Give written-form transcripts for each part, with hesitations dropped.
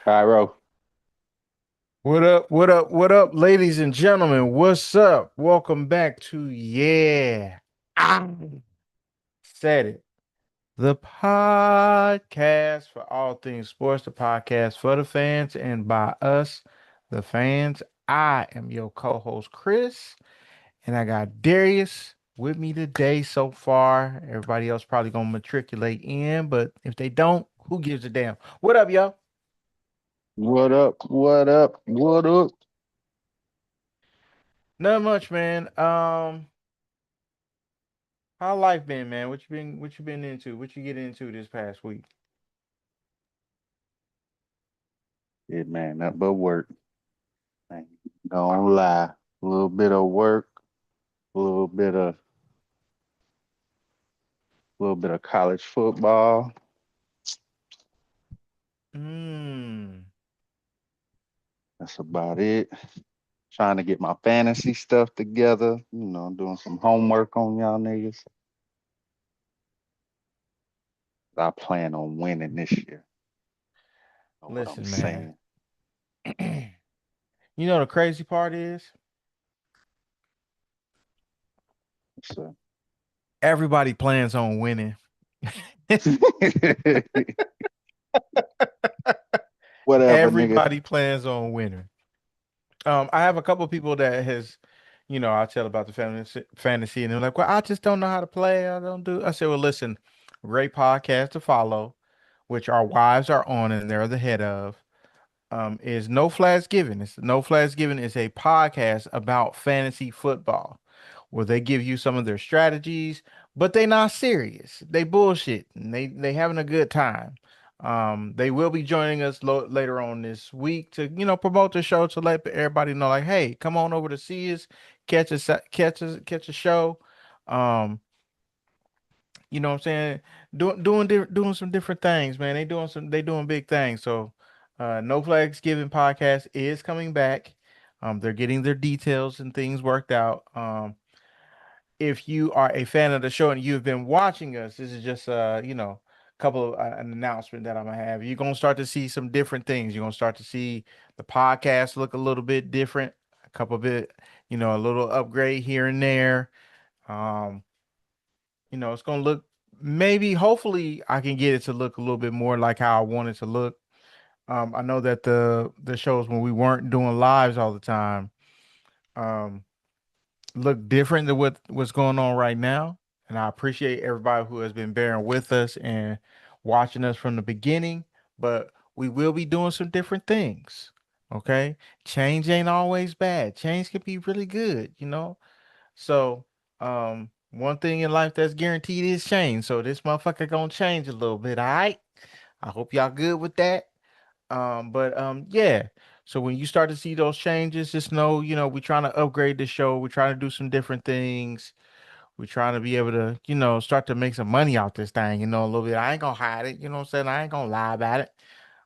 Cairo. What up? What up? What up, ladies and gentlemen? What's up? Welcome back to I said it. The podcast for all things sports, the podcast for the fans and by us, the fans. I am your co-host Chris, and I got Darius with me today so far. Everybody else probably gonna matriculate in, but if they don't, who gives a damn? What up, y'all? What up? What up? What up? Not much, man. How life been, man? What you been into? What you get into this past week? Yeah, man, nothing but work. Ain't gonna lie. A little bit of work, a little bit of college football. Hmm. That's about it. Trying to get my fantasy stuff together. Doing some homework on y'all niggas. I plan on winning this year. Know what I'm Listen, man. saying? You know the crazy part is So, everybody plans on winning. whatever, nigga. Everybody plans on winning. I have a couple of people that I tell about the fantasy, and they're like, "Well, I just don't know how to play. I don't do." I said, "Well, listen, great podcast to follow, which our wives are on, and they're the head of. Is No Flags Given. It's No Flags Given is a podcast about fantasy football where they give you some of their strategies, but they not serious. They bullshit and they having a good time. They will be joining us later on this week to promote the show to let everybody know like, hey, come on over to see us, catch a show. Um, you know what I'm saying? Doing some different things, man. They doing big things. So No Flags Given podcast is coming back. They're getting their details and things worked out. If you are a fan of the show and you've been watching us, this is just couple of an announcement that I'm gonna have. You're gonna start to see some different things. You're gonna start to see the podcast look a little bit different, a couple bit, a little upgrade here and there. Um, it's gonna look maybe hopefully I can get it to look a little bit more like how I want it to look. I know that the shows when we weren't doing lives all the time um look different than what's going on right now. And I appreciate everybody who has been bearing with us and watching us from the beginning. But we will be doing some different things. Okay. Change ain't always bad. Change can be really good. So, one thing in life that's guaranteed is change. So this motherfucker gonna change a little bit. All right. I hope y'all good with that. But yeah. So when you start to see those changes, just know, we're trying to upgrade the show. We're trying to do some different things. We're trying to be able to, start to make some money off this thing, a little bit. I ain't gonna hide it, you know what I'm saying? I ain't gonna lie about it.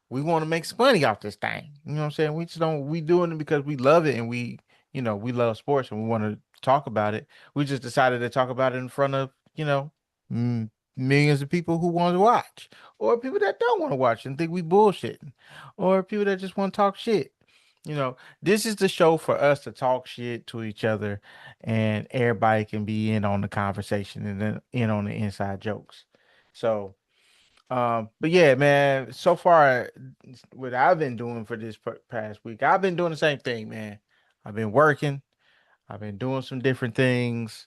We want to make some money off this thing. You know what I'm saying? We just don't we doing it because we love it and we love sports and we want to talk about it. We just decided to talk about it in front of, m- millions of people who want to watch, or people that don't want to watch and think we bullshitting, or people that just want to talk shit. This is the show for us to talk shit to each other and everybody can be in on the conversation and then in on the inside jokes. So, but yeah, man, so far, what I've been doing for this past week, I've been doing the same thing, man. I've been working, I've been doing some different things.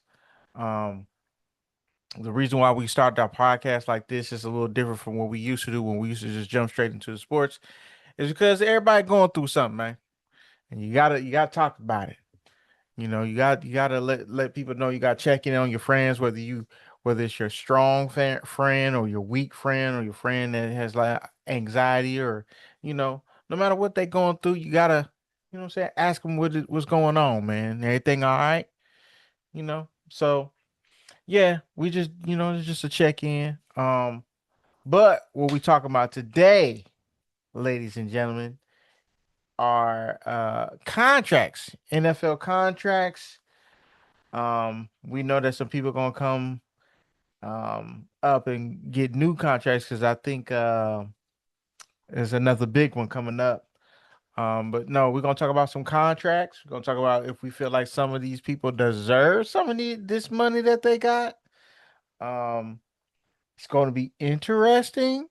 Um, the reason why we started our podcast like this is a little different from what we used to do when we used to just jump straight into the sports, is because everybody going through something, man, and you gotta talk about it. You gotta let people know you gotta check in on your friends, whether it's your strong friend or your weak friend or your friend that has like anxiety or no matter what they going through, you gotta what I'm saying, ask them what's going on, man. Everything all right? So yeah, we just it's just a check in. But what we talking about today, ladies and gentlemen, are contracts, NFL contracts. We know that some people gonna come up and get new contracts because I think There's another big one coming up. But no, we're gonna talk about some contracts. We're gonna talk about if we feel like some of these people deserve some of this money that they got. Um, it's going to be interesting.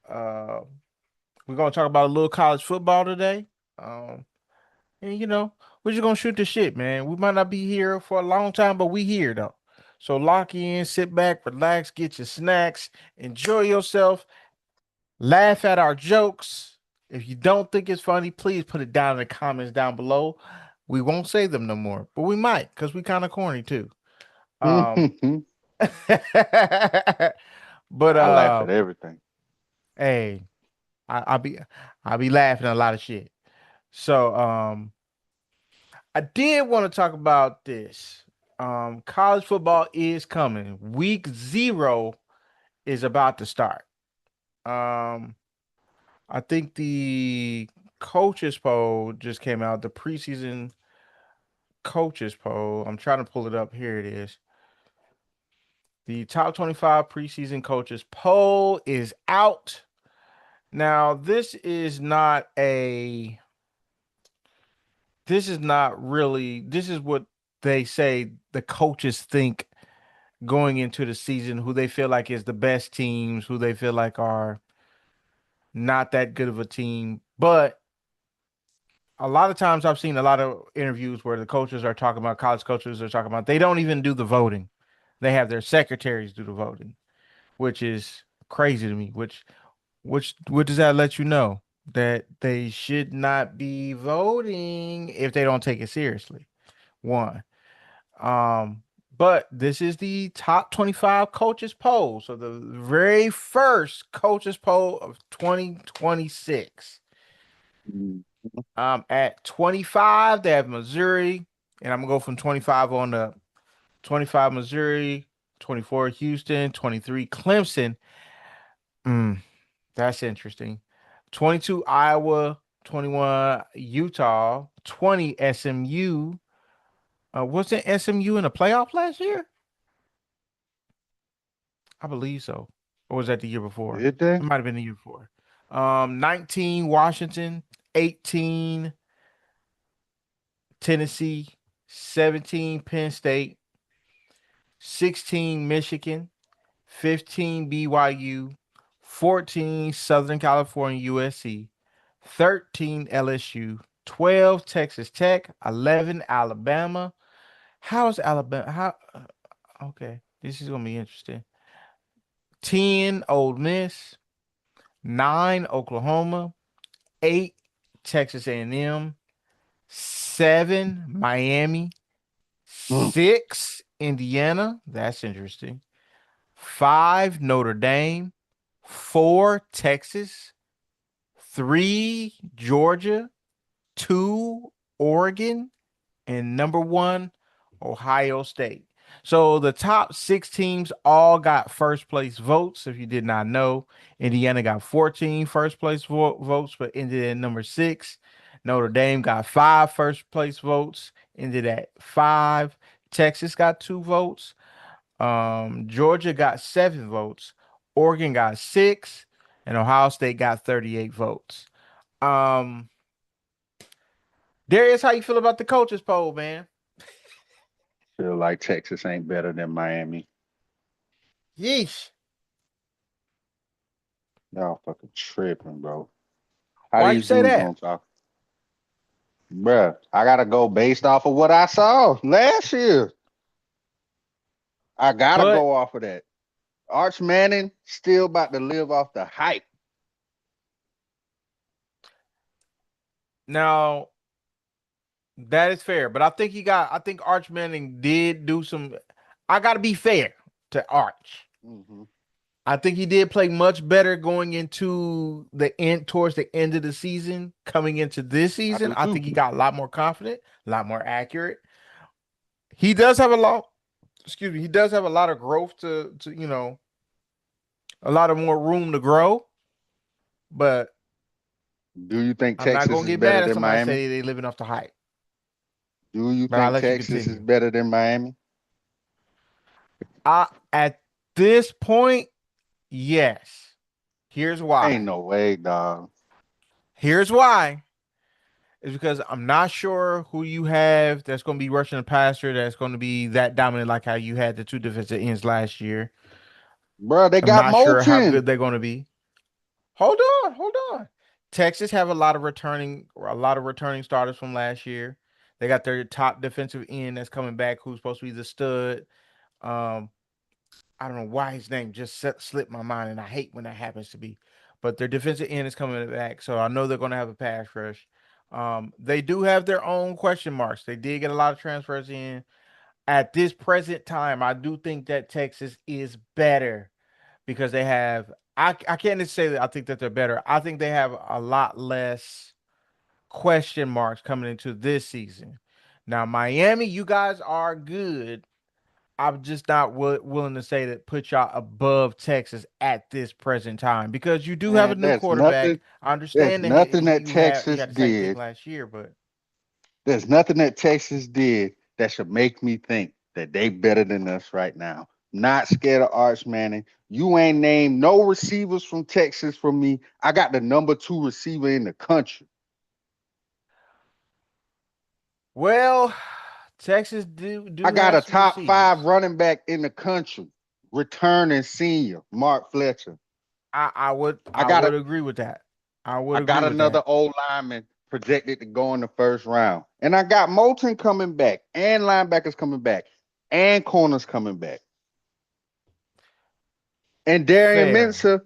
Uh, we're gonna talk about a little college football today. Um, and we're just gonna shoot the shit, man. We might not be here for a long time, but we here though. So lock in, sit back, relax, get your snacks, enjoy yourself, laugh at our jokes. If you don't think it's funny, please put it down in the comments down below. We won't say them no more, but we might because we kind of corny too. Um, I but laugh at everything. hey, I, I'll be I'll be laughing at a lot of shit. So I did want to talk about this. College football is coming. Week 0 is about to start. Um, I think the coaches poll just came out. The preseason coaches poll. I'm trying to pull it up. Here it is. The top 25 preseason coaches poll is out. Now, this is not really, this is what they say the coaches think going into the season, who they feel like is the best teams, who they feel like are not that good of a team. But a lot of times I've seen a lot of interviews where the coaches are talking about college coaches are talking about they don't even do the voting. They have their secretaries do the voting, which is crazy to me. Which what does that let you know? That they should not be voting if they don't take it seriously. One. Um, but this is the top 25 coaches poll. So the very first coaches poll of 2026. Mm. At 25, they have Missouri, and I'm gonna go from 25 on up. 25 Missouri, 24 Houston, 23 Clemson. Mm, that's interesting. 22 Iowa, 21 Utah, 20 SMU. Wasn't SMU in the playoff last year? I believe so. Or was that the year before? Did they? It might have been the year before. 19 Washington, 18 Tennessee, 17 Penn State, 16 Michigan, 15 BYU, 14 Southern California USC, 13 LSU, 12 Texas Tech, 11 Alabama. How is Alabama? Okay, this is gonna be interesting. 10 Ole Miss, 9 Oklahoma, 8 Texas A&M, 7 Miami, Mm. 6 Indiana. That's interesting. 5 Notre Dame, 4 Texas, 3 Georgia, 2 Oregon, and number 1 Ohio State. So the top 6 teams all got first place votes. If you did not know, Indiana got 14 first place votes, but ended at number 6. Notre Dame got 5 first place votes, ended at 5. Texas got 2 votes. Georgia got 7 votes. Oregon got 6, and Ohio State got 38 votes. Um, Darius, how you feel about the coaches poll, man? Feel like Texas ain't better than Miami. Yeesh. Y'all fucking tripping, bro. How Why you these say dudes that? gonna talk? Bruh, I gotta go based off of what I saw last year. I gotta But go off of that. Arch Manning still about to live off the hype. now that is fair. But I think Arch Manning did do some. I got to be fair to Arch. Hmm. I think he did play much better going into the end, towards the end of the season, coming into this I season. do I too. think he got a lot more confident, a lot more accurate. He does have a lot, excuse me, he does have a lot of growth to a lot of more room to grow. But Do you think I'm not Texas gonna is get better mad at than somebody Miami? say they living off the hype. Do you But I'll think let you Texas is continue. better than Miami? At this point, yes. Here's Ain't why. no way, dog. Here's why. Is because I'm not sure who you have that's going to be rushing the passer that's going to be that dominant like how you had the two defensive ends last year. Bro, they I'm got not sure how Moulton. good they're going to be. Hold on, hold on. Texas have a lot of returning starters from last year. They got their top defensive end that's coming back, who's supposed to be the stud. Um, I don't know why his name just slipped my mind, and I hate when that happens to be. But their defensive end is coming back, so I know they're going to have a pass rush. They do have their own question marks. They did get a lot of transfers in. At this present time, I do think that Texas is better because they have. I can't just say that I think that they're better. I think they have a lot less question marks coming into this season. Now, Miami, you guys are good. I'm just not willing to say that put y'all above Texas at this present time because you do have a Man, new quarterback. I there's understand that nothing that you Texas had the same thing did. last year, but There's nothing that Texas did that should make me think that they better than us right now. Not scared of Arch Manning. You ain't named no receivers from Texas for me. I got the number two receiver in the country. well, Texas I do got have a some top five receivers. running back in the country, returning senior, Mark Fletcher. I I got would a agree with that. I would I agree got with another that. old lineman projected to go in the first round. And I got Moulton coming back, and linebackers coming back, and corners coming back. And Darian Fair. Mensah,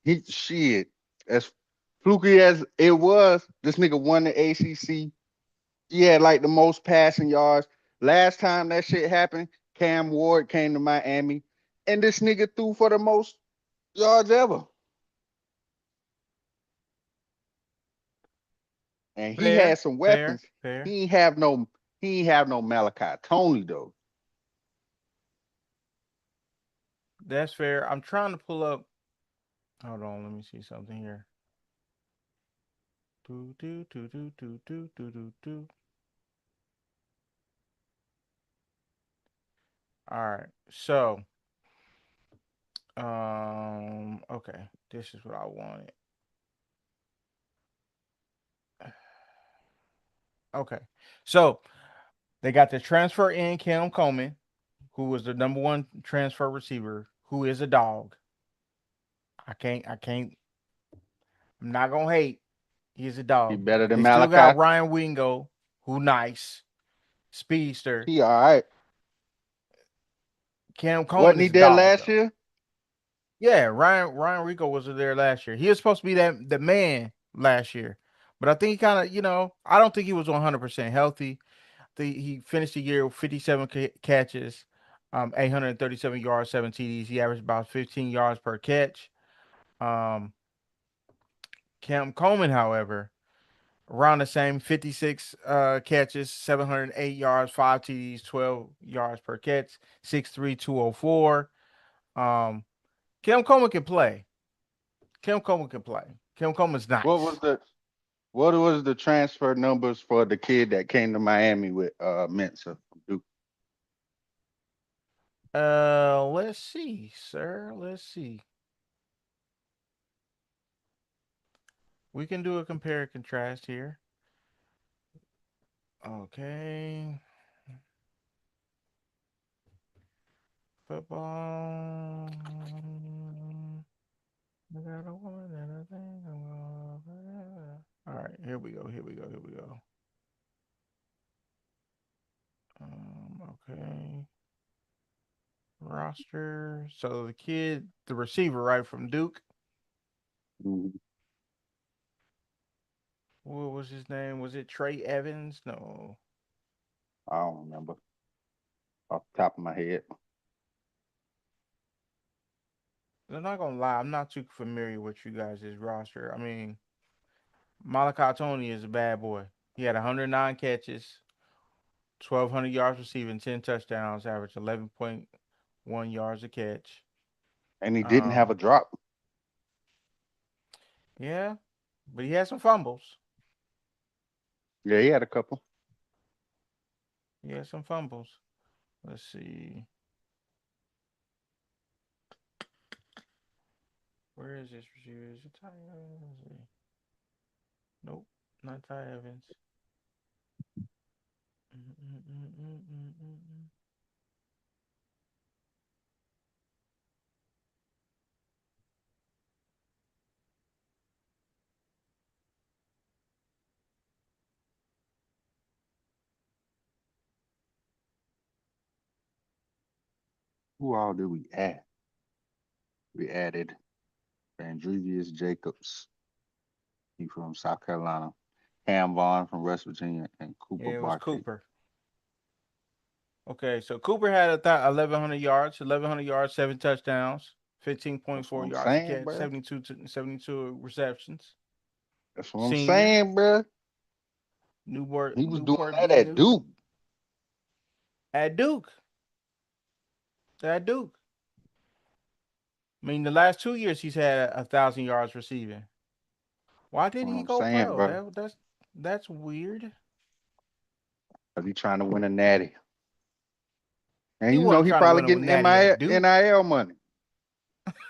he shit. As fluky as it was, this nigga won the ACC. He had like the most passing yards. Last time that shit happened, Cam Ward came to Miami, and this nigga threw for the most yards ever. And he had Fair. some Fair. weapons. Fair. He ain't have no Malachi Tony though. That's fair. I'm trying to pull up. Hold on, let me see something here. Do do do do do do do do do. All right. So, okay. This is what I wanted. Okay. So they got the transfer in Cam Coleman, who was the number one transfer receiver, who is a dog. I'm not gonna hate. He's a He dog. better than They still got Malachi. Ryan Wingo, who nice. Speedster. He all right. Cam Wasn't Coleman he is a there dog last though. year? Yeah, Ryan Rico was there last year. He was supposed to be the man last year, but I think he kind of I don't think he was 100% healthy. He finished the year with 57 catches, 837 yards, 7 TDs. He averaged about 15 yards per catch. Um, Cam Coleman, however, around the same 56 catches, 708 yards, 5 TDs, 12 yards per catch, 6'3", 204. Um, Cam Coleman can play. Cam Coleman can play. Cam Coleman's What was nice. the what was the transfer numbers for the kid that came to Miami with Mensa? Let's see, sir. Let's see. We can do a compare and contrast here. Okay. Football. I got a woman and I think all right, here we go. Here we go. Here we go. Okay. Roster. So the kid, the receiver, right from Duke. Mhm. What was his name? Was it Trey Evans? No. I don't remember off the top of my head. I'm not gonna lie. I'm not too familiar with you guys' roster. I mean, Malachi Tony is a bad boy. He had 109 catches, 1,200 yards receiving, 10 touchdowns, average 11.1 yards a catch. And he didn't have a Um, drop. yeah, but he had some fumbles. Yeah, he had a couple. He had some fumbles. Let's see. Where is this receiver? Is it Ty Evans? Nope, not Ty Evans. Mm-mm-mm-mm-mm-mm. Who all did we add? We added Vandrivius Jacobs. He from South Carolina. Cam Vaughn from West Virginia, and Cooper Yeah, it was Barkley. Cooper. Okay, so Cooper had 1,100 yards, 1,100 yards, 7 touchdowns, That's what 15.4 I'm yards a saying, catch, bro. 72 receptions. That's what I'm Senior, saying, bro. Newport He was doing Newport that being at new Duke. at Duke. At Duke. I mean, the last 2 years he's had 1,000 yards receiving. Why That's didn't what he I'm go saying, pro? bro. That's weird. Cause he trying to win a natty, and He he wasn't trying to probably win a getting natty at Duke. NIL money.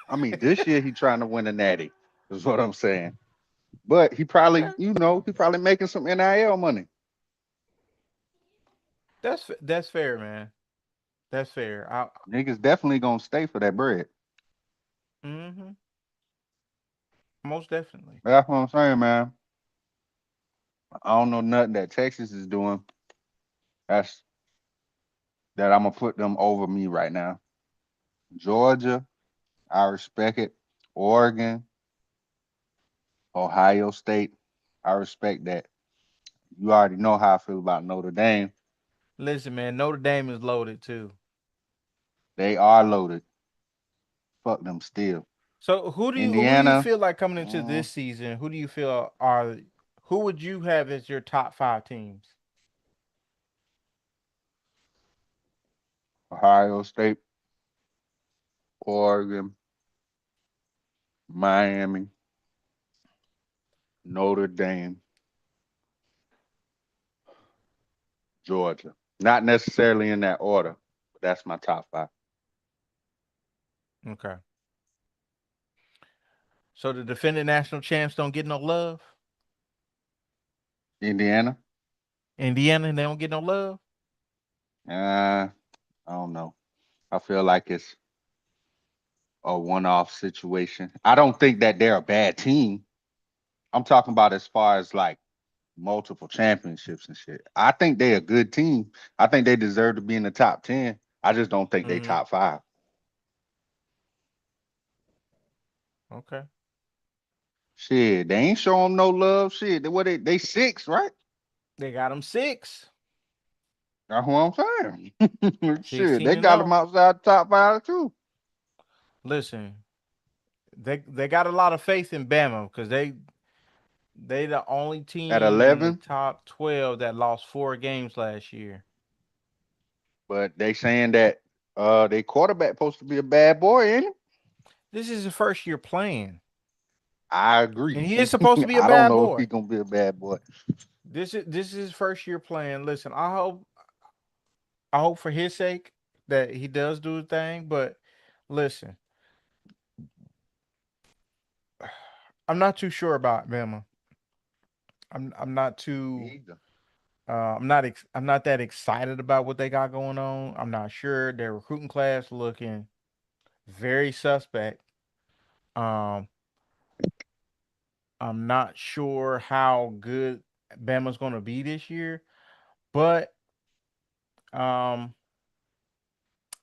I mean, this year he trying to win a natty. Is what I'm saying. But he Okay, probably, he probably making some NIL money. that's fair, man. That's fair. Niggas definitely gonna stay for that bread. Mm-hmm. Most definitely. That's what I'm saying, man. I don't know nothing that Texas is doing. That's that I'm gonna put them over me right now. Georgia, I respect it. Oregon, Ohio State, I respect that. You already know how I feel about Notre Dame. Listen, man, Notre Dame is loaded too. They are loaded. Fuck them still. So who do you Indiana, feel like coming into mm, this season? Who do you feel are who would you have as your top five teams? Ohio State, Oregon, Miami, Notre Dame, Georgia. Not necessarily in that order, but that's my top five. Okay. So the defending national champs don't get no love. Indiana, Indiana, they don't get no love. I don't know. I feel like it's a one-off situation. I don't think that they're a bad team. I'm talking about as far as like multiple championships and shit. I think they're a good team. I think they deserve to be in the top 10. I just don't think they Mm-hmm. top five. Okay. Shit, they ain't showing no love. Shit, they six, right? They got them six. That's what I'm saying. Shit, 16 they and got them 0. outside the top five too. Listen, they got a lot of faith in Bama because they the only At team in the 11, top 12 that lost 4 games last year. but they saying that they quarterback supposed to be a bad boy, ain't it? This is his first year playing. I And agree. he is supposed to be a I don't bad know if he boy. gonna be a bad boy. This is his first year playing. Listen, I hope for his sake that he does do the thing, but listen, I'm not too sure about Bama. I'm not too Me either. I'm not that excited about what they got going on. I'm not sure their recruiting class looking very suspect. Um, I'm not sure how good Bama's going to be this year, but um,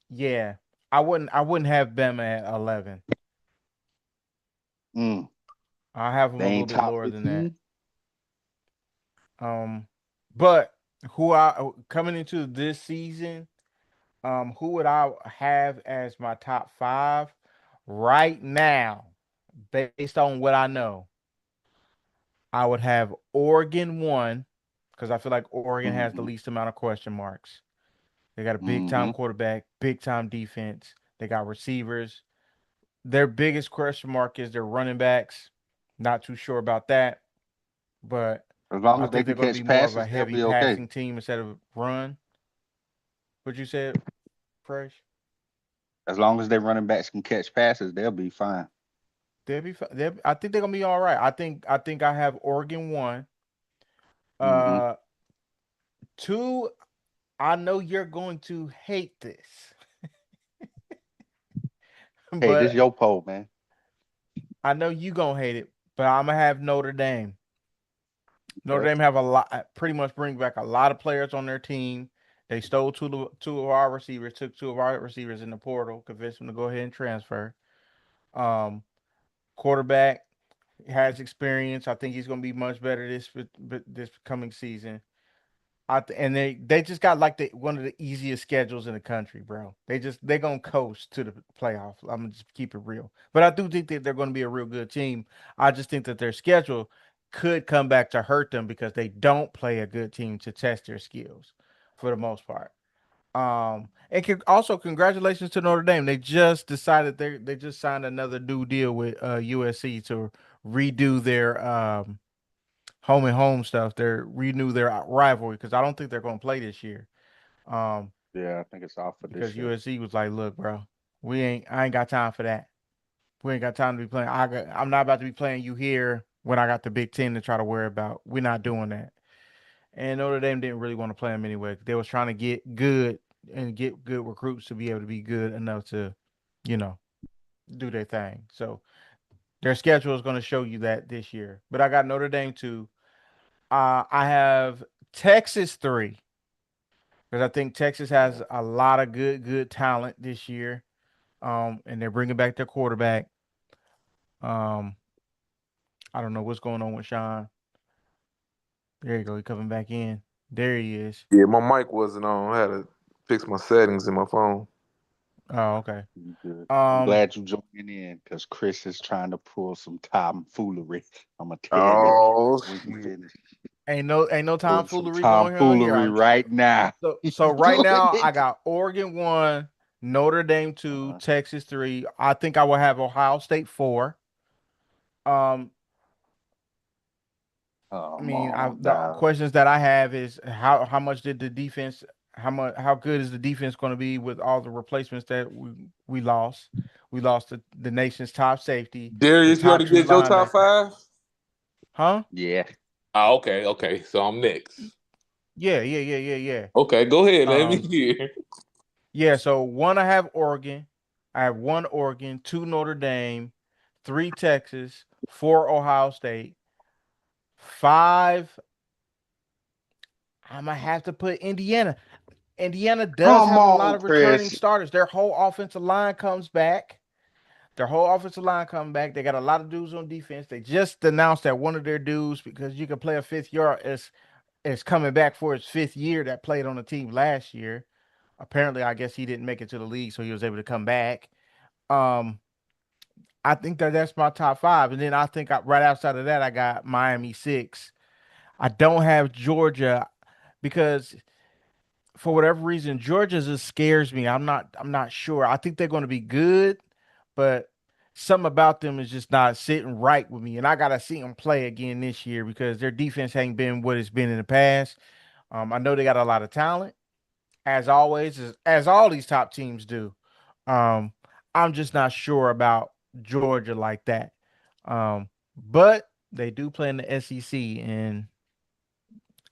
yeah, I wouldn't have Bama at 11. Mm, I have them they a little ain't bit top lower than that. 15. Um, but coming into this season, who would I have as my top five right now, based on what I know? I would have Oregon one because I feel like Oregon has the Mm-hmm. least amount of question marks. They got a big time Mm-hmm. quarterback, big time defense. They got receivers. Their biggest question mark is their running backs. Not too sure about that, but As long I as they think they're can going to be catch more of a passes, they'll heavy be okay. passing team instead of run. What you said, Fresh? As long as their running backs can catch passes, they'll be fine. I think they're gonna be all right. I think I have Oregon one. Mm-hmm. Uh, two. I know you're going to hate this, Hey, this but your poll, man. I know you gonna hate it. But I'm gonna have Notre Dame. Notre Okay. Dame have a lot, pretty much bring back a lot of players on their team. They stole two of our receivers, took two of our receivers in the portal, convinced them to go ahead and transfer. Um, Quarterback has experience. I think he's going to be much better this coming season. And they just got like one of the easiest schedules in the country, bro. They're gonna coast to the playoff. I'm gonna just keep it real. But I do think that they're gonna be a real good team. I just think that their schedule could come back to hurt them because they don't play a good team to test their skills for the most part. And also congratulations to Notre Dame. They just decided they just signed another new deal with USC to redo their home and home stuff. They're renew their rivalry because I don't think they're going to play this year. Um, Yeah, I think it's off for because this year. USC was like, look, bro, I ain't got time for that. We ain't got time to be playing. I'm not about to be playing you here when I got the Big Ten to try to worry about. We're not doing that. And Notre Dame didn't really want to play them anyway. They was trying to get good and get good recruits to be able to be good enough to, you know, do their thing. So their schedule is going to show you that this year. But I got Notre Dame too. I have Texas three because I think Texas Yeah. has a lot of good talent this year. And they're bringing back their quarterback. Um, I don't know what's going on with Sean. There you go. He coming back in. There he is. Yeah, my mic wasn't on. I had to fix my settings in my phone. Oh, okay. You good. I'm Um, glad you joining in because Chris is trying to pull some tomfoolery. I'm gonna tell you Oh when he shit. finished. ain't no Pulling some tomfoolery going on here. tomfoolery right now. So He's right doing now I it. got Oregon one, Notre Dame two, Uh-huh. Texas three. I think I will have Ohio State four. Um, I Come mean, on the now. questions that I have is how much did the defense how good is the defense going to be with all the replacements that we lost? We lost the nation's top safety, the Darius, you top already two did your top linebackers. five? Huh? Yeah. Oh, okay, okay. So I'm next. Yeah. Okay, go ahead. Let me Um, hear. yeah. So one, I have Oregon. I have one Oregon, two Notre Dame, three Texas, four Ohio State, five. I'm gonna have to put Indiana. Indiana does Come have a lot on, of returning Chris. starters. Their whole offensive line comes back. Their whole offensive line come back. They got a lot of dudes on defense. They just announced that one of their dudes, because you can play a fifth year, is coming back for his fifth year that played on the team last year. Apparently, I guess he didn't make it to the league, so he was able to come back. Um, I think that's my top five, and then I think right outside of that, I got Miami six. I don't have Georgia because for whatever reason, Georgia just scares me. I'm not sure. I think they're going to be good, but something about them is just not sitting right with me. And I gotta see them play again this year because their defense ain't been what it's been in the past. I know they got a lot of talent, as always, as all these top teams do. Um, I'm just not sure about Georgia like that. But they do play in the SEC, and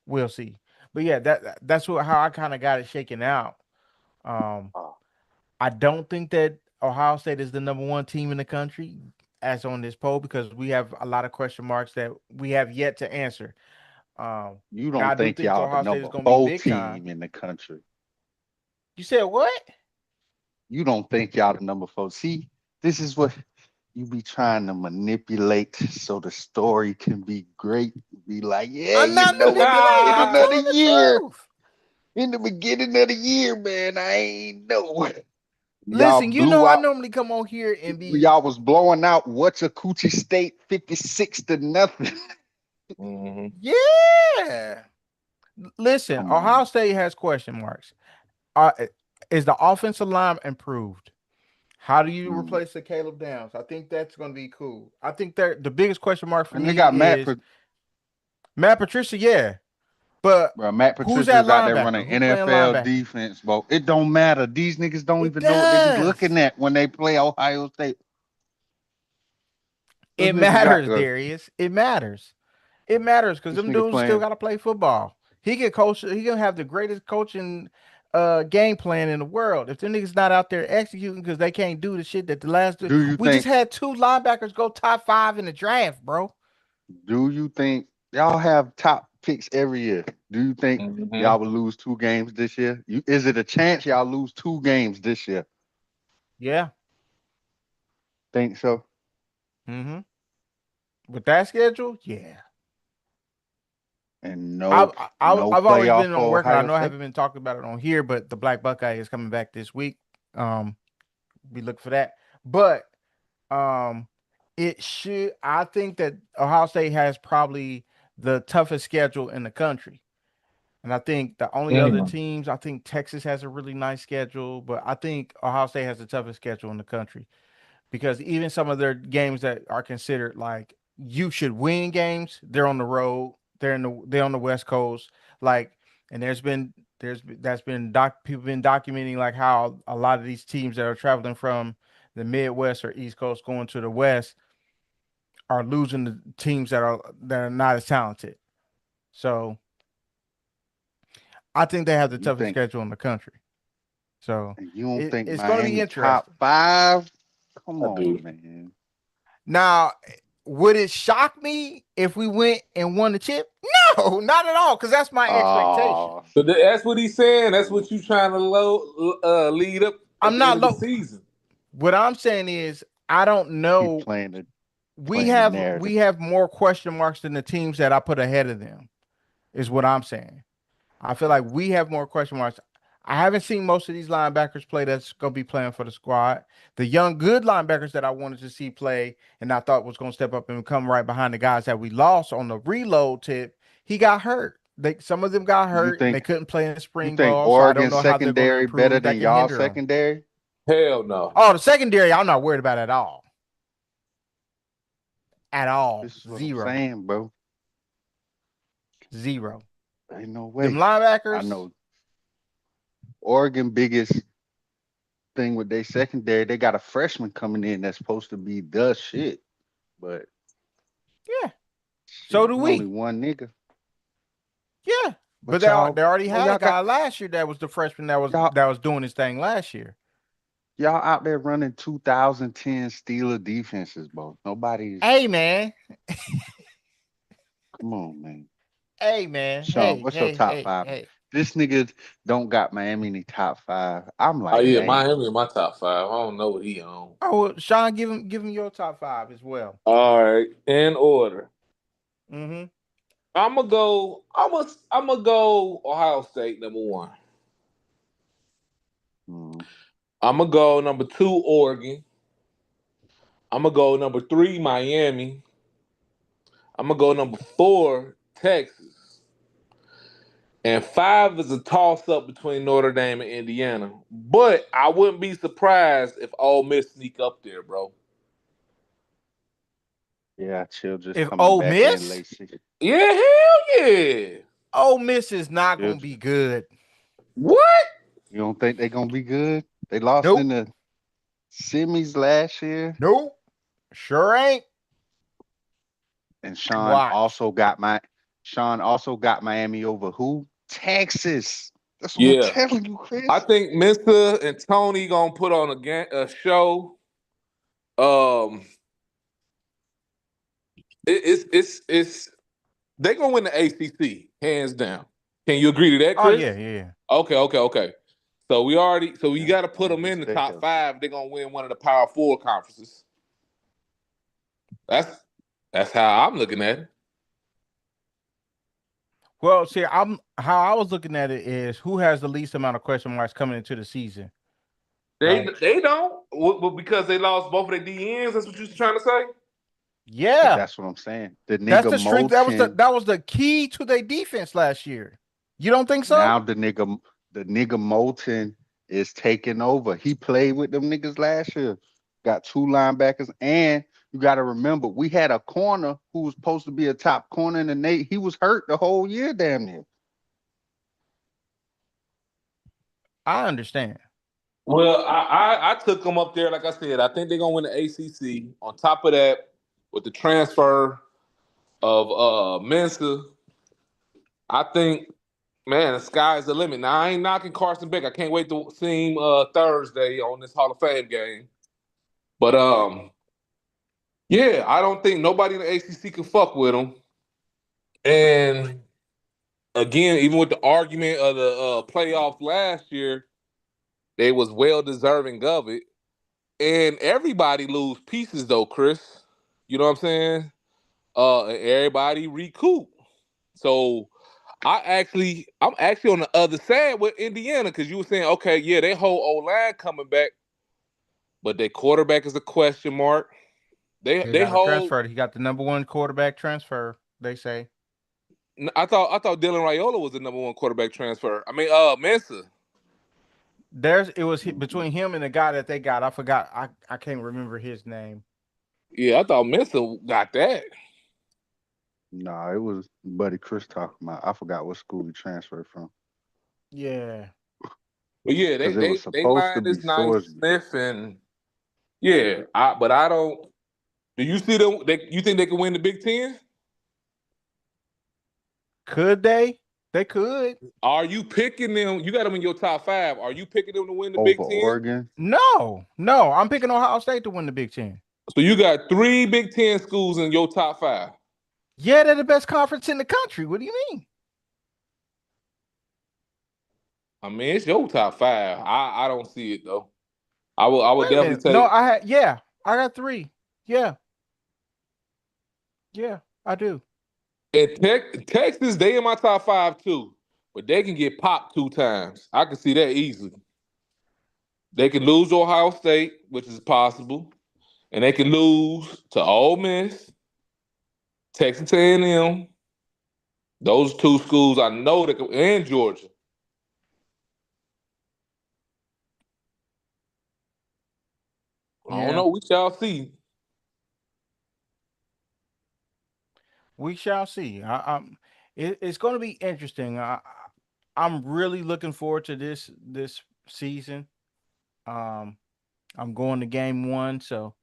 we'll see. But yeah, that's how I kind of got it shaken out. Um, Oh, I don't think that Ohio State is the number one team in the country as on this poll because we have a lot of question marks that we have yet to answer. Um, you Now I don't do think think y'all the Ohio State is number going to be four big time. team in the country. You said what? You don't think y'all the number four. See, this is what you be trying to manipulate so the story can be great. Be like, yeah, I'm you not know, in the manipulating. I'm beginning of the telling the year, truth. in the beginning of the year, man, I ain't know. Y'all Listen, you know blew I out. normally come on here and be Y'all was blowing out what's a Coochie State 56 to nothing. Hmm. yeah. Listen, Come Ohio on. State has question marks. Uh, is the offensive line improved? How do you Mm. replace the Caleb Downs? I think that's going to be cool. I think that the biggest question mark for And they me got is Matt Patricia. Yeah, but Bro, Matt who's Patricia that is out there running linebacker? Who playing NFL linebacker? defense, bro. It don't matter. These niggas don't It even know what they be does. looking at when they play Ohio State. This It nigga got matters, the Darius. It matters. It matters because this them nigga dudes still playing. got to play football. He can coach. He can have the greatest coaching game plan in the world. If them niggas not out there executing because they can't do the shit that the last Do you we just think? had two linebackers go top 5 in the draft, bro. Do you think y'all have top picks every year? Do you think Mm-hmm. y'all will lose 2 games this year? Is it a chance y'all lose 2 games this year? Yeah. Think so? Mm-hmm. With that schedule, yeah. And I've no always playoff been on record. I Ohio know I State. haven't been talking about it on here, but the Black Buckeye is coming back this week. Be looking for that. But it should. I think that Ohio State has probably the toughest schedule in the country. And I think the only other Mm. teams, I think Texas has a really nice schedule, but I think Ohio State has the toughest schedule in the country because even some of their games that are considered like you should win games, they're on the road. They're on the West Coast. Like, and that's been people been documenting like how a lot of these teams that are traveling from the Midwest or East Coast going to the West are losing the teams that are not as talented. So I think they have the You toughest think schedule in the country. So and you don't think it's going to be Miami top interesting. 5? Come I do. on, man. Now, would it shock me if we went and won the chip? No, not at all, because that's my expectation. Oh, But that's what he's saying. That's what you trying to lead up at I'm the end not of the low. season. What I'm saying is, I don't he know. We playing the have narrative. we have more question marks than the teams that I put ahead of them. Is what I'm saying. I feel like we have more question marks. I haven't seen most of these linebackers play that's going to be playing for the squad. The young, good linebackers that I wanted to see play and I thought was going to step up and come right behind the guys that we lost on the reload tip, he got hurt. Some of them got You hurt and they think couldn't play in the you spring think ball, so I don't Oregon know how they're going to secondary better improve. than That can y'all hinder them. secondary? Hell no. Oh, the secondary, I'm not worried about at all. At all. This is what I'm Zero. saying, bro. Zero. Ain't no Them way. I linebackers, know Oregon biggest thing with their secondary, they got a freshman coming in that's supposed to be the shit. But yeah. So shit, do he only we. one nigga. Yeah. But But they already well, had a guy last year that was the freshman y'all that was doing his thing last year. y'all out there running 2010 Steeler defenses, bro. Nobody's Hey man. come on, man. Hey man. Sean, Hey, what's your hey, top hey, five? hey. This nigga don't got Miami in the top 5. I'm Oh like, yeah, damn. Miami in my top 5. I don't know what he on. Oh well, Sean, give him your top 5 as well. All right, in order. Mm-hmm. I'm gonna go. I'm gonna go Ohio State #1. Mm, I'm gonna go #2 Oregon. I'm gonna go #3 Miami. I'm gonna go #4 Texas. And 5 is a toss up between Notre Dame and Indiana. But I wouldn't be surprised if Ole Miss sneak up there, bro. yeah, Chill just If coming Ole back in Miss, late season. Yeah, hell yeah. Ole Miss is not Chill, gonna be good. What? you don't think they're gonna be good? They lost in Nope. the semis last year. Nope. Sure ain't. And Watch. Sean also got Miami over who? Texas. That's what I'm Yeah. telling you, I Chris. think Minster and Tony gonna put on a show. Um, it's they gonna win the ACC hands down. Can you agree to that, Oh Chris? yeah, yeah. Okay. So we Yeah, got to as put long as them they in the stay top healthy. 5. They're gonna win one of the Power Four conferences. That's that's how I'm looking at it. Well, see, I'm how I was looking at it is who has the least amount of question marks coming into the season. They Like, they don't because they lost both of their DNs. That's what you're trying to say. But yeah, that's what I'm saying. The that's nigga the strength. Moulton, That was the key to their defense last year. You don't think so? now the nigga Moulton is taking over. He played with them niggas last year. Got 2 linebackers. And you gotta remember, we had a corner who was supposed to be a top corner in the Nate. He was hurt the whole year, damn near. I understand. Well, I took them up there. Like I said, I think they're gonna win the ACC. On top of that, with the transfer of Mensa, I think, man, the sky's the limit. Now I ain't knocking Carson Beck. I can't wait to see him Thursday on this Hall of Fame game. But yeah, I don't think nobody in the ACC can fuck with him. And again, even with the argument of the playoffs last year, they was well deserving of it. And everybody lose pieces though, Chris. You know what I'm saying? And everybody recoup. So I'm actually on the other side with Indiana because you were saying, okay, yeah, their whole O line coming back, but their quarterback is a question mark. He They got a hold. transfer. He got the number one quarterback transfer. They say I thought Dylan Raiola was the number one quarterback transfer. I mean, Mensa. it was between him and the guy that they got. I forgot. I can't remember his name. Yeah, I thought Mensa got that. Nah, it was Buddy Chris talking about. I forgot what school he transferred from. Yeah. But yeah, Because it they was they supposed to line be is nice, Sorsby. Smith, and yeah. But I don't. Do you see them? You think they can win the Big Ten? Could they? They could. Are you picking them? You got them in your top five. Are you picking them to win the Over Big Ten? Oregon. No, no. I'm picking Ohio State to win the Big Ten. So you got three Big Ten schools in your top five. Yeah, they're the best conference in the country. What do you mean? I mean, it's your top five. I don't see it though. I would Wait a definitely minute. No, take. I got three. Yeah, yeah, I do. And Texas, they in my top five too, but they can get popped 2 times. I can see that easily. They can lose to Ohio State, which is possible, and they can lose to Ole Miss, Texas A&M. Those two schools I know that can, and Georgia. I don't Yeah, know. We shall see. we shall see. It's going to be interesting. I'm really looking forward to this season. Um, I'm going to game one, so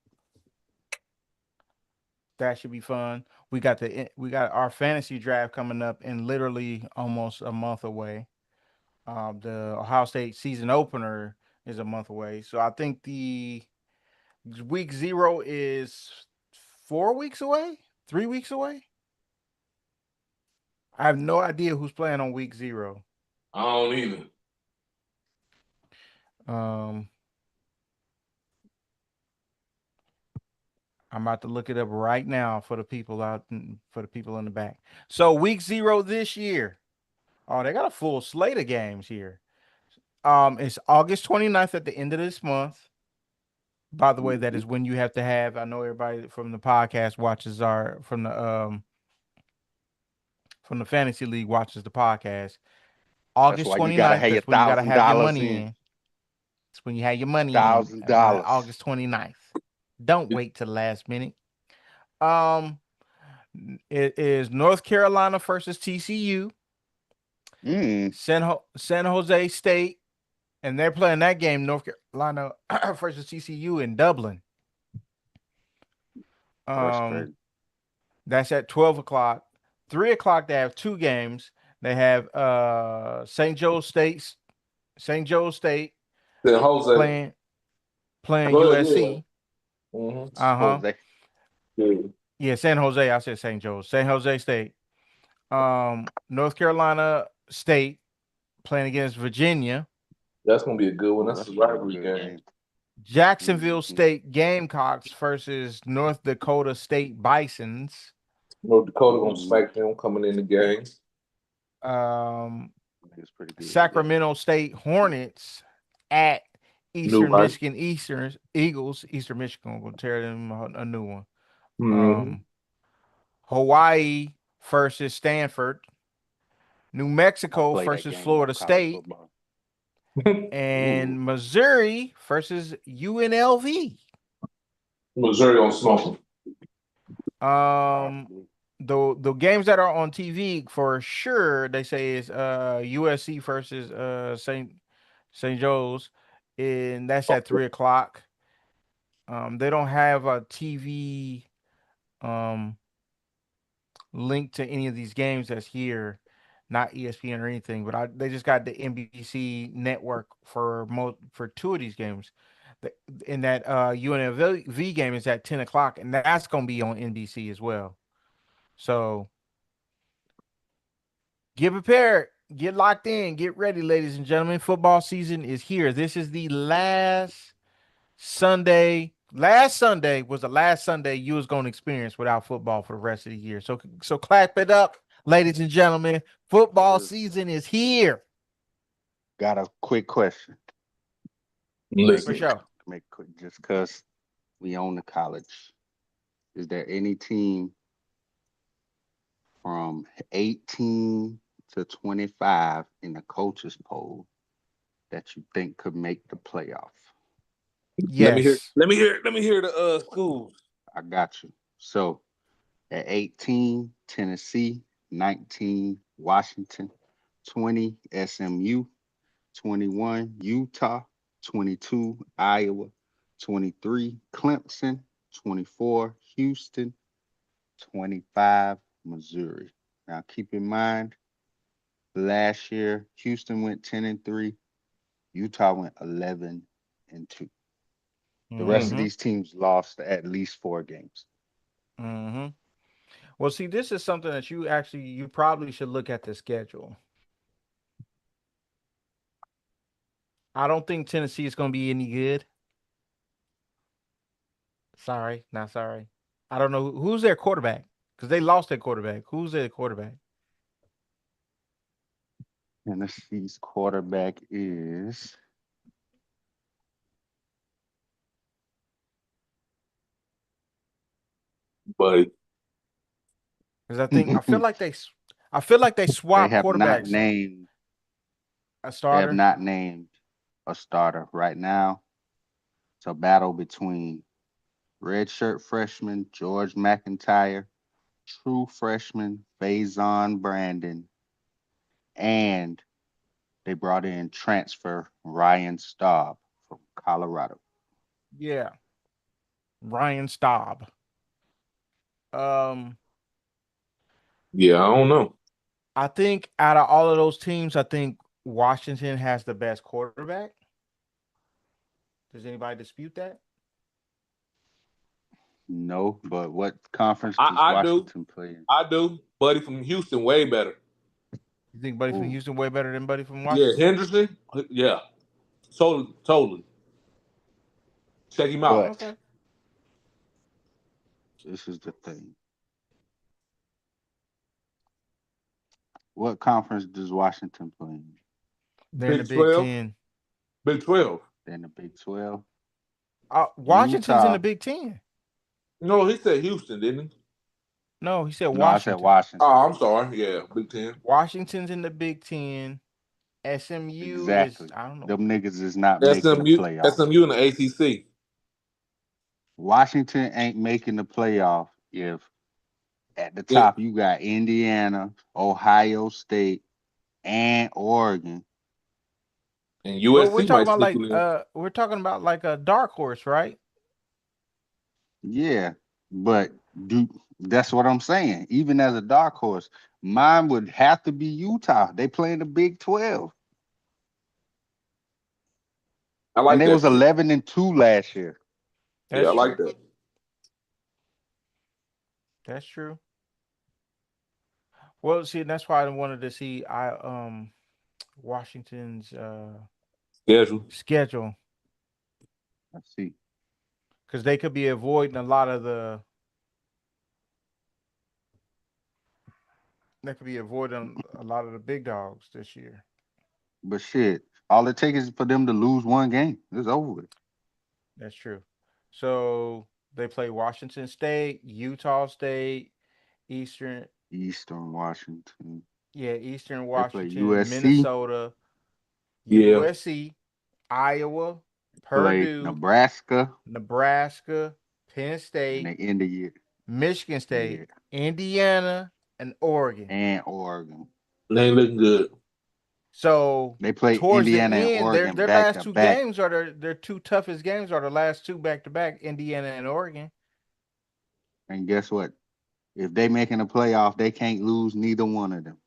that should be fun. We got our fantasy draft coming up in literally almost a month away. The Ohio State season opener is a month away, so I think the week zero is 4 weeks away, 3 weeks away. I have no idea who's playing on week zero. I don't either. Um, I'm about to look it up right now for the people for the people in the back. So week zero this year. Oh, they got a full slate of games here. It's August 29th at the end of this month. By the way, that Mhm. is when you have to have. I know everybody from the podcast watches our from the fantasy league watches the podcast. That's August why you gotta 29th, have your that's when you got to thousand have your dollars money in. in. That's when you have your money in Thousand by dollars. August 29th. Don't wait till the last minute. Um, it is North Carolina versus TCU, Mm, San Jose State, and they're playing that game, North Carolina versus TCU in Dublin. oh, that's Um, crazy. that's at 12 o'clock. 3 o'clock, they have two games. They have St. Joe State Then Jose. playing playing Go ahead, yeah. USC. Mm-hmm. Uh-huh. Jose. Yeah. Yeah, San Jose. I said St. Joe. San Jose State. North Carolina State playing against Virginia. That's gonna be a good one. Oh, That's that's a gonna be a rivalry good game. game. Jacksonville Hmm. State Gamecocks versus North Dakota State Bisons. North Dakota gonna Ooh, smack them coming in the game. Um, it's pretty good today. Sacramento State Hornets at New Eastern life. Michigan Eastern Eagles. Eastern Michigan will tear them a new one. Mm-hmm. Um, Hawaii versus Stanford. New I Mexico play that versus game on Florida college State. football. Ooh, And Missouri versus UNLV. Missouri on smoking. Um, possibly. the games that are on TV for sure, they say is USC versus St. Joe's, and that's at 3 o'clock. They don't have a TV um link to any of these games that's here, not ESPN or anything, but they just got the NBC network for for two of these games. In that UNLV game is at 10 o'clock, and that's gonna be on NBC as well. So get prepared, get locked in, get ready, ladies and gentlemen. Football season is here. This is the last Sunday. Last Sunday was the last Sunday you was going to experience without football for the rest of the year. So clap it up, ladies and gentlemen. Football season is here. Got a quick question. Make For Listen, it sure. make it quick, just cause we own the college. Is there any team from 18 to 25 in the coaches poll that you think could make the playoff? let me hear. Yes. Let me hear. Let me hear the schools. I got you. So at 18, Tennessee, 19, Washington, 20, SMU, 21, Utah, 22, Iowa, 23, Clemson, 24, Houston, 25, Missouri. Now keep in mind, last year Houston went 10-3, Utah went 11-2. The rest of Mm-hmm. these teams lost at least 4 games. Mm-hmm. Well, see, this is something that you probably should look at the schedule. I don't think Tennessee is going to be any good. Sorry, not sorry. I don't know who's their quarterback because they lost their quarterback. Who's their quarterback? Tennessee's quarterback is But Because they I feel like they swap have not quarterbacks. named A they have starter. not named a starter right now. It's a battle between redshirt freshman George McIntyre, true freshman Faison Brandon, and they brought in transfer Ryan Staub from Colorado. Yeah, Ryan Staub. Um, yeah, I don't know. I think out of all of those teams, I think Washington has the best quarterback. Does anybody dispute that? No, but what conference does I do. Washington play in? I do. Buddy from Houston, way better. You think Buddy from Ooh, Houston way better than Buddy from Yeah, Washington? Henderson. Yeah, totally, totally. Check him out. but Okay. this is the thing. What conference does Washington play in? They're in the Big Big 12. Ten. Big 12. They're in the Big 12. Washington's in the Utah. Big Ten. No, he said Houston, didn't he? No, he said No, I said Washington. Washington. Oh, I'm sorry. Yeah, Big 10. Washington's in the Big Ten. SMU is Exactly. I don't know. Them niggas is not making the SMU, playoff. SMU in the ACC. Washington ain't making the playoff if at the Yeah, top you got Indiana, Ohio State, and Oregon. and But USC might sneak in. we're talking about like a dark horse, right? Yeah, but do that's what I'm saying. Even as a dark horse, mine would have to be Utah. They play in the Big 12, I and like they was that pick. 11-2 last year. Yeah, That's I like true. that. That's true. Well, see, that's why I wanted to see Washington's Schedule. schedule Let's see. because they could be avoiding a lot of the they could be avoiding a lot of the big dogs this year. But shit, all it takes is for them to lose one game. It's over with. That's true. So they play Washington State, Utah State, Eastern, Eastern Washington. yeah, Eastern They play Washington, USC, Minnesota, Yeah. USC, Iowa, play Purdue, Nebraska, Nebraska, Penn and they State, end the year. Michigan Yeah, State, Indiana, and Oregon. and Oregon. They ain't looking good. So They play towards the Indiana and end, Oregon their back last to two back. games are their two toughest games are the last two back to back, Indiana and Oregon. And guess what? If they making a playoff, they can't lose neither one of them.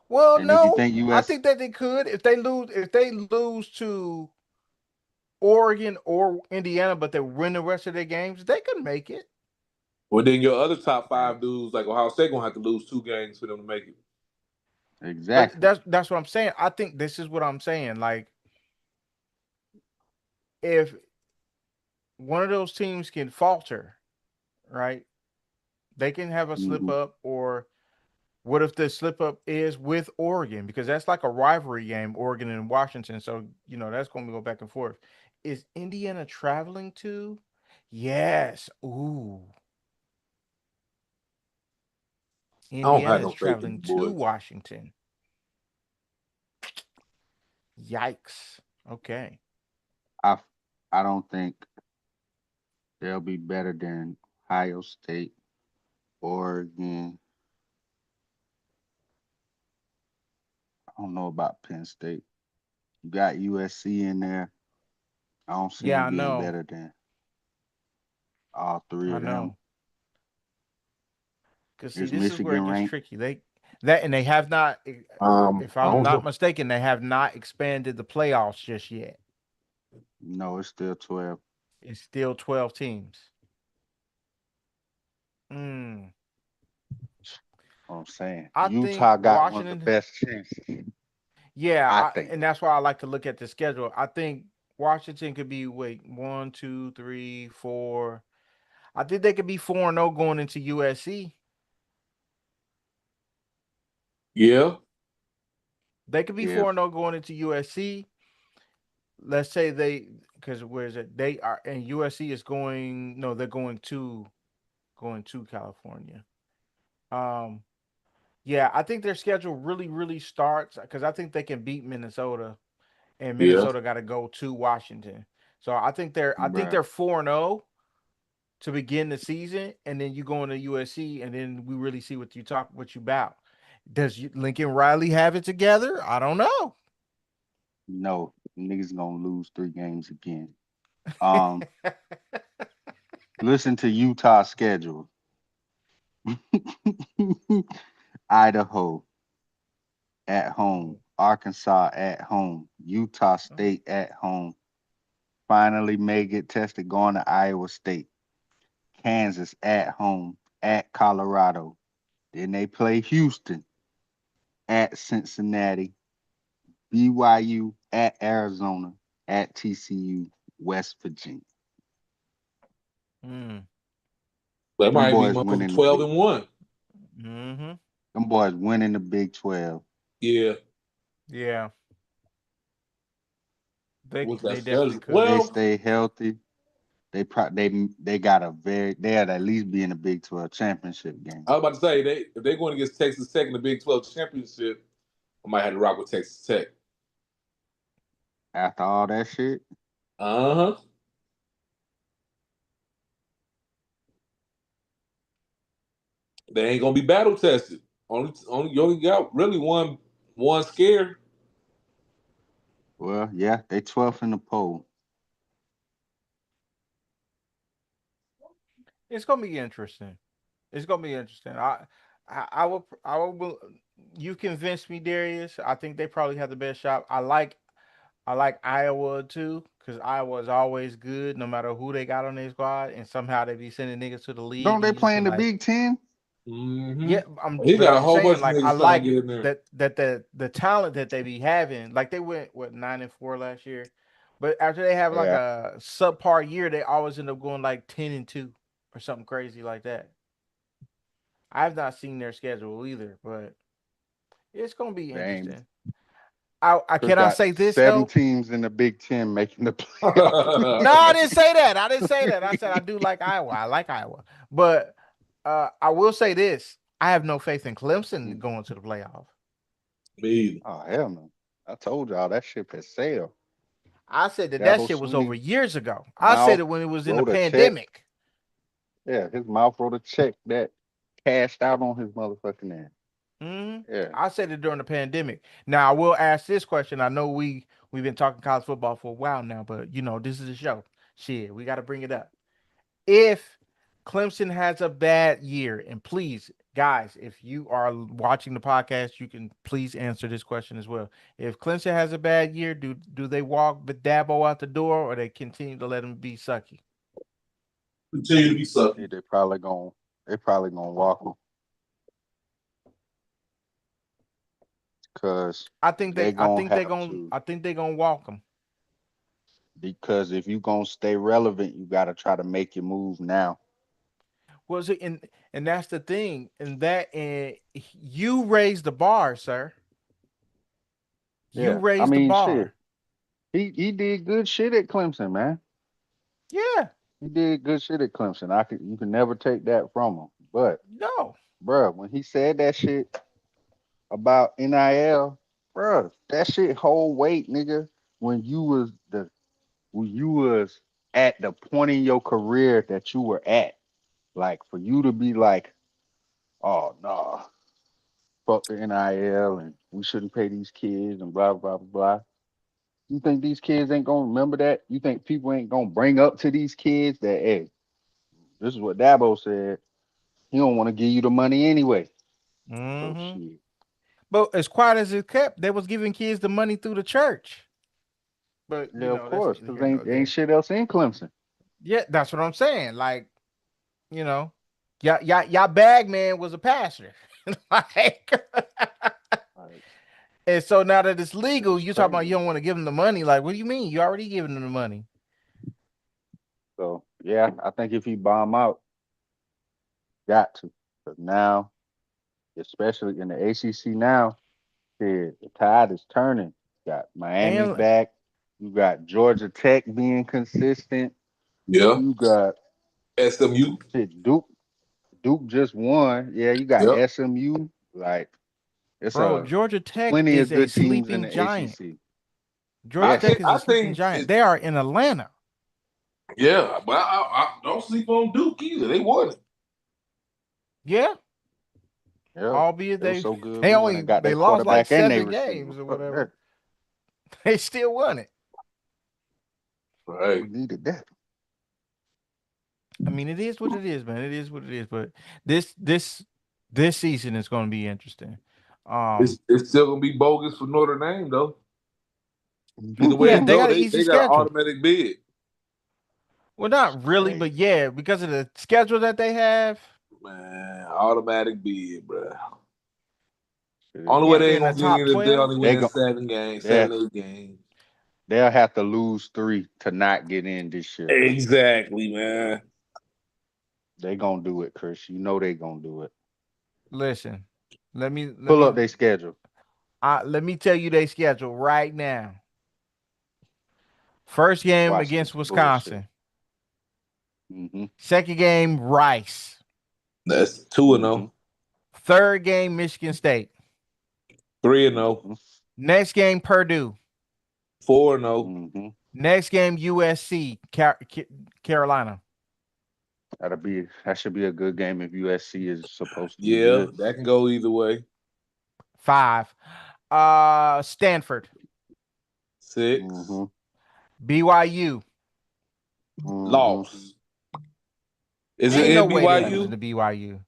Well, And if you no, think I US, think that they could if they lose. If they lose to Oregon or Indiana, but they win the rest of their games, they could make it. Well, then your other top eh, five dudes, like Ohio State, gonna have to lose 2 games for them to make it. But exactly. that's what I'm saying. I think this is what I'm saying. Like if one of those teams can falter, right? They can have a slip Hmm. up, or what if the slip up is with Oregon? Because that's like a rivalry game, Oregon and Washington. So, that's going to go back and forth. Is Indiana traveling to? Yes. Ooh. I don't Indiana have is no faith in the traveling to boys. Washington. Yikes. Okay. I I don't think they'll be better than Ohio State, Oregon. I don't know about Penn State. You got USC in there. I don't see Yeah, them I being know. better than all three I of them. know. Because see, Is this is where it Michigan gets ranked? tricky. They have not, if I I'm don't not know. mistaken, they have not expanded the playoffs just yet. No, it's still 12. It's still 12 teams. Mm. I'm saying I think Utah got one of the Washington, best chances. yeah, I think. and that's why I like to look at the schedule. I think Washington could be wait 1, 2, 3, 4. I think they could be 4-0 going into USC. Yeah, They could be If 4-0 going into USC. Let's say because where is it? They are, and USC is going. No, they're going to California. Um, yeah, I think their schedule really starts because I think they can beat Minnesota, and yeah. Minnesota got to go to Washington. So I think they're bruh, 4-0 to begin the season, and then you go into USC, and then we really see what you about. Does Lincoln Riley have it together? I don't know. no, niggas gonna lose 3 games again. Um, listen to Utah schedule. Idaho at home, Oh. Arkansas at home, Utah State at home. Finally may get tested going to Iowa State, Kansas at home, at Colorado. Then they play Houston at Cincinnati, BYU at Arizona, at TCU, West Virginia. Mm. That Them might be boys motherfucking winning the 12 big. and 1. Mm-hmm. Them boys winning the Big 12. Yeah. Yeah, they What's that they definitely schedule? If could. they Well, stay healthy, they got a very they'd at least be in the Big 12 championship game. I was about to say if they're going against Texas Tech in the Big 12 championship, I might have to rock with Texas Tech. After all that shit, Uh huh. They ain't gonna be battle tested. Only you only got really one scare. well, yeah, they 12th in the poll. It's gonna be interesting. It's gonna be interesting. I will. You convinced me, Darius. I think they probably have the best shot. I like Iowa too, because Iowa is always good, no matter who they got on their squad, and somehow they be sending niggas to the Don't league, and they you just play be in the like, Big Ten? Mm-hmm. yeah, I'm He but got a I'm whole bunch saying of like I niggas trying to like get in there. that the talent that they be having. Like they went 9-4 last year, but after they have like Yeah, a subpar year, they always end up going like 10-2 or something crazy like that. I have not seen their schedule either, but it's gonna be they ain't. interesting. I Chris cannot got say this though.7 teams in the Big Ten making the playoff. No, I didn't say that. I didn't say that. I said I do like Iowa. I like Iowa, but I will say this: I have no faith in Clemson going to the playoff. Me. Oh hell no! I told y'all that ship has sailed. I said that Dabo shit was over Sweeney years ago. I said mouth it when it was in the wrote a check. pandemic. Yeah, his mouth wrote a check that cashed out on his motherfucking ass. Hmm. Yeah, I said it during the pandemic. Now I will ask this question. I know we've been talking college football for a while now, but this is a show. Shit, we got to bring it up. If Clemson has a bad year, and please, guys, if you are watching the podcast, you can please answer this question as well. If Clemson has a bad year, do they walk Dabo out the door, or they continue to let him be sucky? Continue to be Yeah, sucky. they probably gonna walk him because they gonna have to. I think they gonna walk him. Because if you gonna stay relevant, you gotta try to make your move now. Was it and that's the thing, and you raised the bar, sir. You Yeah, I raised the mean, shit. bar. He did good shit at Clemson, man. Yeah, He did good shit at Clemson. You can never take that from him. But, no. bruh, when he said that shit about NIL, bruh, that shit hold weight, nigga. When you was the when you was at the point in your career that you were at, like for you to be like, oh no, fuck the NIL and we shouldn't pay these kids and blah blah blah blah. You think these kids ain't gonna remember that? You think people ain't gonna bring up to these kids that hey, this is what Dabo said. He don't want to give you the money anyway. So Hmm. shit. But as quiet as it kept, they was giving kids the money through the church. But Yeah, of that's course, neither because here nor ain't there. shit else in Clemson. Yeah, that's what I'm saying. Like, you know, y'all bag man was a pastor. Like, Like, and so now that it's shit legal, is you talking about you crazy. don't want to give them the money. Like, what do you mean? You already giving them the money. So yeah, I think if he bomb out, got to. Because now, especially in the ACC now, shit, the tide is turning. Got Miami And back. You got Georgia Tech being consistent. Yeah. You got SMU. shit. Duke just won. Yeah, you got Yep. SMU. Like it's bro, a Georgia Tech plenty of is a good teams in sleeping the giant. ACC. Georgia I Yes, Tech think is a I sleeping think giant. it's They are in Atlanta. yeah, but I don't sleep on Duke either. They won it. Yeah, yeah. albeit It was so good. they We went and only got they that lost like quarterback and they 7 games receiver. or Fuck whatever. that. They still won it. Right. We needed that. I mean, it is what it is, man. It is what it is. But this this this season is going to be interesting. Um, It's still gonna be bogus for Notre Dame though. Either way yeah, it they go, got an they easy got an schedule. automatic bid. Well, not really, but Crazy. yeah, because of the schedule that they have. Man, automatic bid, bro. Only way Yeah, they they ain't in the gonna get in top is if they 12. only They win go 7 games, they 7, 8 games. they'll have to lose 3 to not get in this year. Exactly, man. They gonna do it, Chris. You know they gonna do it. Listen, let me let Pull me up their schedule. let me tell you their schedule right now. First game Watch against this bullshit. Wisconsin. Mm-hmm. Second game Rice. That's 2-0. Mm-hmm. Third game Michigan State. 3-0. Mm-hmm. Next game Purdue. 4-0. Mm-hmm. Next game USC Carolina. That should be a good game if USC is supposed to be Yeah, good. that can go either way. 5. Stanford. 6. Mm-hmm. BYU. Mm-hmm. Loss. Is it Ain't no in way they losing BYU? to BYU.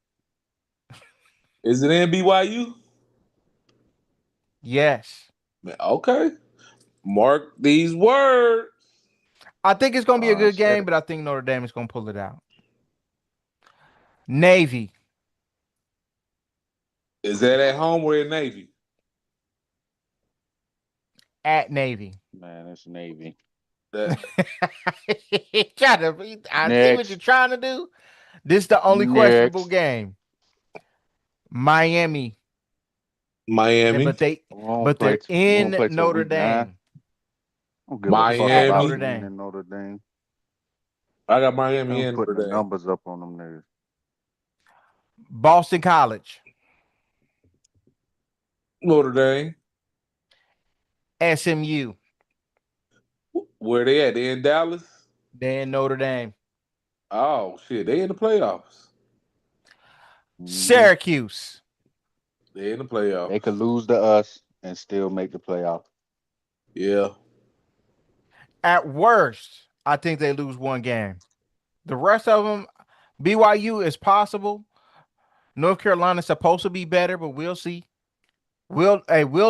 Is it in BYU? Yes. Man, okay. Mark these words. I think it's gonna be a I good said game, it. but I think Notre Dame is gonna pull it out. Navy Is that at home or in Navy? at Navy. Man, it's Navy. That I see what you're Next. trying to do. This is the only questionable Next. game. Miami, Miami. but they they're We won't in play till Notre week 9. Dame. I don't give a It's fuck at about Notre Miami. being Dame. in Notre Dame. I got Miami I'm and putting Notre the Dame. numbers up on them niggas. Boston College, Notre Dame. SMU, Where they at? They in Dallas? they're in Notre Dame. Oh shit, they in the playoffs. Mm-hmm. Syracuse. They in the They playoffs. could lose to us and still make the playoff. Yeah. At worst, I think they lose one game. The rest of them, BYU is possible. North Carolina's supposed to be better, but we'll see. We'll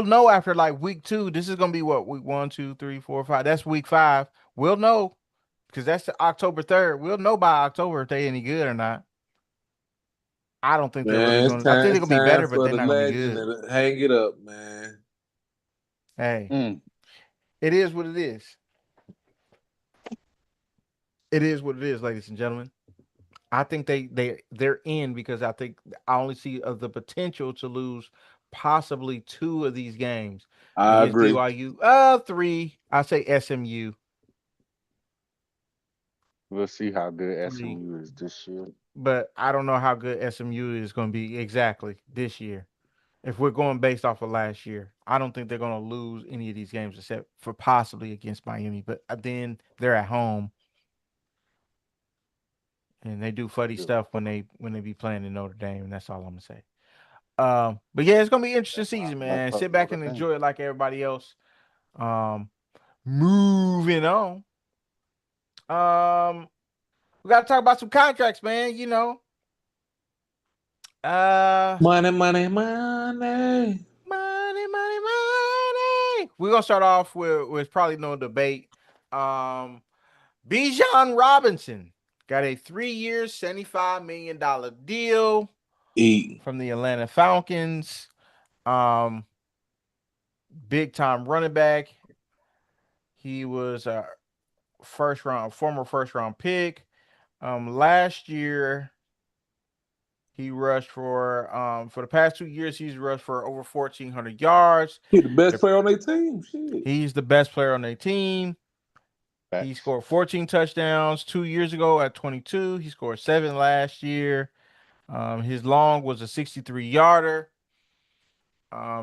know after like week 2. This is gonna be what, week 1, 2, 3, 4, 5. That's week 5. We'll know because that's October 3rd. We'll know by October if they any good or not. I don't think they're really Man, going. I think they're it's gonna be time better, but for they're the not gonna be legend good. to hang it up, man. Hey, Mm. it is what it is. It is what it is, ladies and gentlemen. I think they're in because I think I only see the potential to lose possibly 2 of these games I against agree. BYU. 3. I say SMU We'll see how good 3, SMU is this year. but I don't know how good SMU is going to be exactly this year. If we're going based off of last year, I don't think they're going to lose any of these games except for possibly against Miami. But then they're at home and they do funny stuff when they be playing in Notre Dame, and that's all I'm gonna say. But yeah, it's gonna be an interesting That's why I season, mess man. up Sit back Notre and Dame. enjoy it like everybody else. Um, moving on. Um, we gotta talk about some contracts, man. Uh, Money, money, money. money, money, money. We're gonna start off with probably no debate. Um, Bijan Robinson got a 3 year, $75 million deal Eat. from the Atlanta Falcons. Um, big time running back. He was a former first round pick. Last year he rushed for the past 2 years he's rushed for over 1,400 yards. He the best The, player on their team. Shit. he's the best player on their team. He Facts. scored 14 touchdowns 2 years ago at 22. He scored 7 last year. His long was a 63 yarder.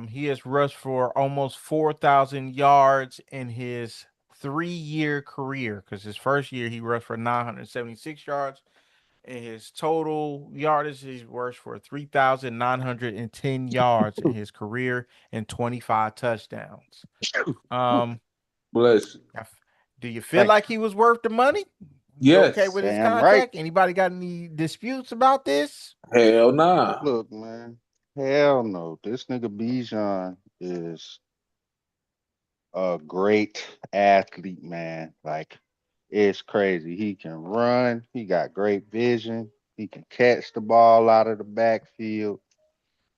He has rushed for almost 4,000 yards in his 3 year career because his first year he rushed for 976 yards. In his total yardage, he's rushed for 3,910 yards in his career and 25 touchdowns. Um, Bless you. do you feel Thank like he was worth the money? You okay Yes. with his Damn right. contract? Anybody got any disputes about this? Hell nah. Look, man. Hell no. This nigga Bijan is a great athlete, man. Like, it's crazy. He can run. He got great vision. He can catch the ball out of the backfield.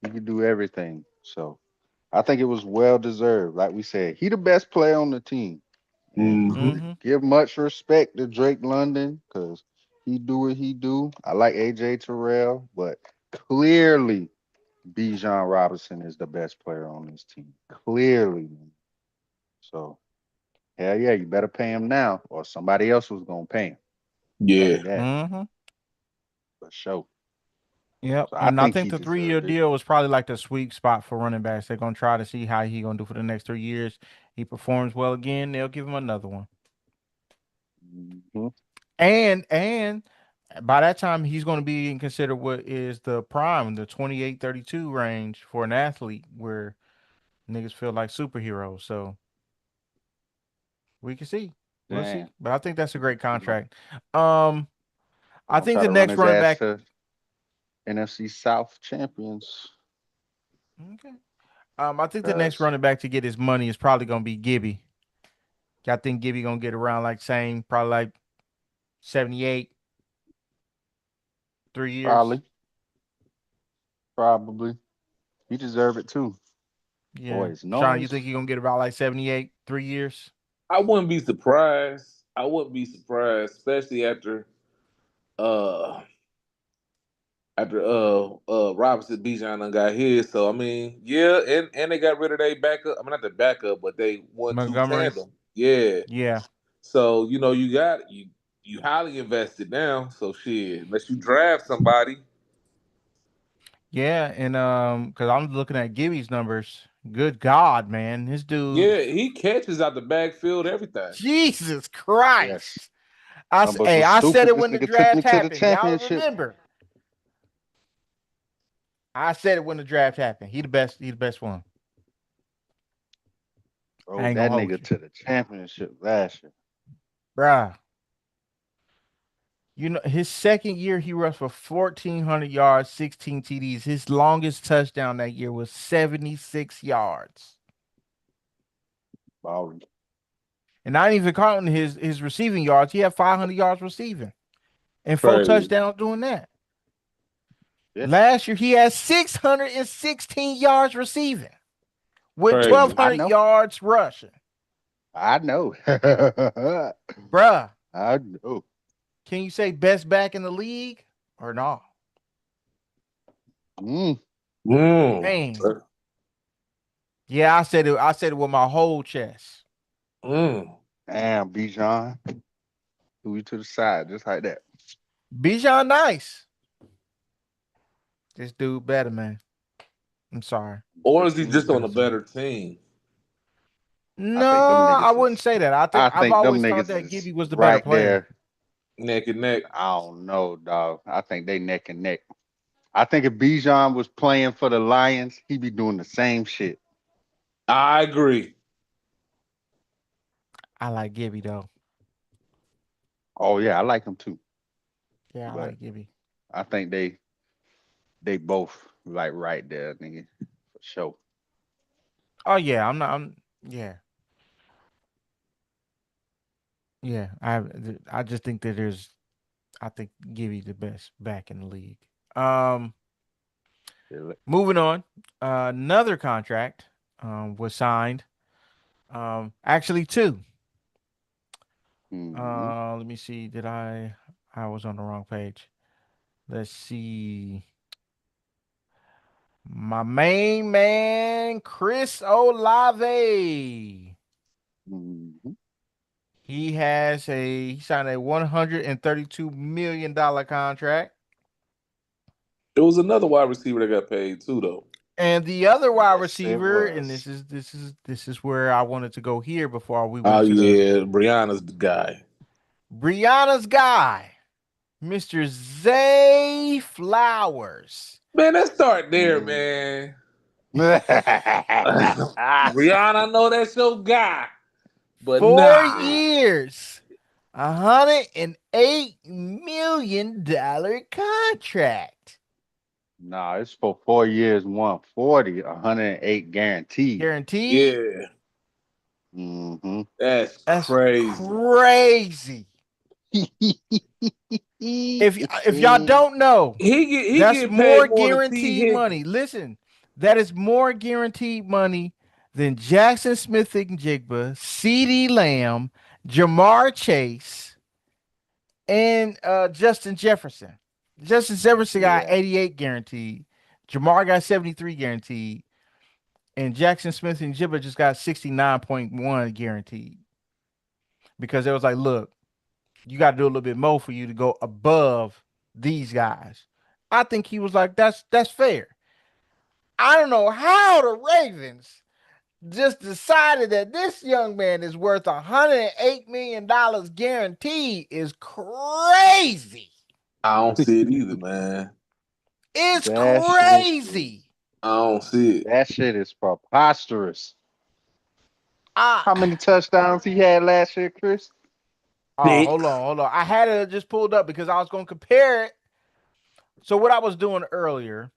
He can do everything. So I think it was well deserved. Like we said, he the best player on the team. And Mm-hmm. Mm-hmm. give much respect to Drake London because he do what he do. I like AJ Terrell, but clearly Bijan Robinson is the best player on this team. Clearly. So hell yeah, you better pay him now, or somebody else was gonna pay him. Tell Yeah. you that Mm-hmm. for sure. Yep, So I and I think think he the 3 year deserved it. deal was probably like the sweet spot for running backs. They're gonna try to see how he gonna do for the next 3 years. He performs well again, they'll give him another one. Mhm. And by that time, he's gonna be in considered what is the prime, the 28, 32 range for an athlete, where niggas feel like superheroes. So we can see, we'll Damn. see. But I think that's a great contract. Um, They're I gonna think try the to run next his running ass back. to NFC South champions. Okay. I think the next Because running back to get his money is probably gonna be Gibby. I think Gibby gonna get around like same, probably like 78, 3 years. probably, probably. He deserve it too. Yeah. Boys, Sean, you noise. think he gonna get about like 78, 3 years? I wouldn't be surprised. I wouldn't be surprised, especially uh Robinson Bijan done got his. So I mean, yeah, and they got rid of their backup. I mean not the backup, but they 1-2 Montgomery. tandem. Yeah. Yeah. So, you highly invested now. So shit, unless you draft somebody. Yeah. And because I'm looking at Gibby's numbers. Good God, man. This dude, Yeah, he catches out the backfield, everything. Jesus Yes. Christ. Numbers Hey, was I said stupid. it This when the nigga took me draft to the happened. Y'all championship. remember. I said it when the draft happened. He the best one. I Rode ain't gonna that hold nigga you. to the championship last year. Bruh. His second year he rushed for 1,400 yards, 16 TDs. His longest touchdown that year was 76 yards. Balling. And not even counting his receiving yards, he had 500 yards receiving and 4 Crazy. touchdowns doing that. Yeah, Last year he had 616 yards receiving with Crazy. I 1,200 know. yards rushing. I know. Bruh, I know. can you say best back in the league or no? Mm, Mm. Man, yeah, I said it. I said it with my whole chest. Mm. damn, Bijan. Threw you to the side just like that. Bijan Nice. This dude better, man. I'm sorry. Or This is he dude just on better. a better team? I No, think them I niggas wouldn't is. say that. I I've think them always thought niggas that is Gibby was the better right player. there. Neck and neck. I don't know, dog. I think they neck and neck. I think if Bijan was playing for the Lions, he'd be doing the same shit. I agree. I like Gibby though. Oh yeah, I like him too. Yeah, I But like Gibby. I think they both like right there, nigga, for sure. Oh yeah, I'm not. I'm yeah, yeah. I just think that there's. I think Gibby the best back in the league. Um, moving on. Another contract was signed. Actually two. Mm-hmm. Let me see. Did I was on the wrong page. Let's see. My main man, Chris Olave. Mm-hmm. He signed a $132 million contract. It was another wide receiver that got paid too, though. And the other wide Yes, it receiver, and was. this is where I wanted to go here before we Oh went to the yeah, Brianna's the guy. Brianna's guy, Mr. Zay Flowers. Man, let's start there, Mm. man. Brianna, I know that's your guy, but 4 years, $108 million contract. Nah, it's for 4 years, 140, 108 guaranteed. Guaranteed. yeah, Mm-hmm. that's That's crazy. crazy. If y'all don't know, He that's getting paid more more than T guaranteed Higgins. money. Listen, that is more guaranteed money than Jackson Smith and Jigba, CD Lamb, Jamar Chase, and Justin Jefferson. Justin Jefferson got Yeah. 88 guaranteed. Jamar got 73 guaranteed. And Jackson Smith and Jibba just got 69.1 guaranteed. Because it was like, look, you got to do a little bit more for you to go above these guys. I think he was like, that's fair. I don't know how the Ravens just decided that this young man is worth $108 million guaranteed is crazy. I don't see it either, man. It's That shit crazy. is I don't see it. that shit is preposterous. I How many touchdowns he had last year, Chris? Oh, Six. hold on. I had it just pulled up because I was going to compare it. So what I was doing earlier,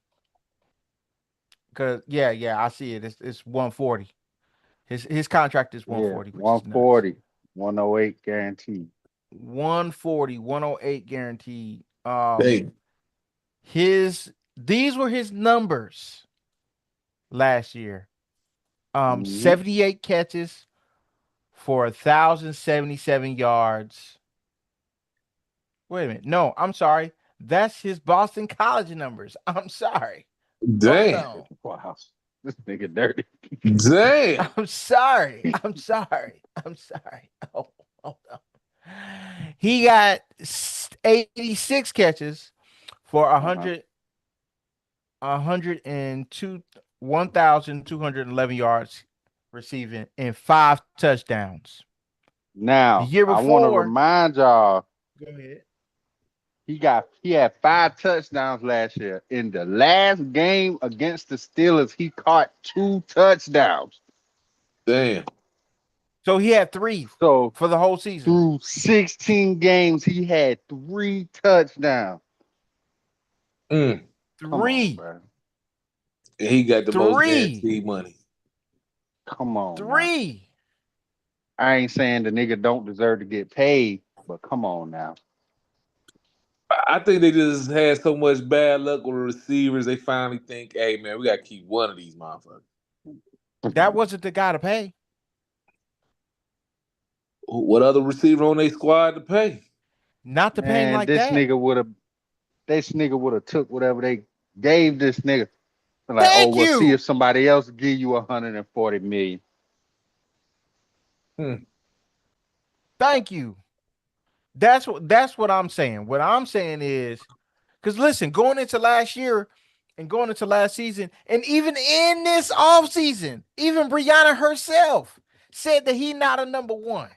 because yeah, I see it. It's 140. His contract is Yeah, 140, which is nuts. 140, 108 guaranteed. 140, 108 guaranteed. Hey, These were his numbers last year. Mm-hmm. 78 catches for 1,077 yards. Wait a minute. No, I'm sorry. That's his Boston College numbers. I'm sorry. Hold damn, on. Wow, this nigga dirty. damn, I'm sorry. I'm sorry. I'm sorry. Oh, hold on. He got 86 catches for Uh-huh. 102 1,211 yards receiving and 5 touchdowns. The Now, year I want to before, remind y'all, go ahead. he had 5 touchdowns last year. In the last game against the Steelers, he caught 2 touchdowns. damn. So he had 3 So for the whole season. through 16 games, he had 3 touchdowns. Mm. Come on, 3. bro. And he got the most 3. guaranteed money. Come on now. 3. I ain't saying the nigga don't deserve to get paid, but come on now. I think they just had so much bad luck with receivers. They finally think, "Hey, man, we got to keep one of these motherfuckers." That wasn't the guy to pay. What other receiver on their squad to pay? Not to pay him Man, like that. this nigga would have took whatever they gave this nigga. Like, oh, Thank we'll see you. if somebody else give you 140 million. Hmm. Thank you. That's what I'm saying. What I'm saying is, because listen, going into last year and going into last season, and even in this offseason, even Brianna herself said that he not a number one.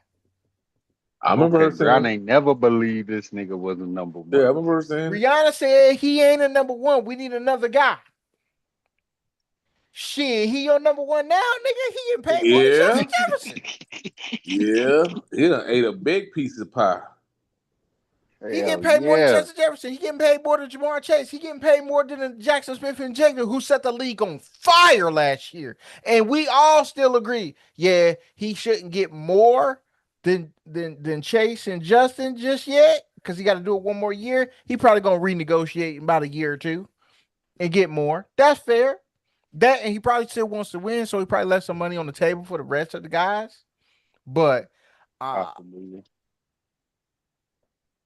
I remember Okay, her Brown saying, ain't never believed this nigga was a number "Yeah, I one. remember her saying." Brianna said he ain't a number one. We need another guy. Shit, he your number one now, nigga. He getting paid more than Yeah, Justin Jefferson. yeah, he done ate a big piece of pie. He getting Hell paid more than yeah. Justin Jefferson. He getting paid more than Jamar Chase. He getting paid more than the Jackson Smith and Jigga, who set the league on fire last year. And we all still agree, yeah, he shouldn't get more than Chase and Justin just yet, because he got to do it one more year. He probably gonna renegotiate in about a year or two and get more. That's fair. That, and he probably still wants to win, so he probably left some money on the table for the rest of the guys. But uh Possibly.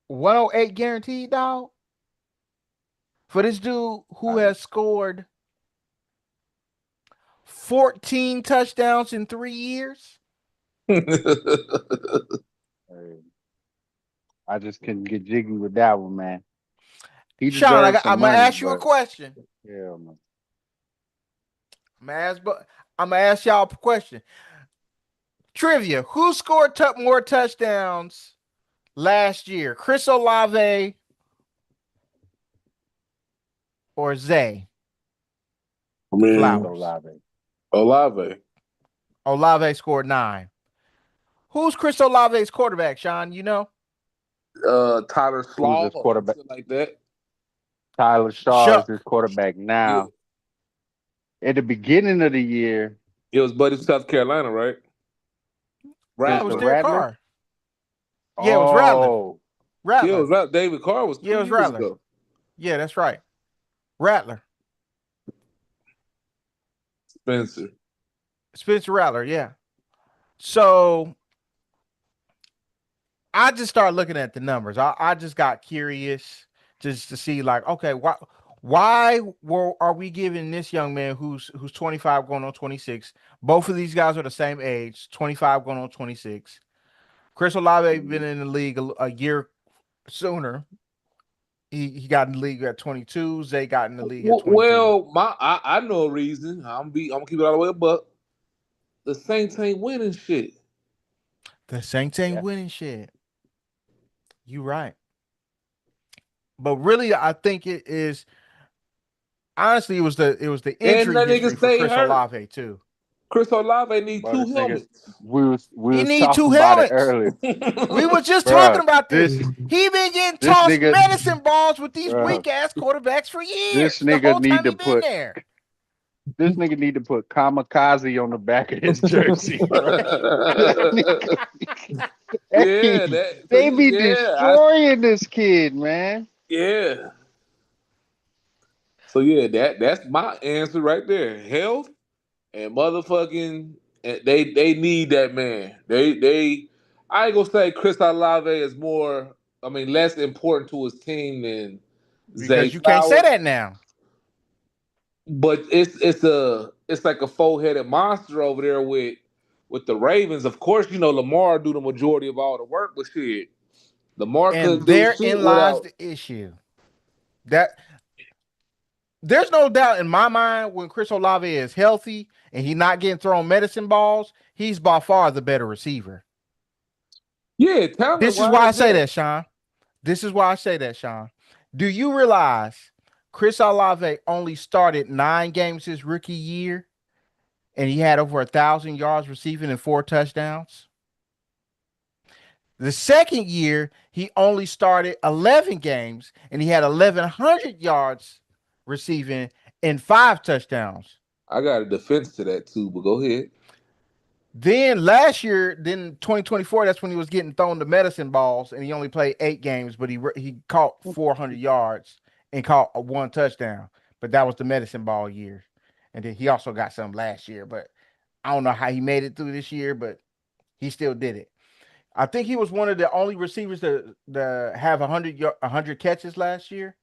108 guaranteed, dog. For this dude who I, has scored 14 touchdowns in 3 years. I just couldn't get jiggy with that one, man. He Sean, deserves some I'm gonna money, ask you a but question. hell no. I'm gonna ask y'all a question. Trivia: who scored more touchdowns last year? Chris Olave or Zay I mean, Flowers? Olave. Olave, Olave scored 9. Who's Chris Olave's quarterback, Sean? You know? Tyler Who's Slaw his or some quarterback? shit like that. Tyler Shaw is his Shuck. quarterback Yeah, now. At the beginning of the year, it was Buddy from South Carolina, right? No, it Spencer was Rattler. Derek Rattler. Carr. Yeah, it was Rattler. Oh, Yeah, it Rattler. was right. David Carr was Yeah, it 2 was years Rattler. ago. Yeah, that's right. Rattler. Spencer. Spencer Rattler, yeah. So I just started looking at the numbers. I just got curious just to see, like, okay, are we giving this young man who's 25 going on 26? Both of these guys are the same age, 25 going on 26. Chris Olave been in the league a year sooner. He got in the league at 22. Zay got in the league at 23. Well, I know a reason. I'm gonna keep it all the way, but the Saints ain't winning shit. The Saints ain't yeah. winning shit. You right. But really, I think it is honestly it was the And injury that nigga history for stay Chris hurt. Olave too. Chris Olave need But two this nigga, helmets. we He was need two talking about it helmets. earlier, We was just talking bruh. about this. This He been getting this tossed nigga, medicine balls with these bruh. weak ass quarterbacks for This years. The nigga whole need time to he been put there. this nigga need to put kamikaze on the back of his jersey, bro. This nigga, Yeah, hey, that. So they you, be yeah, I, destroying this kid, man. yeah. So yeah, that's my answer right there. Health and motherfucking, and they need that man. They. I ain't gonna say Chris Olave is more. I mean, less important to his team than Zay Because you can't say Flowers. that now. But it's like a 4-headed monster over there with the Ravens. Of course, Lamar do the majority of all the work, but shit, Lamar couldn't And do shit therein lies without. the issue. That there's no doubt in my mind when Chris Olave is healthy and he's not getting thrown medicine balls, he's by far the better receiver. Yeah, talent This is why I wise, say yeah. that, Sean. This is why I say that, Sean. Do you realize Chris Olave only started 9 games his rookie year and he had over 1,000 yards receiving and 4 touchdowns? The second year, he only started 11 games and he had 1,100 yards receiving and 5 touchdowns. I got a defense to that too, but go ahead. Then last year, then 2024, that's when he was getting thrown the medicine balls and he only played 8 games, but he caught 400 yards and caught 1 touchdown. But that was the medicine ball year. And then he also got some last year, but I don't know how he made it through this year, but he still did it. I think he was one of the only receivers to have 100 catches last year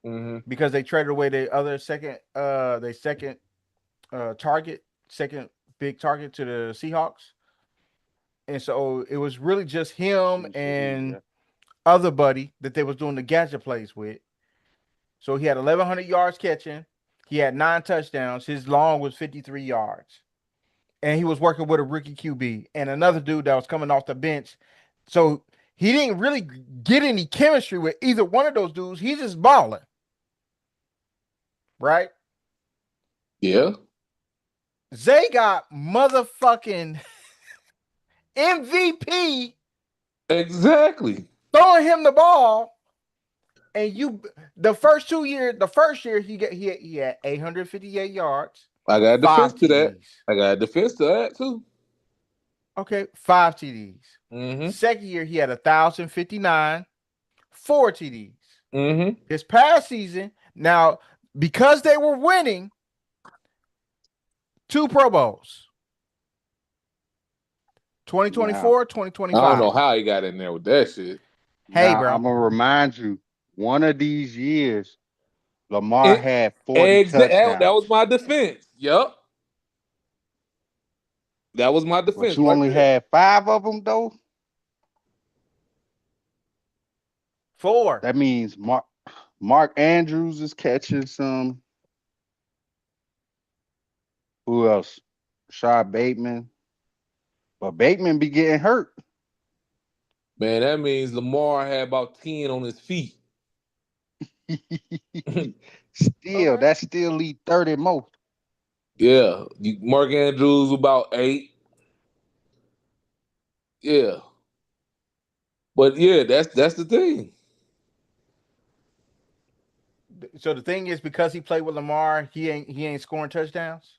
Mm-hmm. because they traded away their other second target, second big target to the Seahawks. And so it was really just him and other buddy that they was doing the gadget plays with. So he had 1,100 yards catching. He had 9 touchdowns. His long was 53 yards. And he was working with a rookie QB and another dude that was coming off the bench. So he didn't really get any chemistry with either one of those dudes. He's just balling. Right? Yeah. Zay got motherfucking MVP Exactly. throwing him the ball. And the first year he had 858 yards. I got a defense 5 to that. TDs. I got a defense to that too. Okay, 5 TDs. Mm-hmm. Second year, he had 1,059, 4 TDs. Mm-hmm. His past season, now, because they were winning, 2 Pro Bowls. 2024, 2025. I don't know how he got in there with that shit. Hey, bro. I'm going to remind you, one of these years, Lamar had 40 That touchdowns. was my defense. Yup. That was my defense. But you only had 5 of them, though? 4. That means Mark Andrews is catching some. Who else? Rashad Bateman. But Bateman be getting hurt. Man, that means Lamar had about 10 on his feet. Still, that still lead 30 more. Yeah. Mark Andrews about 8. Yeah. But yeah, that's the thing. So the thing is, because he played with Lamar, he ain't scoring touchdowns.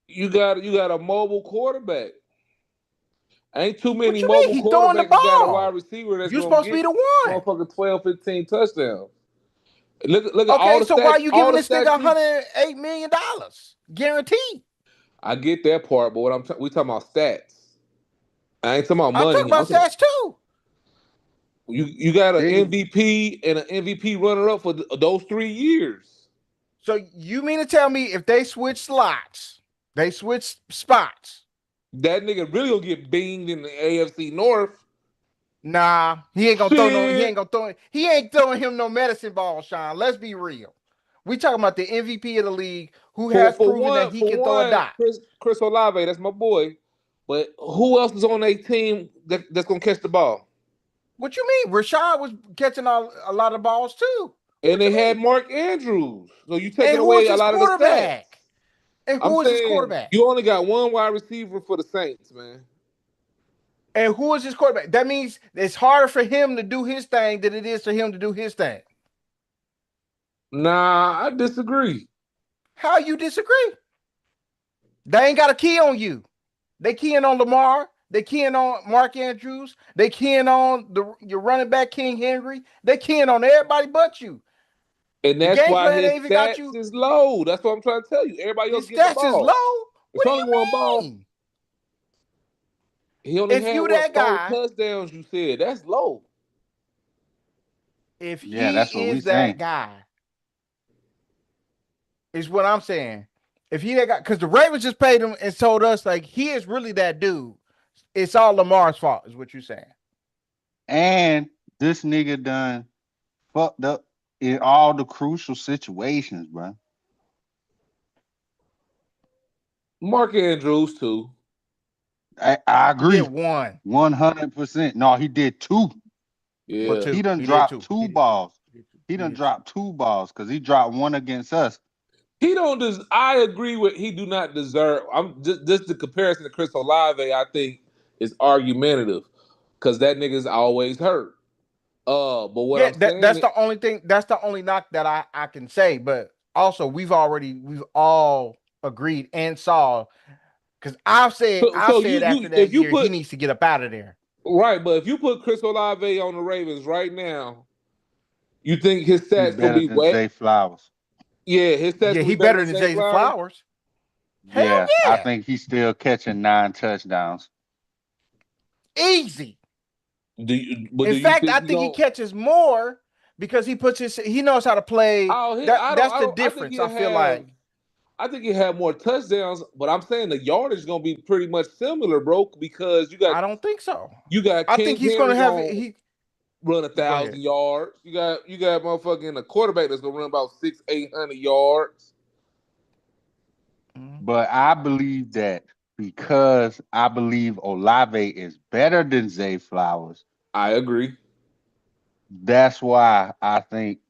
You got a mobile quarterback. Ain't too many What you mobile mean? He throwing the quarterbacks got a ball. wide receiver that's You gonna supposed to be get the one. motherfucking 12, 15 touchdowns. Look at all Okay, the so stats. why you all giving the this nigga stats. $108 million guaranteed? I get that part, but we talking about stats. I ain't talking about I'm money. talking about stats too. You got an Then- MVP and an MVP runner up for those 3 years. So you mean to tell me if they switch slots, they switch spots? That nigga really gonna get beamed in the AFC North. Nah, he ain't gonna throw no. Shit. He ain't throwing him no medicine ball, Sean. Let's be real. We talking about the MVP of the league who has proven that he can throw a dot. Chris Olave, that's my boy. But who else is on a team that's gonna catch the ball? What you mean? Rashad was catching a lot of balls too. And they had Mark Andrews. So you taking And who away is a his lot of the stats. quarterback? And I'm who is his saying quarterback? you only got one wide receiver for the Saints, man. And who is his quarterback? That means it's harder for him to do his thing than it is for him to do his thing. Nah, I disagree. How you disagree? They ain't got a key on you. They keying on Lamar. They keying on Mark Andrews. They keying on your running back King Henry. They keying on everybody but you. And The that's game why plan his ain't even got stats you. is low. That's what I'm trying to tell you. Everybody else His get the stats is ball. low. It's What only do you one ball. mean? He only If had you that 4 guy, touchdowns. You said that's low. if Yeah, he that's what we is that saying. guy, is what I'm saying. If he that guy, because the Ravens just paid him and told us like he is really that dude. It's all Lamar's fault, is what you're saying. And this nigga done fucked up in all the crucial situations, bro. Mark Andrews too. I He agree. did one. 100%. No, he did 2. Yeah. Or 2. He done did dropped 2. 2 balls. He done did dropped 2 balls because he dropped 1 against us. He don't. I agree with. He do not deserve. I'm just the comparison to Chris Olave. I think is argumentative because that nigga's always hurt. But what Yeah, I'm saying that's the only thing. That's the only knock that I can say. But also, we've all agreed and saw because I so said after that if you year he put needs to get up out of there. right, but if you put Chris Olave on the Ravens right now, you think his He stats gonna better be than wet? Zay Flowers. Yeah, his stats Yeah, gonna he be better better than than Zay Zay Flowers. Flowers. Hell Yeah, I yeah, think he's still catching 9 touchdowns. easy. But In do you fact, think I he think he gonna? catches more because he knows how to play. Oh, That's the I think difference. he'll I feel have. like I think he had more touchdowns, but I'm saying the yardage is gonna be pretty much similar, bro. Because I don't think so. you got I think King he's gonna Henry have gonna he. run a Go thousand ahead. yards. You got motherfucking a quarterback that's gonna run about 600-800 yards. Mhm. But I believe that because I believe Olave is better than Zay Flowers, I agree. that's why I think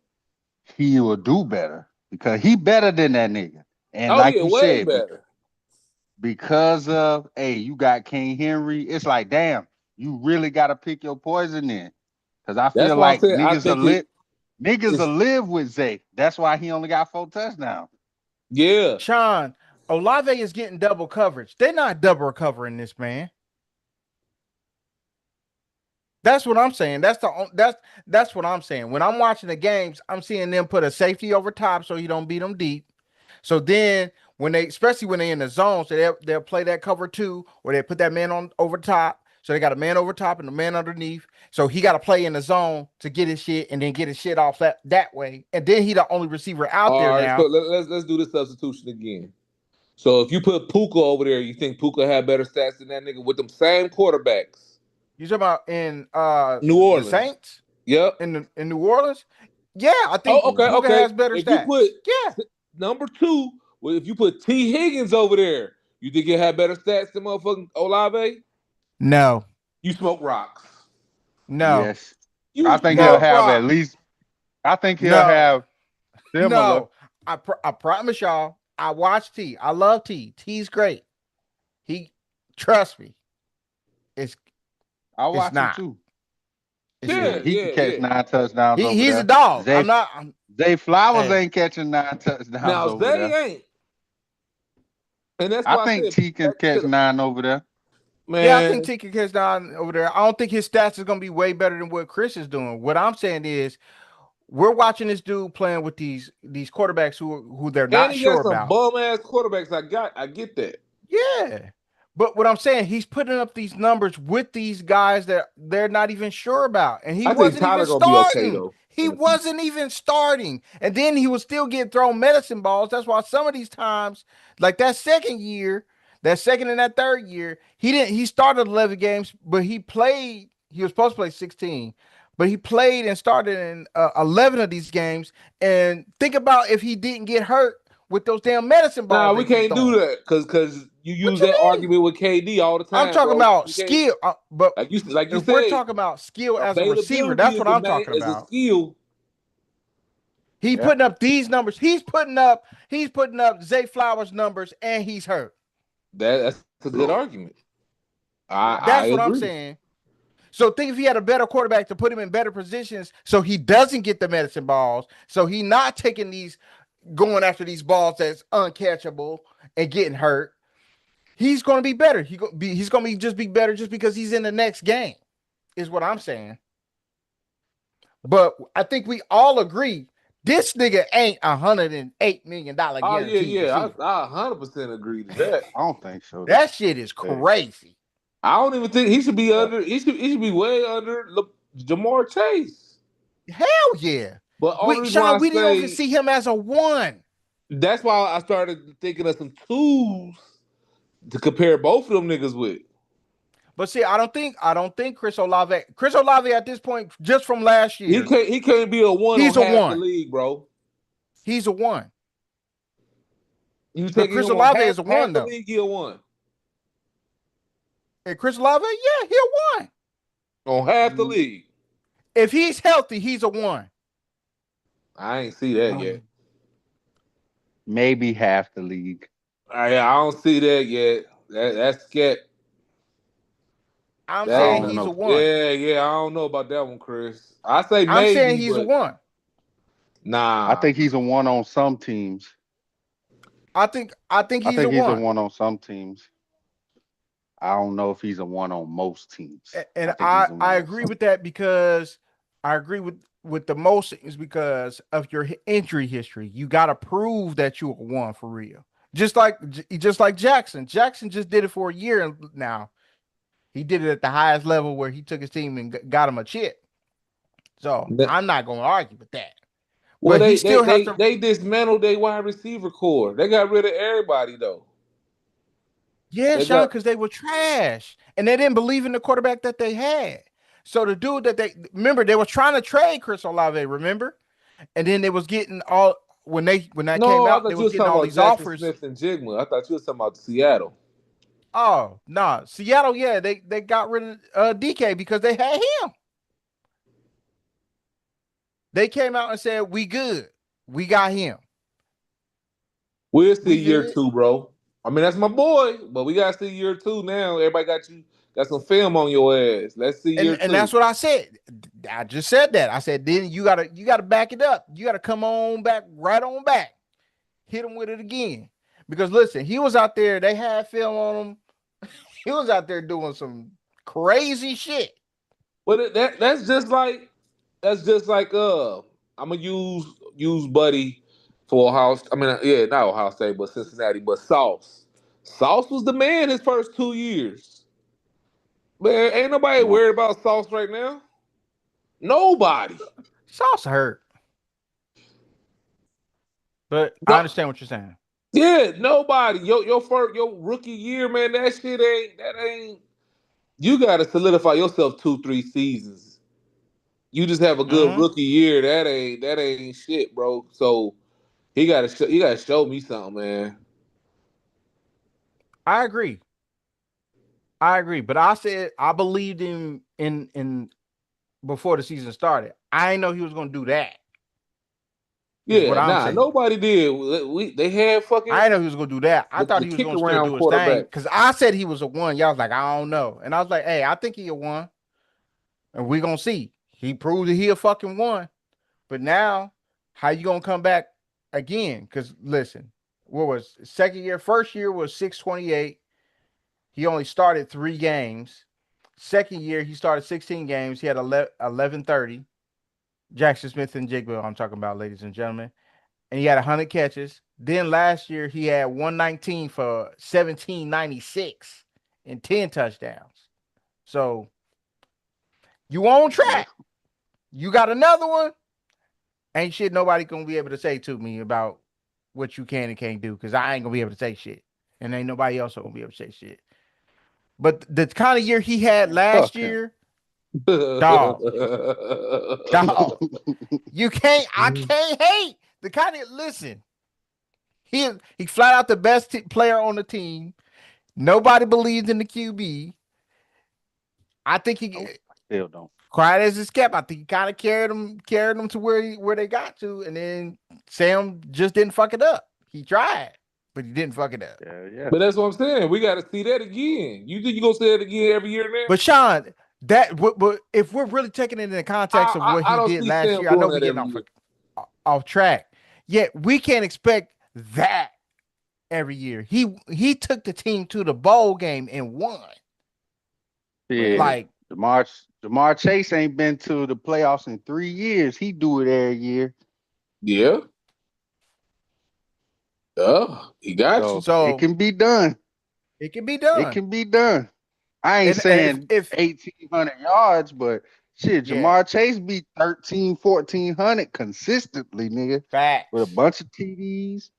he will do better because he better than that nigga. And Oh like yeah, you way said, better. because of you got King Henry, it's like damn, you really got to pick your poison in. Because I That's feel why I'm like saying I think niggas will it's live with Zay. That's why he only got 4 touchdowns. yeah. Sean, Olave is getting double coverage. They're not double covering this man. That's what I'm saying. That's what I'm saying. When I'm watching the games, I'm seeing them put a safety over top so you don't beat them deep. So then when they, especially when they're in the zone, so they'll play that cover two, or they put that man on over top. So they got a man over top and a man underneath. So he got to play in the zone to get his shit and then get his shit off that way. And then he the only receiver out there All right, so now. let's do the substitution again. So if you put Puka over there, you think Puka had better stats than that nigga with them same quarterbacks? You talking about in New the Orleans. Saints Yep. in New Orleans? Yeah, I think Oh, okay, Puka okay. has better If you put stats. Yeah. number two, well, if you put T Higgins over there, you think he had better stats than motherfucking Olave? No. You smoke rocks. No. Yes. I You think he'll No. smoke have at rocks. least I think he'll No. have similar. No. I promise y'all. I watch T. I love T. T's great. He trust me. It's I it's watch him not. too. It's Yeah, not. He can yeah, catch yeah. 9 touchdowns over He's a there. dog. I'm not. Zay Flowers Hey. ain't catching 9 touchdowns Now over they there. ain't, and that's I why I think said T can back to catch the 9 over there. Yeah, I think man. T can catch down over there. I don't think his stats is gonna be way better than what Chris is doing. What I'm saying is we're watching this dude playing with these quarterbacks who they're And not he got sure some about. bum ass quarterbacks. I get that. Yeah. But what I'm saying, he's putting up these numbers with these guys that they're not even sure about. And he I think wasn't even Tyler gonna be okay starting. though He in the future. wasn't even starting. And then he was still getting thrown medicine balls. That's why some of these times, like that second year, that second and that third year, he started 11 games, but he was supposed to play 16. But he played and started in 11 of these games. And think about if he didn't get hurt with those damn medicine Nah, balls we they keep can't do throwing. that because you What use you that mean? argument with KD all the I'm time, talking bro. about You can't skill, but like you if we're said, talking about skill as a receiver, availability that's is what the I'm main talking is a about. skill. He Yeah. putting up these numbers. He's putting up Zay Flowers numbers, and he's hurt. That's a good argument. I That's what I'm agree. saying. So think if he had a better quarterback to put him in better positions, so he doesn't get the medicine balls, so he not taking these, going after these balls that's uncatchable and getting hurt. He's going to be better. He's going to be better just because he's in the next game. Is what I'm saying. But I think we all agree this nigga ain't $108 million Oh yeah, guaranteed yeah. receiver. I 100% agree to that. I don't think so. That shit is Hey, crazy. I don't even think he should be uh, under. He should be way under Jamar Chase. Hell yeah. But only reason why Sean, I we didn't even say see him as a one. that's why I started thinking of some tools to compare both of them niggas with. But see, I don't think Chris Olave at this point, just from last year, He can't be a one he's on a half the one. league, bro. He's a one. You But taking Chris him on Olave is a half one the though. league, he a one. And Chris Olave, yeah, he a one. On half the mm, league. If he's healthy, he's a one. I ain't see that yet. um, maybe half the league. I don't see that yet. That's scat. I'm That I saying ain't don't he's a know. one. yeah. I don't know about that one, Chris. I say I'm saying maybe, he's a but one. I nah. think he's a one on some teams. I think I he's a think he's a one. one on some teams. I don't know if he's a one on most teams. I And think I he's a I one on agree some. with that because I agree with the most things because of your injury history. You got to prove that you are one for real. Just like Jackson. Jackson just did it for a year and now he did it at the highest level where he took his team and got him a chip. So That- I'm not going to argue with that. Well, But he they they still has they to. they dismantled their wide receiver core. They got rid of everybody though. Yeah, They Sean, got because they were trash and they didn't believe in the quarterback that they had. So the dude that they remember they were trying to trade Chris Olave, remember? And then they was getting all when that came no. I out, they thought you was was getting talking all about these Jackson offers. Smith and Jigma. I thought you was talking about Seattle. Oh, nah. Seattle, yeah, they got rid of DK because they had him. They came out and said, "We good. We got him. We'll see We year good." two, bro. I mean, that's my boy, but we gotta see year two now. Everybody got some film on your ass. Let's see year And that's two. what I said. I just said that. I said, then you gotta back it up. You gotta come on back, right on back. Hit him with it again. Because listen, he was out there, they had film on him. He was out there doing some crazy shit. But that's just like I'm gonna use Buddy for Ohio. I mean, yeah, not Ohio State, but Cincinnati. But Sauce, Sauce was the man his first 2 years. Man, ain't nobody No. worried about Sauce right now. Nobody. Sauce hurt. But I No, understand what you're saying. yeah, nobody. Your rookie year, man. That ain't. You got to solidify yourself 2 3 seasons. You just have a good Mm-hmm. rookie year. That ain't shit, bro. So he gotta show me something, man. I agree. I agree. But I said I believed in before the season started. I didn't know he was gonna do that, is what Yeah, I'm nah, saying. nobody did. They had I didn't fucking know he was gonna do that. I thought the he was kick gonna still around do his thing. quarterback. Cause I said he was a one. Y'all was like, I don't know. And I was like, hey, I think he a one. And we gonna see. He proved that he a fucking one. But now, how you gonna come back again? Because listen, what was second year? First year was 628. He only started 3 games. Second year, he started 16 games. He had 1130. Jackson Smith and Jigba, I'm talking about, ladies and gentlemen. And he had 100 catches. Then last year, he had 119 for 1796 and 10 touchdowns. So you on Yeah. track. You got another one. Ain't shit nobody gonna be able to say to me about what you can and can't do because I ain't gonna be able to say shit. And ain't nobody else gonna be able to say shit. But the kind of year he had Man, last fuck him. year, dog, dog. I can't hate the kind of listen. He flat out the best player on the team. Nobody believes in the QB. I think he Nope. Still don't. quiet as it's kept. I think he kind of carried them to where they got to, and then Sam just didn't fuck it up. He tried, but he didn't fuck it up. Yeah, yeah. But that's what I'm saying. We got to see that again. You think you gonna say it again every year now? But Sean, but if we're really taking it in the context of what I he don't did see last Sam year, I know doing we're that getting every year. off track. Yet we can't expect that every year. He took the team to the bowl game and won. Yeah. Man, Like Jamar Chase ain't been to the playoffs in 3 years. He do it every year. yeah, he got you. So it so, can be done. it can be It done. can be done. I ain't And saying if 1,800 yards, but shit, yeah, Jamar Chase beat 13, 1,400 consistently, nigga, with a facts, bunch of TDs.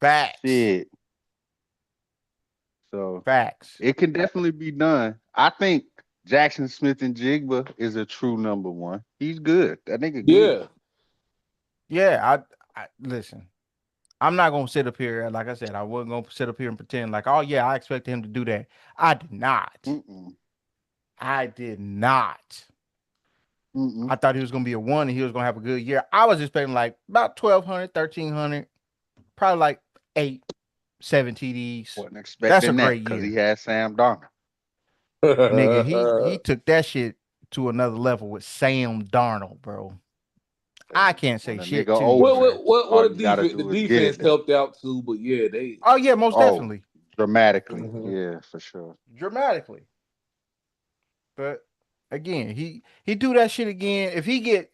facts, Shit. So facts. it can definitely be done. I think Jackson Smith and Jigba is a true number one. He's good. That nigga good. Yeah, Yeah, I listen. I'm not gonna sit up here, like I said, I wasn't gonna sit up here and pretend like, oh yeah, I expected him to do that. I did not. Mm-mm. I did not. Mm-mm. I thought he was gonna be a one and he was gonna have a good year. I was expecting like about 1,200, 1,300, probably like 8, 7 TDs. Wasn't That's a expecting that great because he year. had Sam Darnold. Nigga, he took that shit to another level with Sam Darnold, bro. I Hey, can't say when a shit nigga to you. open, all What you the gotta defense? The do is get defense it there. helped out too, but yeah, they. Oh yeah, most Oh, definitely, dramatically. Mhm. Yeah, for sure. dramatically. But again, he do that shit again. If he get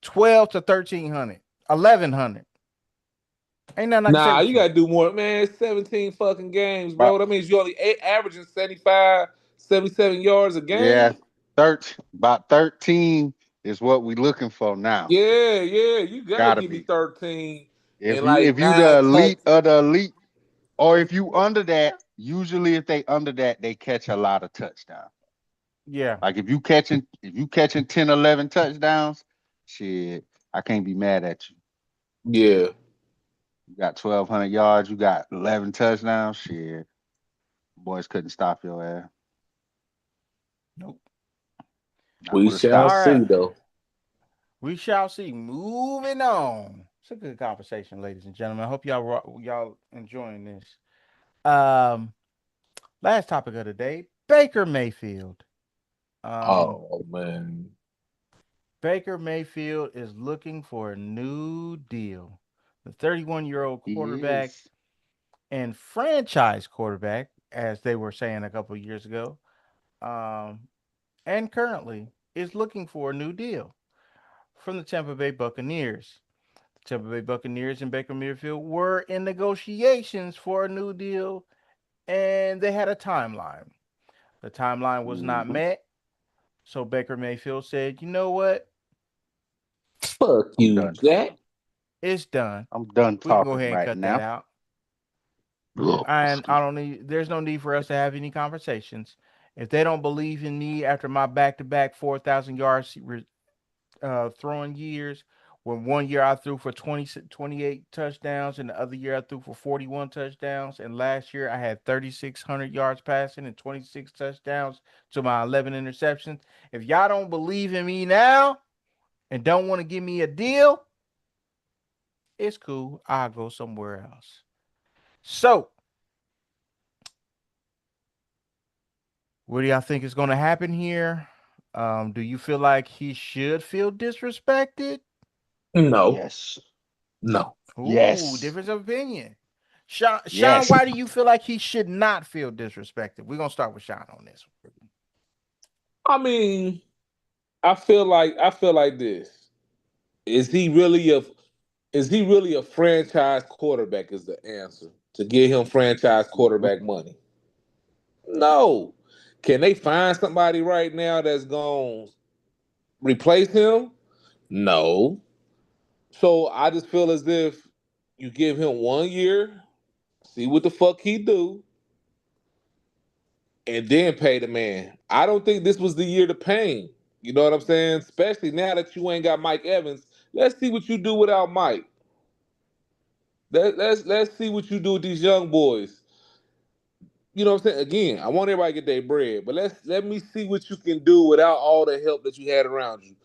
12 to 1300, 1100, ain't nothing I can say Nah, with you you. gotta do more, man. It's 17 fucking games, bro. But That means you only averaging 75, 77 yards a yeah, game. about 13 is what we looking for now. Yeah, yeah. You gotta Gotta give me be. 13 If and you like if you nine the elite touchdowns. of the elite, or if you under that, usually if they under that, they catch a lot of touchdowns. Yeah, Like if you catching 10, 11 touchdowns, shit, I can't be mad at you. Yeah. You got 1,200 yards, you got 11 touchdowns, shit. Boys couldn't stop your ass. nope. Not We with a shall All stop. right, see though. we shall see. Moving on. It's a good conversation, ladies and gentlemen. I hope y'all enjoying this. Um, last topic of the day: Baker Mayfield. Um, Oh man. Baker Mayfield is looking for a new deal. The 31-year-old He quarterback is. and franchise quarterback, as they were saying a couple of years ago, um, and currently is looking for a new deal from the Tampa Bay Buccaneers. The Tampa Bay Buccaneers and Baker Mayfield were in negotiations for a new deal, and they had a timeline. The timeline was not Mhm. met, so Baker Mayfield said, "You know what? Fuck I'm you, done talking. Jack. It's done. I'm done We can go talking ahead and right cut that now. out." And I Excuse don't need. There's no need for us to have any conversations. If they don't believe in me after my back-to-back 4,000 yards throwing years, when one year I threw for 28 touchdowns and the other year I threw for 41 touchdowns, and last year I had 3,600 yards passing and 26 touchdowns to my 11 interceptions. If y'all don't believe in me now and don't want to give me a deal, it's cool. I'll go somewhere else. So, what do y'all think is going to happen here? Do you feel like he should feel disrespected? No, Yes. no. Ooh, Yes. difference of opinion. Sean, Yes. why do you feel like he should not feel disrespected? We're gonna start with Sean on this one. I mean, I feel like this. Is he really a is he really a franchise quarterback is the answer to get him franchise Mhm. quarterback money? No. Can they find somebody right now that's going to replace him? No. So I just feel as if you give him 1 year, see what the fuck he do, and then pay the man. I don't think this was the year to pay him. You know what I'm saying? Especially now that you ain't got Mike Evans. Let's see what you do without Mike. Let's see what you do with these young boys. You know what I'm saying? Again, I want everybody to get their bread, but let me see what you can do without all the help that you had around you.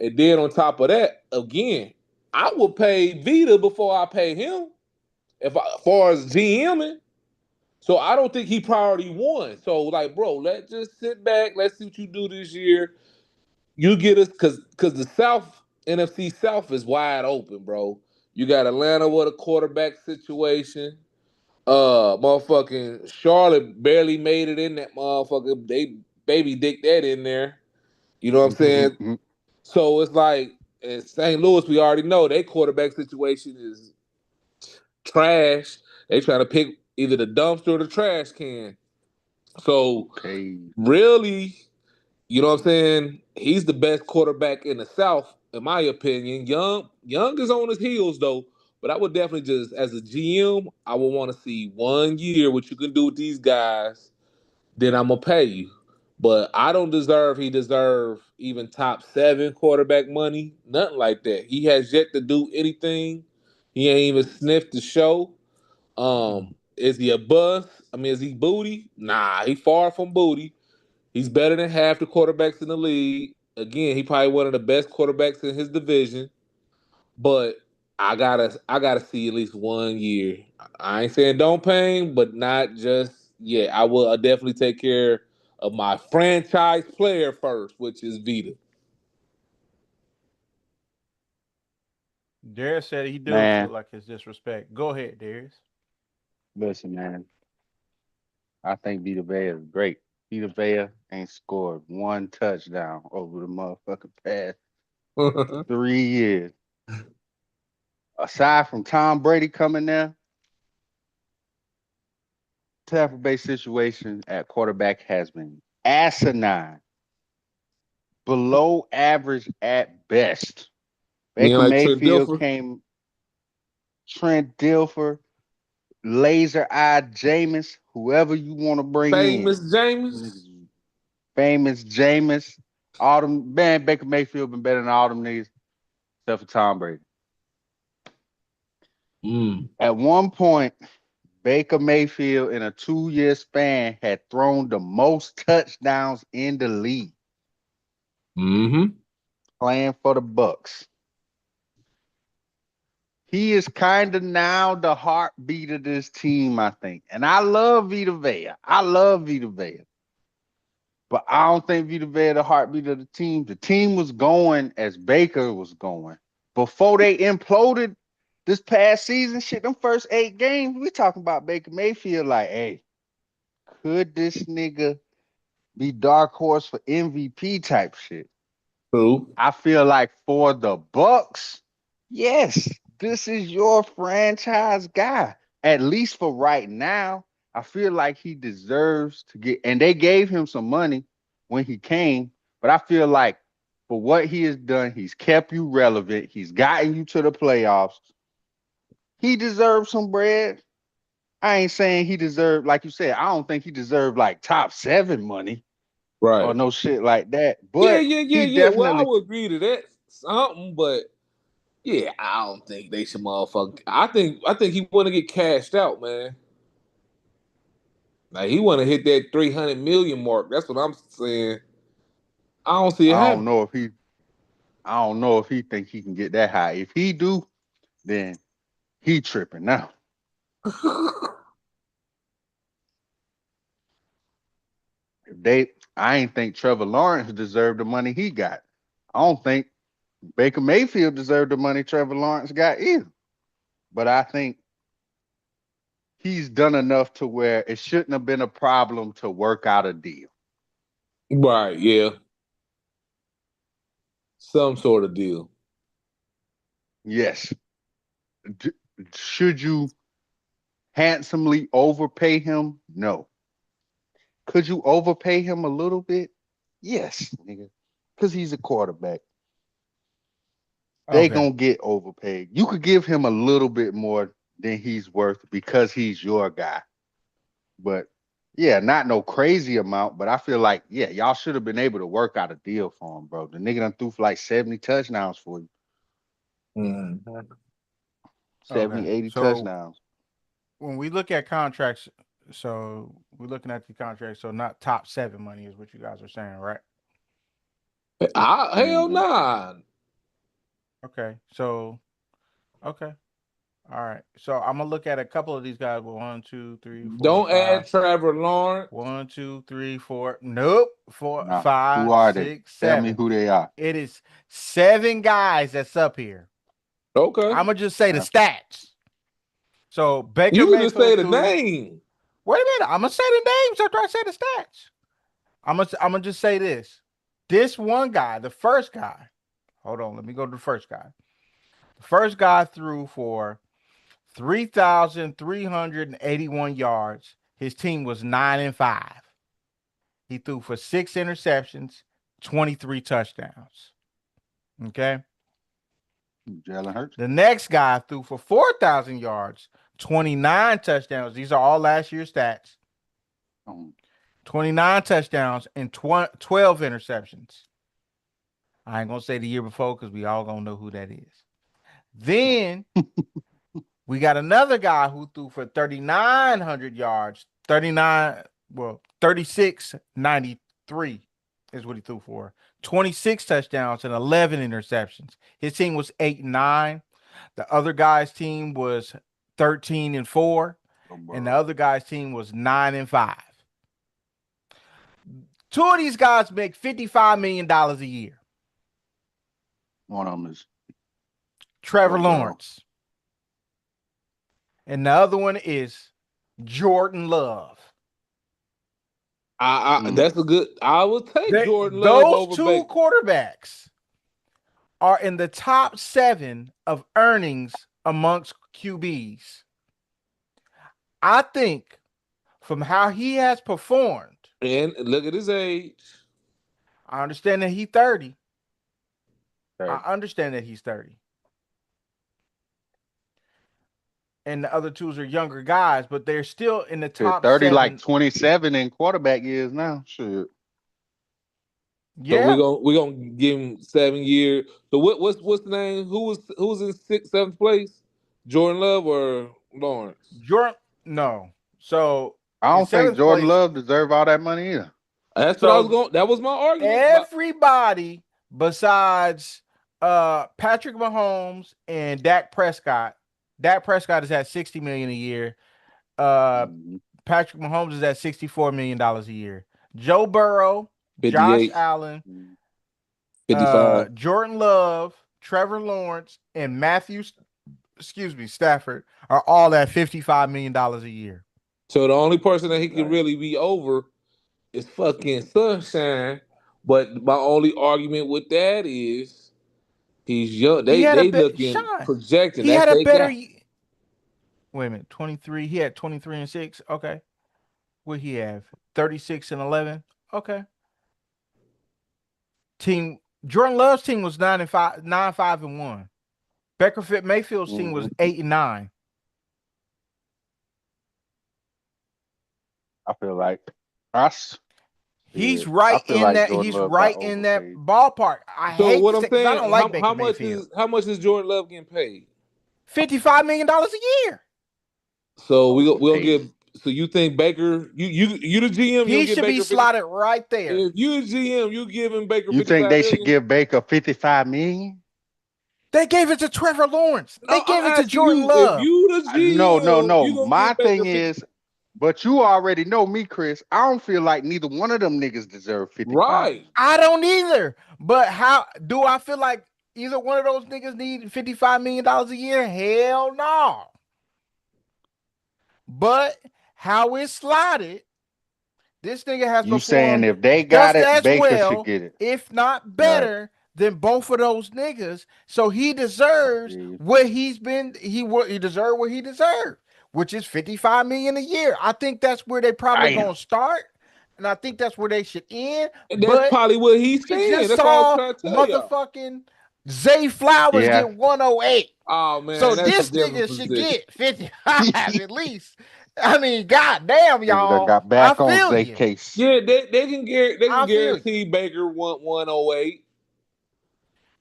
And then on top of that, again, I will pay Vita before I pay him. As far as GMing. So I don't think he priority one. So like, bro, let's just sit back. Let's see what you do this year. You get us because the South NFC South is wide open, bro. You got Atlanta with a quarterback situation. Motherfucking Charlotte barely made it in that motherfucker. They baby dick that in there. You know what I'm saying? So it's like in St. Louis, we already know their quarterback situation is trash. They trying to pick either the dumpster or the trash can. So Okay. really, you know what I'm saying? He's the best quarterback in the South, in my opinion. Young is on his heels though. But I would definitely just, as a GM, I would want to see 1 year what you can do with these guys. Then I'm gonna pay you. But I don't deserve he deserve even top seven quarterback money. Nothing like that. He has yet to do anything. He ain't even sniffed the show. Is he a bust? I mean, is he booty? Nah, he far from booty. He's better than half the quarterbacks in the league. Again, he probably one of the best quarterbacks in his division. But I gotta see at least 1 year. I ain't saying don't pay him, but not just yet. I will definitely take care of my franchise player first, which is Vita. Darius said he do feel Man, like it's disrespect. Go ahead, Darius. listen, man. I think Vita Vea is great. Vita Vea ain't scored one touchdown over the motherfucking past 3 years. Aside from Tom Brady coming there, Tampa Bay situation at quarterback has been asinine, below average at best. You Baker like Trent Mayfield Dilfer? came, Trent Dilfer, laser eyed Jameis, whoever you want to bring in. Famous James? Niggas, famous Jameis, all them, man, Baker Mayfield been better than all them niggas except for Tom Brady. Mm. At one point, Baker Mayfield in a 2 year span had thrown the most touchdowns in the league Mm-hmm. playing for the Bucks. He is kind of now the heartbeat of this team, I think. And I love Vita Vea. I love Vita Vea. But I don't think Vita Vea the heartbeat of the team. The team was going as Baker was going. Before they imploded this past season, shit, them first 8 games, we talking about Baker Mayfield like, hey, could this nigga be dark horse for MVP type shit? True. I feel like for the Bucks, yes, this is your franchise guy. At least for right now, I feel like he deserves to get, and they gave him some money when he came, but I feel like for what he has done, he's kept you relevant, he's gotten you to the playoffs. He deserves some bread. I ain't saying he deserved, like you said, I don't think he deserved like top 7 money or Right. no shit like that, Yeah, but yeah, yeah, he yeah. Well, I definitely, would agree to that something, but yeah, I don't think they should motherfucker. I think he want to get cashed out, man. Like he want to hit that 300 million mark. That's what I'm saying. I don't see it I don't happen. know if he I don't know if he think he can get that high. If he do, then he tripping now. If they, I ain't think Trevor Lawrence deserved the money he got. I don't think Baker Mayfield deserved the money Trevor Lawrence got either. But I think he's done enough to where it shouldn't have been a problem to work out a deal. Right? Yeah, some sort of deal. Yes. D- should you handsomely overpay him? No. Could you overpay him a little bit? Yes, nigga. Because he's a quarterback. They Okay. gonna get overpaid. You could give him a little bit more than he's worth because he's your guy. But yeah, not no crazy amount. But I feel like, yeah, y'all should have been able to work out a deal for him, bro. The nigga done threw for like 70 touchdowns for you. Mhm. 70, Okay. 80 So touchdowns. when we look at contracts, so we're looking at the contracts, so not top 7 money is what you guys are saying, right? Hell Mm-hmm. nah. Okay. So okay. All right. So I'm gonna look at a couple of these guys. One, two, three, four, Don't five. add Trevor Lawrence. 1, 2, 3, 4. Nope. Four, Nah, who five, are they? six, Tell me seven. who they are. It is 7 guys that's up here. Okay. I'm gonna just say the Uh, stats. So Baker You can just say Mayfield the threw. name. Wait a minute. I'm gonna say the names after I say the stats. I'm gonna just say this. This one guy, the first guy. Hold on. Let me go to the first guy. The first guy threw for 3,381 yards. His team was 9-5. He threw for 6 interceptions, 23 touchdowns. Okay. Jalen Hurts. The next guy threw for 4,000 yards, 29 touchdowns. These are all last year's stats. Um, 29 touchdowns and 12 interceptions. I ain't going to say the year before because we all going to know who that is. Then we got another guy who threw for 3,900 yards, 3693 is what he threw for. 26 touchdowns and 11 interceptions. His team was 8-9. The other guy's team was 13-4, and the other guy's team was 9-5. Two of these guys make $55 million a year. One of them is Trevor Joe Burrow. Lawrence. And the other one is Jordan Love. That's a good. I will take Jordan Love Those over two Baker. quarterbacks are in the top 7 of earnings amongst QBs. I think from how he has performed, And look at his age. I understand that he's 30. Okay. I understand that he's 30. And the other two are younger guys, but they're still in the Shit, top 30 7. like 27 in quarterback years now. Shit. So Yeah. we're gonna give him 7 years. So what's the name? Who's in sixth, seventh place? Jordan Love or Lawrence? Jordan, no. So I in don't think 7th Jordan place, Love deserve all that money either. That's what I was so going. That was my argument. everybody besides Patrick Mahomes and Dak Prescott. Dak Prescott is at $60 million a year. Mhm. Patrick Mahomes is at $64 million a year. Joe Burrow, Josh 58, Allen, 55. Jordan Love, Trevor Lawrence, and Stafford are all at $55 million a year. So the only person that he can Right. really be over is fucking Sunshine. But my only argument with that is he's young. He had a They better looking Sean. projecting. He That's had a they better. got. Wait a minute, 23. He had 23 and 6. Okay. What he have? 36 and 11. Okay. Team Jordan Love's team was 9-5, 9-5-1. Baker Mayfield's team was Mhm. 8-9. I feel like us. He's Yeah, I right feel in like that. Jordan He's Love got right in that overpaid. ballpark. I So hate what to I'm say because I don't saying, like Baker how much Mayfield. is Jordan Love getting paid? $55 million a year. So we gonna Overpaid. get. So you think Baker? You the GM? You He don't get should be Baker 50. slotted right there. If you the GM, you giving Baker You think 55 they should million? give Baker 55 million? They gave it to Trevor Lawrence. They No, I'm gave it to asking Jordan you. If Love. you the No, no, GM, no. you gonna My give Baker thing 50. is, but you already know me, Chris. I don't feel like neither one of them niggas deserve 55. Right. I don't either. But how do I feel like either one of those niggas need $55 million a year? Hell no. But how it's slotted, this nigga has You saying performed if they got just it, as Baker should well, get it. if not Right. better, than both of those niggas. So he deserves Yeah. what he's been. He deserved what he deserved, which is $55 million a year. I think that's where they probably Damn. gonna start, and I think that's where they should end. And that's But probably what he's we saying. just That's what I was saw trying to tell y'all. motherfucking Zay Flowers Yeah. get 108. Oh man, So that's a this different nigga should position. get 55 at least. I mean, goddamn, Nigga that y'all. got I back on feel Zay you. case. Yeah, they can I feel you. guarantee Baker 108.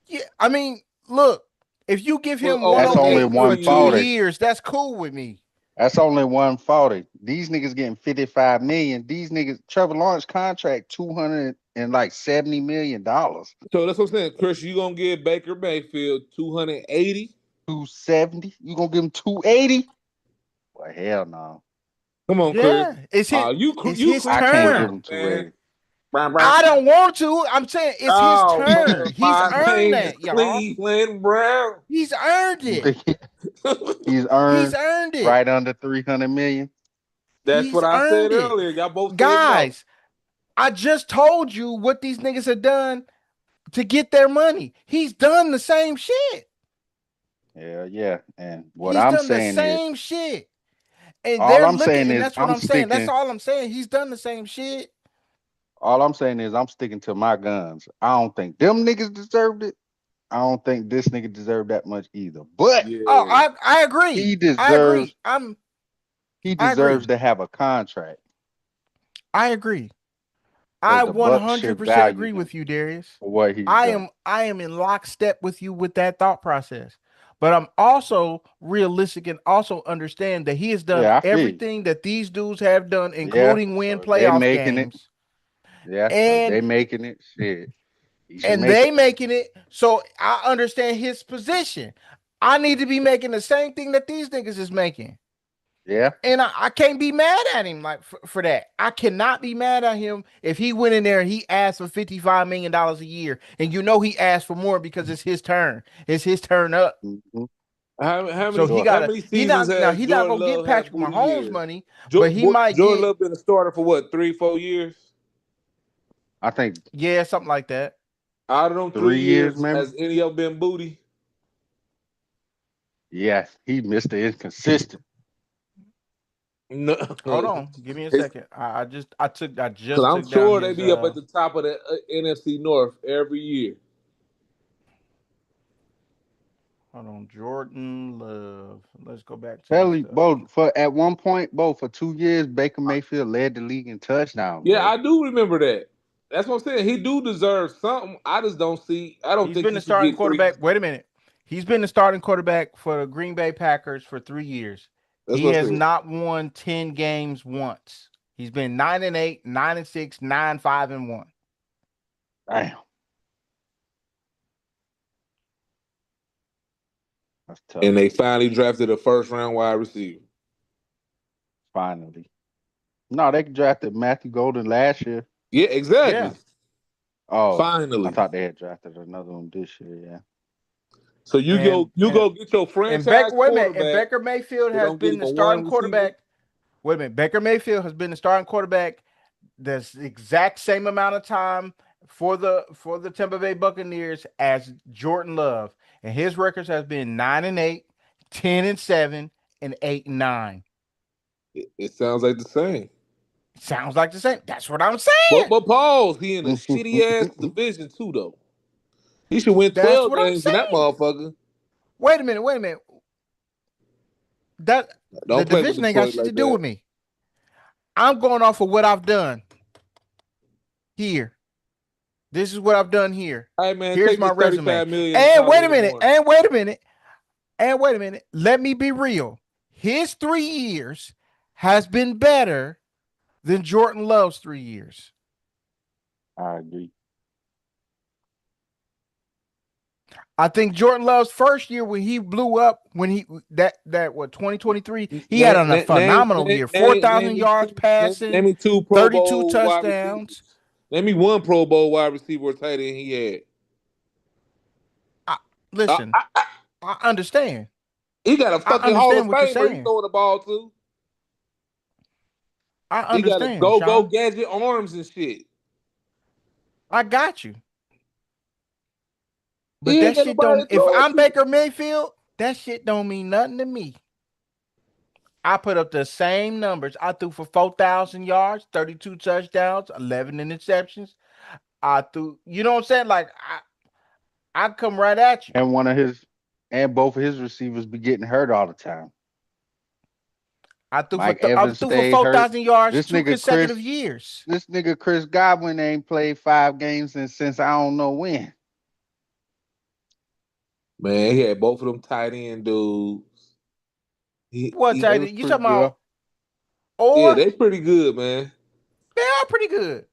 Yeah, I mean, look, if you give Well, him That's over only 108 8 for 2 years. 140. years, that's cool with me. That's only 140. These niggas getting 55 million. These niggas, Trevor Lawrence contract $270 million. So that's what I'm saying. Chris, you gonna give Baker Mayfield 280? 270. You gonna give him 280? Well, hell no. Come on, Chris. Yeah, it's his it's You his Chris I can't give turn. him man. 280. I don't want to. I'm saying it's his Oh turn. man, He's my earned name is that, y'all. Cleveland Brown. He's earned You it. think he's He's earned earned it. right under 300 million? That's He's what I said earned it. earlier. Y'all both said no. Guys, I just told you what these niggas have done to get their money. He's done the same shit. Hell yeah. And what He's I'm done the saying is, same shit. And all they're I'm looking, saying and is that's what I'm I'm saying. That's sticking. all I'm saying. He's done the same shit. All I'm saying is I'm sticking to my guns. I don't think them niggas deserved it. I don't think this nigga deserved that much either. But Oh, Yeah. I agree. he I deserves agree. he I deserves agree. to have a contract I agree. because I the Bucks should 100% value agree him with you, Darius. for what he's done. I am in lockstep with you with that thought process. But I'm also realistic and also understand that he has done Yeah, I feel you. everything that these dudes have done, Yeah. including win So if they playoff making it, games. yeah. So if And they making it, shit. He should and make they it. making it. So I understand his position. I need to be making the same thing that these niggas is making. Yeah. And I can't be mad at him like for that. I cannot be mad at him if he went in there and he asked for $55 million a year, and he asked for more because it's his turn. It's his turn up. Mm-hmm. How So many he Sure. how gotta. many He seasons not now. has He not Jordan gonna get Love had Patrick booty Mahomes years? money, but he might Jordan get Love been a starter for what, 3-4 years? I think something like that. Out of them 3 years, 3 years, maybe. has any of them been booty? Yes, he Mr. Inconsistent. No, Hold on, give me a because second. I just I'm took down sure they his be up at the top of the NFC North every year. Hold on, Jordan Love. Let's go back to the Tell you, stuff. both for at one point, both for 2 years, Baker Mayfield led the league in touchdowns, Yeah, bro. I do remember that. That's what I'm saying. He do deserve something. I just don't see. I don't He's think been he the should starting get three. quarterback. Wait a minute. He's been the starting quarterback for the Green Bay Packers for 3 years. That's He what I has said. not won 10 games once. He's been 9-8, 9-6, 9-5-1. Damn, that's tough. And they finally drafted a first round wide receiver. Finally, no, they drafted Matthew Golden last year. Yeah, exactly. Yeah. Oh, I Finally. thought they had drafted another one this year. Yeah, So you And go you and go get your and franchise Baker, wait a minute. And quarterback, Baker Mayfield but has don't get been him the a starting one receiver. quarterback. Wait a minute. Baker Mayfield has been the starting quarterback the exact same amount of time for the Tampa Bay Buccaneers as Jordan Love, and his records has been 9-8, 10-7, and 8-9. It sounds like the same. Sounds like the same. That's what I'm But saying. but pause, he in a shitty ass division too though. He should win That's 12 what I'm games in that saying. motherfucker. Wait a minute. Wait a minute. That the Don't play with division ain't got Detroit shit to like do that. with me. I'm going off of what I've done here. This is what I've done here. Hey man, Here's take my this resume. 35 million and And call wait a it in the minute. morning. And wait a minute. And wait a minute. Let me be real. His 3 years has been better than Jordan Love's 3 years. I agree. I think Jordan Love's first year when he blew up, when he that what 2023, he had Name a phenomenal year. name 4,000 me yards two passing, name me two Pro 32 Bowl wide receivers. touchdowns. Name me one Pro Bowl wide receiver or tight end he had. I, Uh, listen, I- I- I understand. he got a I fucking Hall of understand what you're Famer he saying. throwing the ball to. I He got a understand, go Sean. gadget arms and shit. I got you. But He ain't that got shit nobody don't. to If throw it I'm to. Baker Mayfield, that shit don't mean nothing to me. I put up the same numbers. I threw for 4,000 yards, 32 touchdowns, 11 interceptions. I threw, you know what I'm saying? Like I come right at you. And one of his and both of his receivers be getting hurt all the time. Mike I Evans threw for stayed hurt. 4,000 yards This two nigga consecutive Chris, years. this nigga Chris Godwin ain't played 5 games since I don't know when. Man, he had both of them tight end dudes. What They tight was end? You pretty talking good. about? Yeah, Or they pretty good, man. they are pretty good.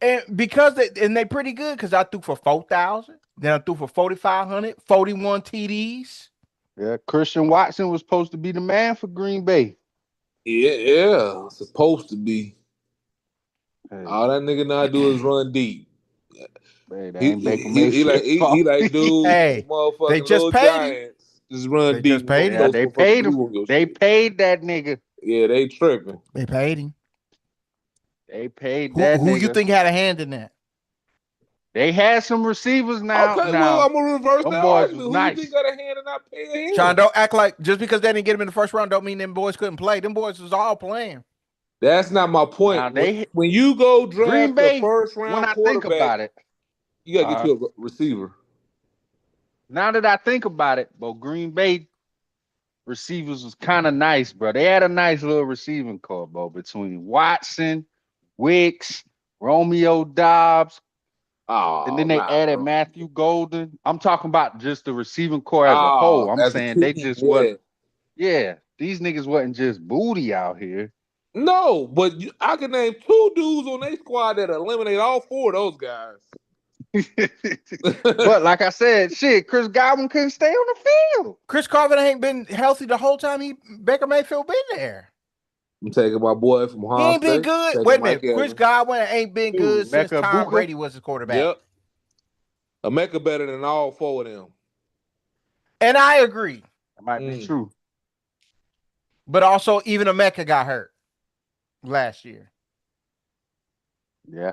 And they pretty good because I threw for 4,000. Then I threw for 4,500, 41 TDs. Yeah, Christian Watson was supposed to be the man for Green Bay. Yeah, supposed to be. Hey, All that nigga now do is run deep. man, that He ain't he, Baker he, he like Mayfield he, fault. he like dude from the Hey, they motherfucking just little paid him. giants. Just run They deep just and gonna paid Yeah, him. throw they some fucking paid him. glue on your They shit. paid that nigga. Yeah, they tripping. They paid him. They paid that Who you nigga. think had a hand in that? They had some receivers now. Okay, well, Now, I'm gonna reverse them that boys argument. was Who you think nice. got a hand in not paying Sean, him? don't act like just because they didn't get him in the first round don't mean them boys couldn't play. Them boys was all playing. That's not my point. Now they When you go Green draft a Bay. first When round I think quarterback, about it, you gotta get uh, you a receiver. now that I think about it, but Green Bay receivers was kind of nice, bro. They had a nice little receiving core, bro, between Watson, Wicks, Romeo Dobbs, and Oh, then they nah, added bro. Matthew Golden. I'm talking about just the receiving core as a whole. Oh, I'm as a saying they team, just yeah. wasn't. Yeah, these niggas wasn't just booty out here. No, but I can name two dudes on their squad that eliminate all four of those guys. But like I said, shit, Chris Godwin couldn't stay on the field. Chris Carver ain't been healthy the whole time Baker Mayfield been there. I'm taking my boy from He Ohio ain't been State. good. Taking Wait a Mike minute. Chris Evans. Godwin ain't been good Dude, since Mecca Tom Buka. Brady was his quarterback. Yep. Emeka better than all four of them. And I agree. That might be true. But also, even Emeka got hurt last year. Yeah.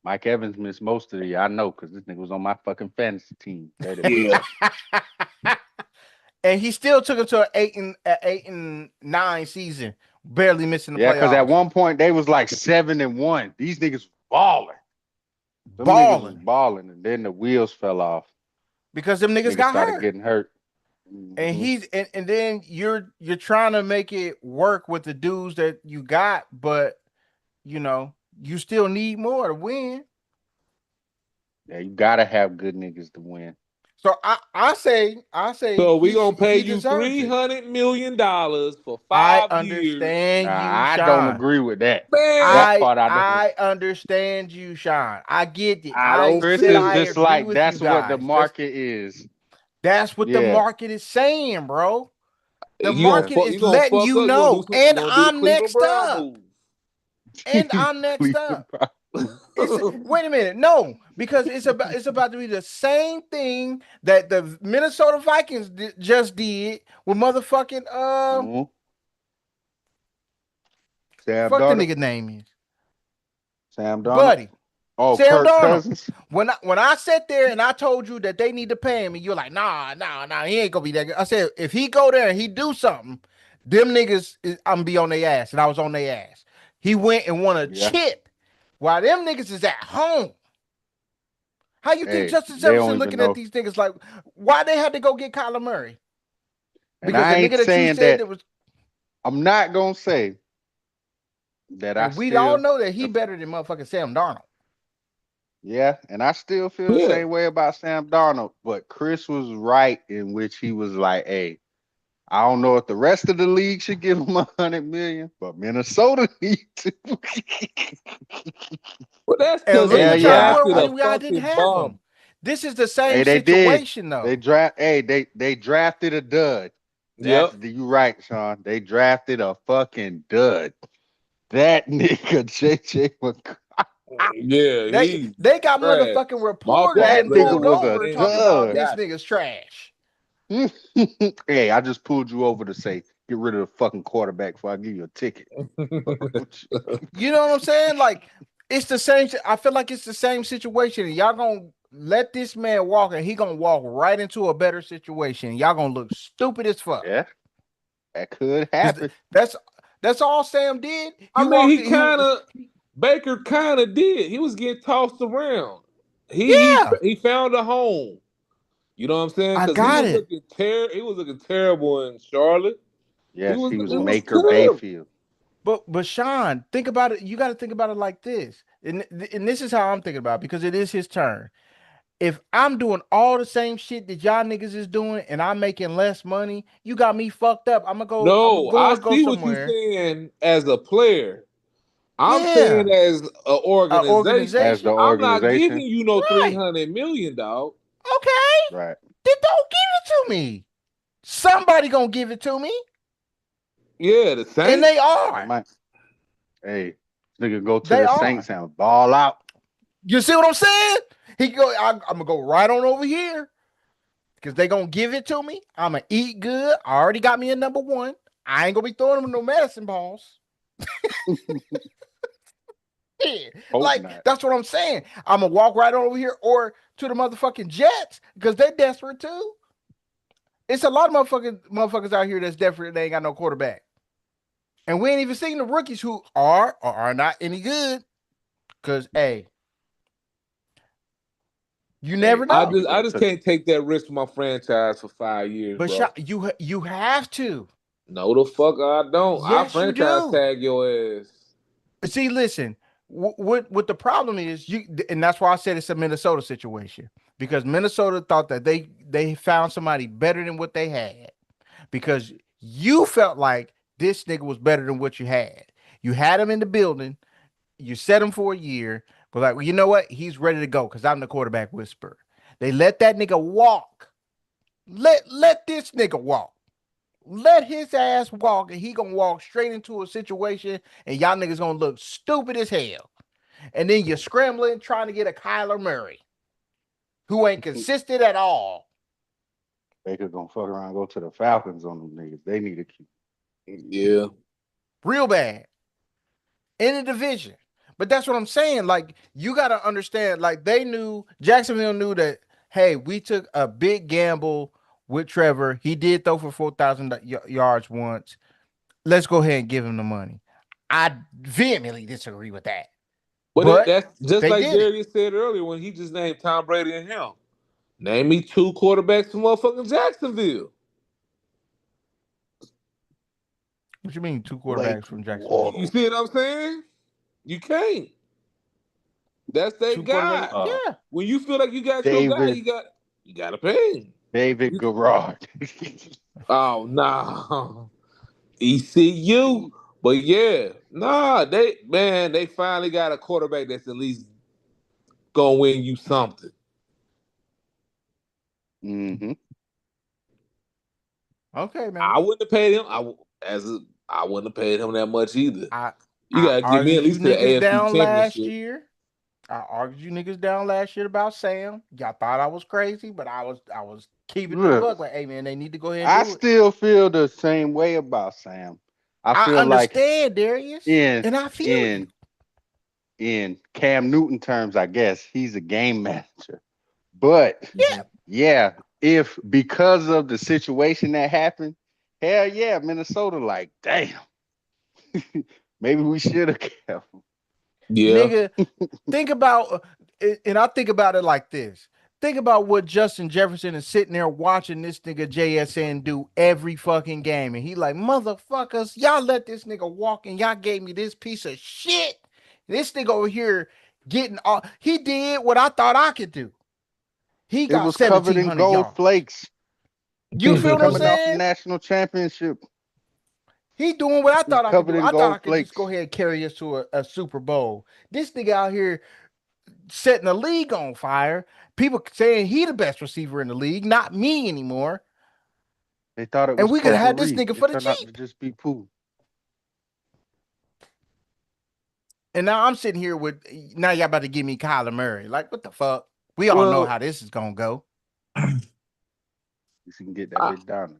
Mike Evans missed most of the year. I know because this nigga was on my fucking fantasy team. Yeah. And he still took him to an 8-9 season, barely missing the Yeah, because at playoffs. one point they was like 7-1. These niggas balling. Them niggas was balling, and then the wheels fell off because them niggas got started hurt. getting hurt. And he's and then you're trying to make it work with the dudes that you got, but you know you still need more to win. Yeah, you gotta have good niggas to win. So I say. So we gonna pay you $300 million for 5 I years. understand you, I Sean. don't agree with that. Man, That part I understand you, Sean. I get it. I don't Chris see is it. just agree like with that's you what the guys. market is. That's what the market is saying, bro. The market is letting you know. And I'm next up. And I'm next up. Wait a minute. No, because it's about to be the same thing that the Minnesota Vikings just did with motherfucking Sam fuck Darnold. the nigga name is Sam Darnold. Buddy. Oh, Sam Kirk Darnold. Cousins. When I sat there and I told you that they need to pay him, and you're like, nah, he ain't gonna be that good. I said, if he go there and he do something, them niggas, I'm gonna be on their ass, and I was on their ass. He went and won a chip, while them niggas is at home. How you think Justin Jefferson looking at these niggas like, why they had to go get Kyler Murray? Because the nigga that you said that was, I'm not gonna say that. And we all know that he better than motherfucking Sam Darnold. Yeah, and I still feel the same way about Sam Darnold. But Chris was right in which he was like, "Hey, I don't know if the rest of the league should give him $100 million, but Minnesota need to." Well, that's because they drafted a fucking bum. This is the same situation, though. They drafted a dud. You right, Sean. They drafted a fucking dud. That nigga JJ McCarthy. Yeah, they got motherfucking reporters that and nigga pulled was over a talking about this nigga's trash. Hey, I just pulled you over to say get rid of the fucking quarterback before I give you a ticket. You know what I'm saying? Like it's the same. I feel like it's the same situation. And y'all gonna let this man walk, and he gonna walk right into a better situation. Y'all gonna look stupid as fuck. Yeah, that could happen. That's all Sam did. Baker kind of did. He was getting tossed around. He found a home. You know what I'm saying? Because he was looking terrible in Charlotte. Yes, he was Maker Bayfield. But Sean, think about it. You got to think about it like this, and this is how I'm thinking about it, because it is his turn. If I'm doing all the same shit that y'all niggas is doing, and I'm making less money, you got me fucked up. I'm gonna go. No, I see what you're saying as a player. I'm saying as an organization. As the organization. I'm not giving you no $300 million, dog. Okay. Right. Then don't give it to me. Somebody gonna give it to me. Yeah, the Saints. And they are. Hey, nigga go to the Saints and ball out. You see what I'm saying? I'm gonna go right on over here. Because they gonna give it to me. I'm gonna eat good. I already got me a number one. I ain't gonna be throwing them no medicine balls. That's what I'm saying. I'm gonna walk right on over here or to the motherfucking Jets because they're desperate too. It's a lot of motherfuckers out here that's desperate. They ain't got no quarterback, and we ain't even seen the rookies who are or are not any good. Because you never know. I just can't take that risk for my franchise for 5 years, but bro. You have to. No, the fuck I don't. Yes, I franchise tag your ass. See, listen. What the problem is, and that's why I said it's a Minnesota situation, because Minnesota thought that they found somebody better than what they had, because you felt like this nigga was better than what you had. You had him in the building, you set him for a year, But like, well, you know what? He's ready to go because I'm the quarterback whisperer. They let that nigga walk. Let this nigga walk. Let his ass walk, and he gonna walk straight into a situation, and y'all niggas gonna look stupid as hell. And then you're scrambling trying to get a Kyler Murray who ain't consistent at all. Baker gonna fuck around and go to the Falcons on them niggas. They need to keep. Yeah. Real bad. In the division. But that's what I'm saying. Like, you got to understand, like, Jacksonville knew that, hey, we took a big gamble with Trevor. He did throw for 4,000 yards once. Let's go ahead and give him the money. I vehemently disagree with that. But But that's just they like did it. Darius said earlier when he just named Tom Brady and him. Name me two quarterbacks from motherfucking Jacksonville. What you mean, two Blake quarterbacks from Jacksonville? You Waddle. see what I'm saying? You can't. That's their Two quarterbacks? guy. Uh, Yeah. When you feel like you got your guy, David you gotta pay him. David Garrard. Oh no. ECU. But yeah, nah, they finally got a quarterback that's at least gonna win you something. hmm Okay, man. I wouldn't have paid him. I wouldn't have paid him that much either. I You I gotta give me at argued you least to the niggas AFC down last Championship. year. I argued you niggas down last year about Sam. Y'all thought I was crazy, but I was keeping it a Look, buck. Like, hey man, they need to go ahead and I do it. still feel the same way about Sam. I I feel like understand, Darius, in and I feel you. in in Cam Newton terms, I guess he's a game manager. But Mhm. Yeah, yeah, if because of the situation that happened, hell yeah, Minnesota, like, damn, maybe we should have kept him. Yeah. nigga. Think about, and I think about it like this. Think about what Justin Jefferson is sitting there watching this nigga JSN do every fucking game, and he like, motherfuckers, y'all let this nigga walk, and y'all gave me this piece of shit. This nigga over here getting all. He did what I thought I could do. He It got was covered in 1,700 gold yards. flakes. You He was feel what I'm coming off the saying? national championship. He doing what I He was thought I could covered do. in I thought I gold could just go flakes. ahead and carry us to a Super Bowl. This nigga out here setting the league on fire. People saying he the best receiver in the league, not me anymore. They thought it And was we could have had this potpourri. nigga It for the turned out to cheap. just be poo. And now I'm sitting here with now y'all about to give me Kyler Murray. Like, what the fuck? We all know Well, how this is gonna go. You can get that I, bitch down.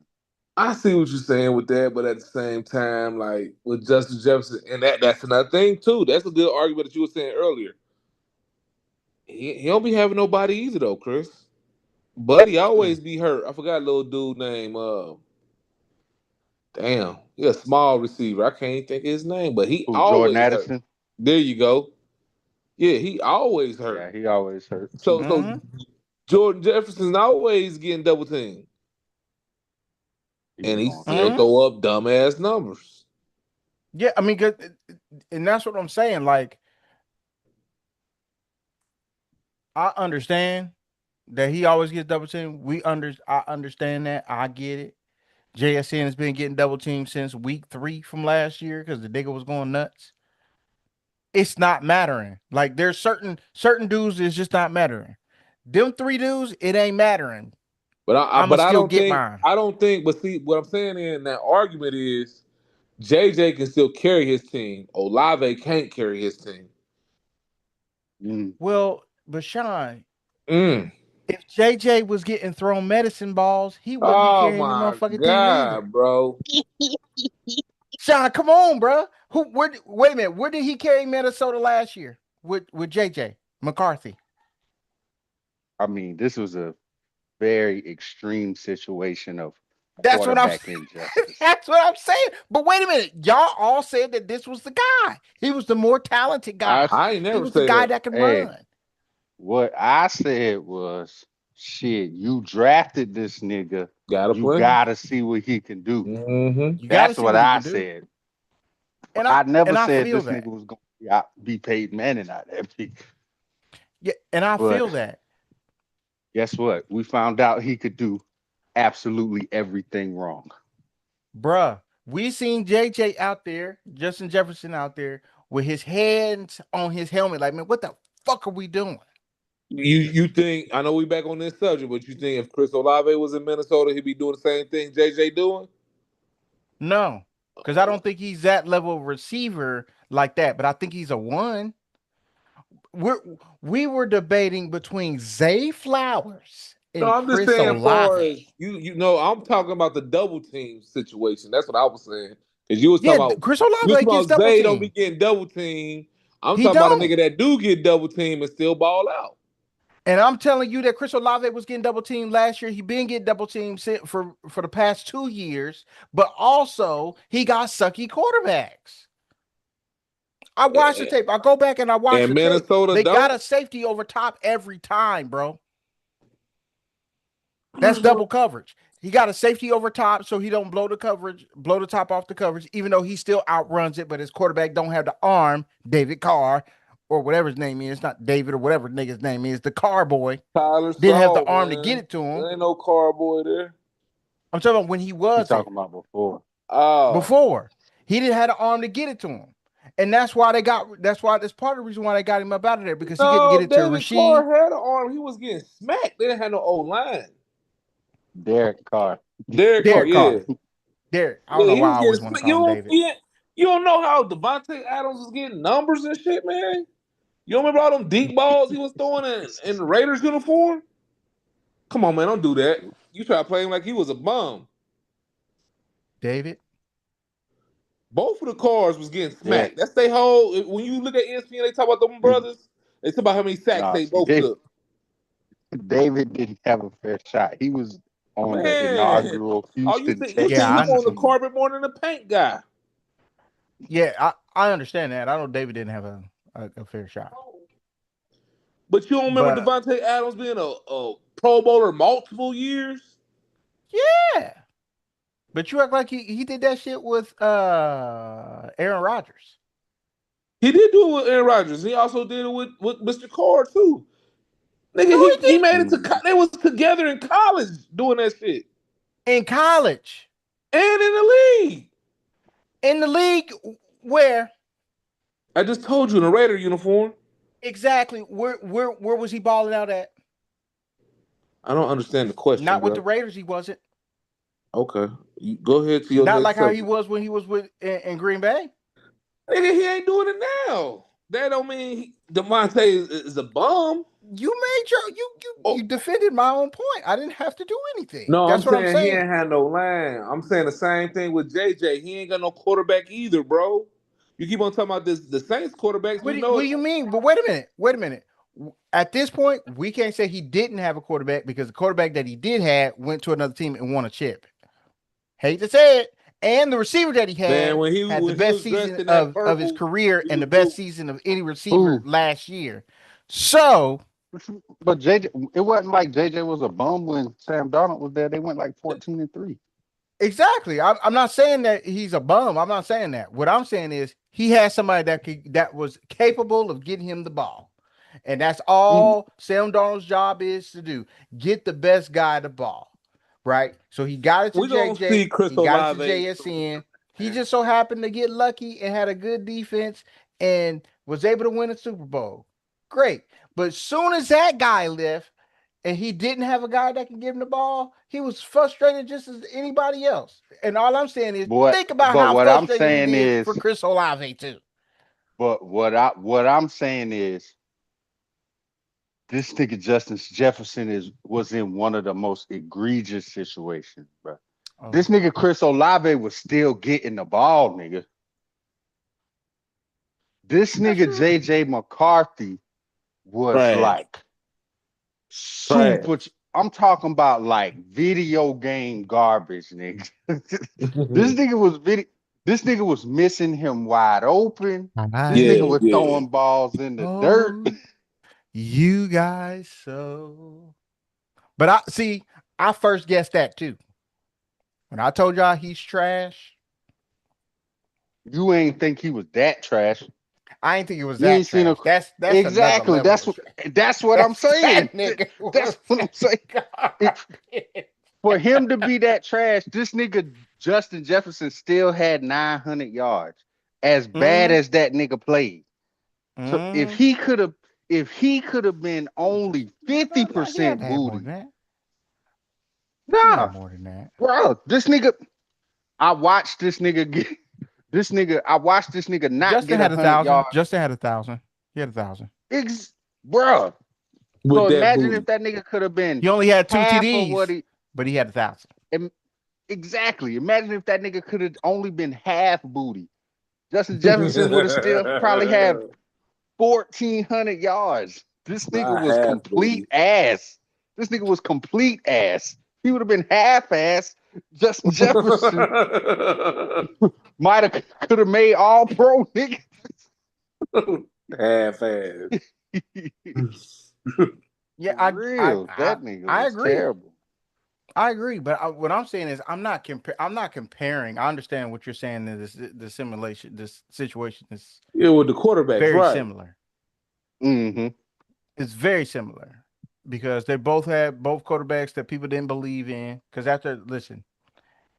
I see what you're saying with that, but at the same time, like with Justin Jefferson, and that's another thing too. That's a good argument that you were saying earlier. He don't be having nobody either though, Chris. Buddy Mm. always be hurt. I forgot a little dude name. Damn, he a small receiver. I can't think of his name, but he Who, Jordan always hurt. Addison? There you go. Yeah, he always hurt. Yeah, he always hurt. So Mm-hmm. Jordan Jefferson's always getting double teamed, He and was he going still Mm-hmm. crazy. throw up dumbass numbers. Yeah, I mean, and that's what I'm saying. Like, I understand that he always gets double teamed. I understand that. I get it. JSN has been getting double teamed since week 3 from last year because the nigga was going nuts. It's not mattering. Like, there's certain dudes it's just not mattering. Them 3 dudes, it ain't mattering. I'ma But I still don't get think mine. I don't think. But see, what I'm saying in that argument is JJ can still carry his team. Olave can't carry his team. Mm. Well, but Sean, Mm. if JJ was getting thrown medicine balls, he wouldn't be Oh carrying the my motherfucking team either. god, bro! Sean, come on, bro. Wait a minute. Where did he carry Minnesota last year with JJ McCarthy? I mean, this was a very extreme situation of That's what I'm quarterback injustice. That's what I'm saying. But wait a minute. Y'all all said that this was the guy. He was the more talented I, guy. I ain't He never was the say guy that. that could hey, run. what I said was, shit, you drafted this nigga. Gotta You play. gotta see what he can do. Mm-hmm. You got to That's see what what he I can do. said. And I I never and I said feel this that. nigga was gonna be paid Manning out there. Yeah, and I But feel that. guess what? We found out he could do absolutely everything wrong. Bruh, we seen JJ out there, Justin Jefferson out there with his hands on his helmet. Like, man, what the fuck are we doing? You think I know we back on this subject, but you think if Chris Olave was in Minnesota, he'd be doing the same thing JJ doing? No, because I don't think he's that level of receiver like that. But I think he's a one. We're we were debating between Zay Flowers No, and I'm just Chris saying, far as Olave. you know, I'm talking about the double team situation. That's what I was saying. Because you was Yeah, talking about Chris you was Olave talking gets about double Zay don't be team. getting double team. I'm He talking about a don't. nigga that do get double team and still ball out. And I'm telling you that Chris Olave was getting double teamed last year. He been getting double teamed for the past 2 years, but also he got sucky quarterbacks. I watched the And, tape. I go back and I watch and the tape. Minnesota They got don't. a safety over top every time, bro. That's double coverage. He got a safety over top, so he don't blow the top off the coverage, even though he still outruns it, but his quarterback don't have the arm, David Carr, or whatever his name is. It's not David or whatever nigga's name is. The Carr boy Tyler didn't have the Saul, arm to get man. it to him. There ain't no carboy there. I'm talking about when he He's was talking there. about before. Oh. Before. He didn't have the arm to get it to him. And that's that's part of the reason why they got him up out of there, because he couldn't get No, it to David Rasheed. Carr had an arm. He was getting smacked. They didn't have no O line. Derek Carr. Derek Carr, Derek yeah. Carr. Derek. I don't Yeah, know he why was I getting always want to smacked. call him David. You don't know how Devontae Adams was getting numbers and shit, man. You don't remember all them deep balls he was throwing in the Raiders uniform? Come on, man, don't do that. You try to play him like he was a bum. David. Both of the cars was getting Yeah. smacked. That's they whole. When you look at ESPN, they talk about them brothers. They talk about how many sacks Nah, they see, both took. David didn't have a fair shot. He was on the Man, inaugural oh, you Houston think you think Yeah, he I Texans on the team. carpet more than the paint guy? Yeah, I understand that. I know David didn't have a fair shot. But you don't remember But Devontae Adams being a Pro Bowler multiple years? yeah. But you act like he did that shit with Aaron Rodgers. He did do it with Aaron Rodgers. He also did it with Mr. Carr too. Nigga, No, he he did made it to Mm. they was together in college doing that shit. in college. And in the league. In the league where I just told you in a Raider uniform. exactly where was he balling out at? I don't understand the question, Not with the bro. Raiders, he wasn't. Okay. You go ahead to your Not next like how he subject. was when he was with in Green Bay. Nigga, he ain't doing it now. That don't mean Devontae is a bum. You made your you Oh, defended my own point. I didn't have to do anything. no, I'm That's what I'm saying he saying. ain't had no line. I'm saying the same thing with JJ. He ain't got no quarterback either, bro. You keep on talking about this the Saints quarterbacks. We know What it. do you mean? But wait a minute. Wait a minute. At this point, we can't say he didn't have a quarterback because the quarterback that he did have went to another team and won a chip. Hate to say it. And the receiver that he Man, had the when he best was dressed season in that of his purple, career he and the was best hoop. season of any receiver Who? last year. So But JJ, it wasn't like JJ was a bum when Sam Darnold was there. They went like 14-3. exactly. I'm not saying that he's a bum. I'm not saying that. What I'm saying is he had somebody that was capable of getting him the ball. And that's Mm. all Sam Darnold's job is to do. Get the best guy the ball. Right? So he got it to We're gonna JJ. see Chris He got it to Olave. JSN. He just so happened to get lucky and had a good defense and was able to win a Super Bowl. Great. But soon as that guy left, and he didn't have a guy that can give him the ball, he was frustrated just as anybody else. And all I'm saying is, But think about but how what I'm frustrated he saying did for is, Chris Olave too. but what I'm saying is, this nigga Justin Jefferson was in one of the most egregious situations, bro. Oh, This nigga Chris Olave was still getting the ball, nigga. This that's nigga true. JJ McCarthy was Trash. like Trash. super. I'm talking about like video game garbage, nigga. This nigga was video. This nigga was missing him wide open. This nigga Yeah, I was yeah. throwing balls in the dirt. told you guys so. But I see, I first guessed that too. When I told y'all he's trash, You ain't think he was that trash. I didn't think it was You that ain't seen a trash. That's another exactly. level of trash. That's what I'm That's saying. that nigga That's was what I'm saying. If garbage. for him to be that trash, this nigga Justin Jefferson still had 900 yards. As bad Mm-hmm. as that nigga played. So Mm-hmm. if he could have been only fifty No, he had to percent have more than booty, that. He had nah, more than that. bro, this nigga. I watched this nigga get this nigga. I watched this nigga not Justin get had 100 yards. Justin had 1,000. He had 1,000. Bro. with So that imagine if booty. that nigga could have been He only had two half of what TDs, he. but he had 1,000. Exactly. Imagine if that nigga could have only been half booty. Justin Jefferson would have still probably had 1,400 yards. This nigga Not was half complete booty. ass. This nigga was complete ass. He would have been half ass. Justin Jefferson might have could have made all pro nigga. Half ass. Yeah, Real. That nigga I was agree. terrible. I agree, but what I'm saying is I'm not comparing. I understand what you're saying in the simulation. This situation is Yeah, with the quarterbacks, very right? similar. Mm-hmm. It's very similar because they both had both quarterbacks that people didn't believe in. Because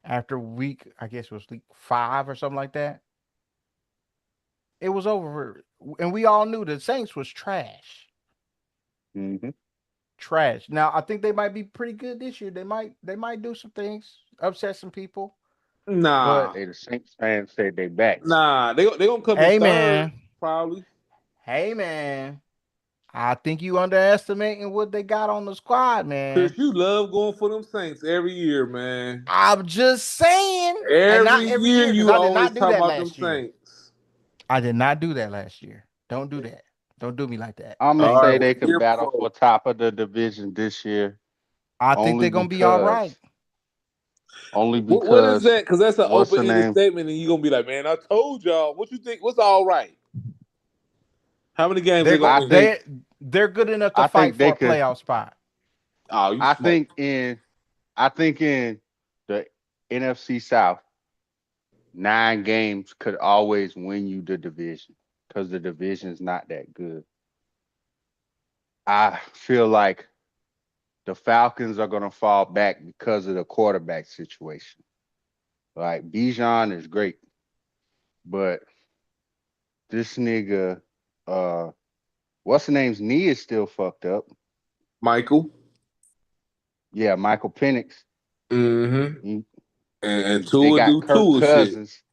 after week, I guess it was week 5 or something like that, it was over, and we all knew the Saints was trash. Mm-hmm. Trash. Now I think they might be pretty good this year. They might do some things, upset some people. But Nah, They the Saints fans said they back. nah. They gonna come in hey third man, probably. hey man, I think you underestimating what they got on the squad, man. Chris, you love going for them Saints every year, man. I'm just saying, and not Every every year year because you I did always not do talk that about them last year. Saints. I did not do that last year. Don't do that. Don't do me like that. I'm gonna All Thank right, say you. well, they the could year battle before. for top of the division this year, I think only they're gonna be all right. because, only What is because, that? Because that's an what's the open-ended name? statement, and you're gonna be like, "Man, I told y'all." What you think? What's all right? How many games they They're gonna I win? think, they're good enough to I fight think for they a could. playoff spot. Oh, you I smoke. think in, I think in the NFC South, 9 games could always win you the division because the division's not that good. I feel like the Falcons are gonna fall back because of the quarterback situation. Like Bijan is great, but this nigga, uh, what's the name's knee is still fucked up. Michael. Yeah, Michael Penix. Mm-hmm. He, And they Tua got do Kirk Tua shit. Cousins,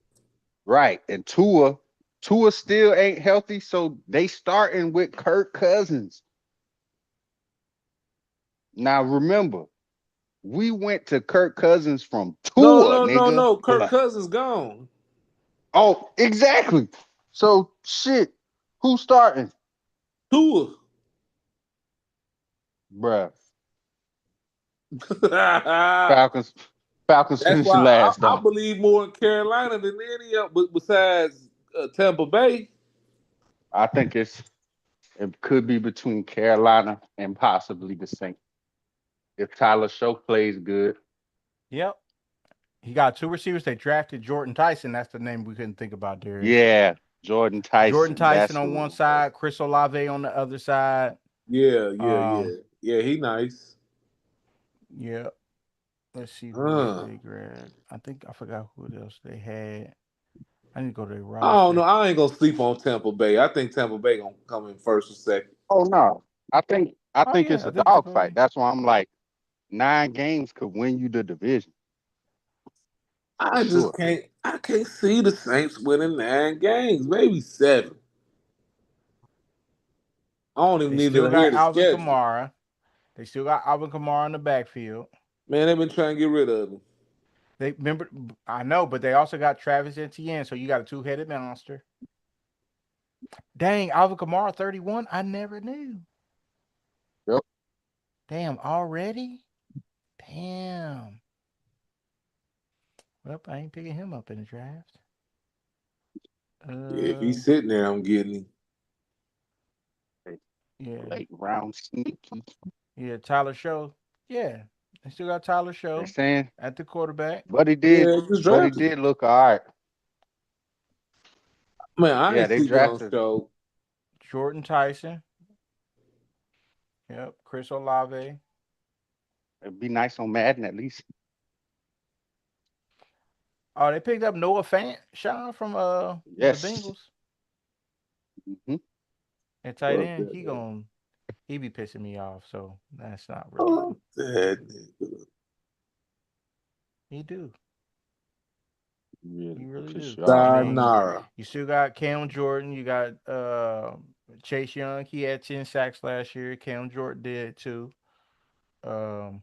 right? And Tua still ain't healthy, so they starting with Kirk Cousins. Now remember, we went to Kirk Cousins from No, Tua, no, no, nigga. no. Kirk Cousins gone. Oh, exactly. So shit, who's starting, Tua. bruh? That's Falcons. Falcons why finishing I, last, I though. believe more in Carolina than any of besides Tampa Bay. I think it could be between Carolina and possibly the Saints. If Tyler Show plays good, Yep. He got 2 receivers. They drafted Jordan Tyson. That's the name we couldn't think about, Darius. yeah, Jordan Jordan Tyson. Tyson That's on who it one was. side, Chris Olave on the other side. Yeah, yeah, yeah, Um, yeah. He nice. yeah. Let's see who else Uh, they grabbed. I think I forgot who else they had. I need to go to their I don't know. roster. I ain't gonna sleep on Tampa Bay. I think Tampa Bay gonna come in first or second. Oh no, I Oh think it's yeah, a I think Tampa dogfight. Bay. That's why I'm like 9 games could win you the division for I just sure. can't. I can't see the Saints winning 9 games. Maybe 7. I don't even They need still to hear got the Alvin schedule. Kamara. They still got Alvin Kamara in the backfield. Man, they've been trying to get rid of him. They remember, I know, but they also got Travis Etienne. So you got a two-headed monster. Dang, Alvin Kamara 31. I never knew. Yep. Damn, already? Damn. Well, I ain't picking him up in the draft. Yeah, if Uh, he's sitting there, I'm getting him. yeah, Late round sneaky. yeah. Tyler Show. Yeah, they still got Tyler They Show saying, at the quarterback. but he did, Yeah, just but he drafted him. did look all right. Man, I Yeah, ain't they sleeping on drafted. show. Jordan Tyson. Yep. Chris Olave. It'd be nice on Madden at least. Oh, they picked up Noah Fant, Sean from the Yes. Bengals. Hmm. And tight Fuck end, that. he be pissing me off, so that's not really Fuck good. that nigga. He do. Yeah, You really for do. I sure. mean, Sayonara. you still got Cam Jordan. You got Chase Young. He had 10 sacks last year. Cam Jordan did too. Um,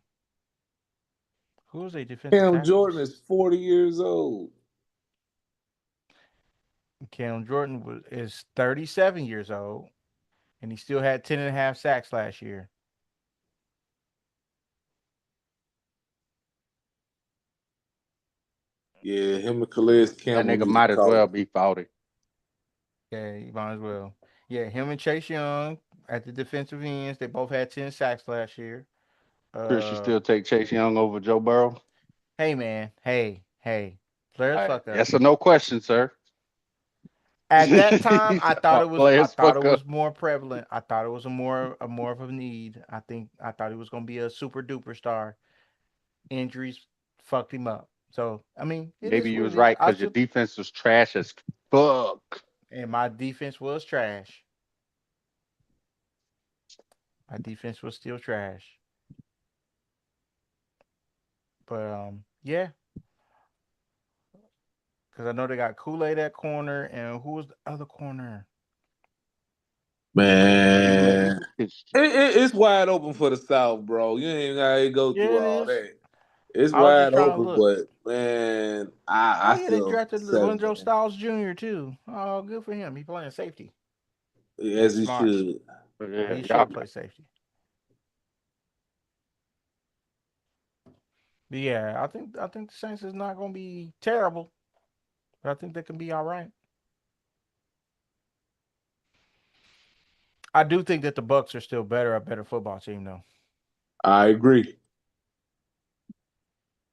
who was a defensive Cam Jordan tackles? is 40 years old. Cam Jordan is 37 years old, and he still had 10 and a half sacks last year. Yeah, him and Calais That Campbell nigga need to might as talk. well be 40. Yeah, you might as well. Yeah, him and Chase Young at the defensive ends. They both had 10 sacks last year. Chris, you Uh, still take Chase Young over Joe Burrow? hey man, hey, players fuck up. Yes or no question, sir. At that time, I Players thought it fuck up. was more prevalent. I thought it was a more of a need. I thought he was gonna be a super duper star. Injuries fucked him up. So I mean, it Maybe is you what was it is. right because your defense was trash as fuck. And my defense was trash. My defense was still trash. But yeah, because I know they got Kool-Aid at corner, and who was the other corner? Kool-Aid. Man. It's wide open for the South, bro. You ain't gotta go through Yeah, it all is. that. It's I was just wide trying to open, look. but man, Oh I yeah, they still drafted seven, Lorenzo man. Styles Jr. too. Oh, good for him. He playing safety. As That's he smart. should. He Yeah, y'all. should play safety. But yeah, I think the Saints is not going to be terrible, but I think they can be all right. I do think that the Bucks are still a better football team though. I agree.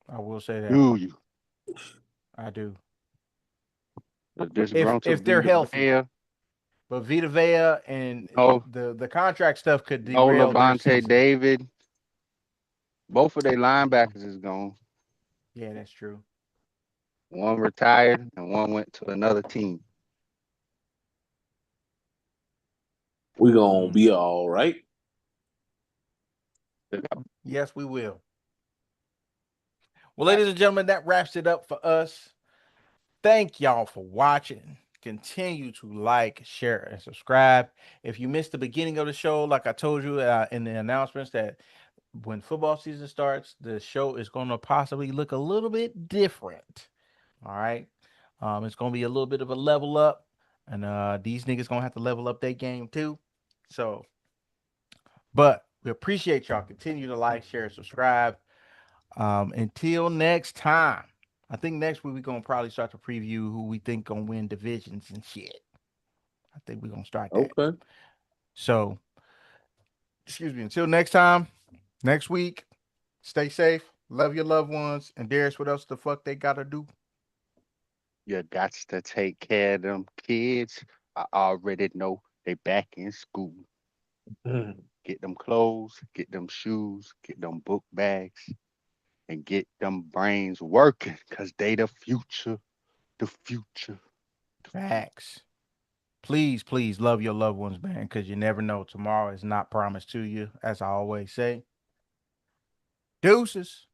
I will say that. Do you? I do. This Grunter If they're Vita healthy, Vea, but Vita Vea and no, the contract stuff could no derail their Levante season. David. Both of their Yeah, linebackers is gone. yeah, that's true. One retired and one went to another team. We gonna Mm. be all right. They got Yes, we will. Well, ladies and gentlemen, that wraps it up for us. Thank y'all for watching. Continue to like, share, and subscribe. If you missed the beginning of the show, like I told you in the announcements, that when football season starts, the show is going to possibly look a little bit different. All right. It's going to be a little bit of a level up, and these niggas going to have to level up their game too. So, but we appreciate y'all. Continue to like, share, and subscribe. Until next time. I think next week we're gonna probably start to preview who we think gonna win divisions and shit. I think we're gonna start that. Okay. So, excuse me. Until next time, next week, stay safe, love your loved ones, and Darius, what else the fuck they gotta do? you got to take care of them kids. I already know they back in school. Get them clothes, get them shoes, get them book bags, and get them brains working, cause they the future. The future. Facts. Please, please love your loved ones, man, because you never know. Tomorrow is not promised to you, as I always say. Deuces.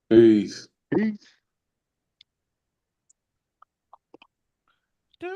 Peace. Peace.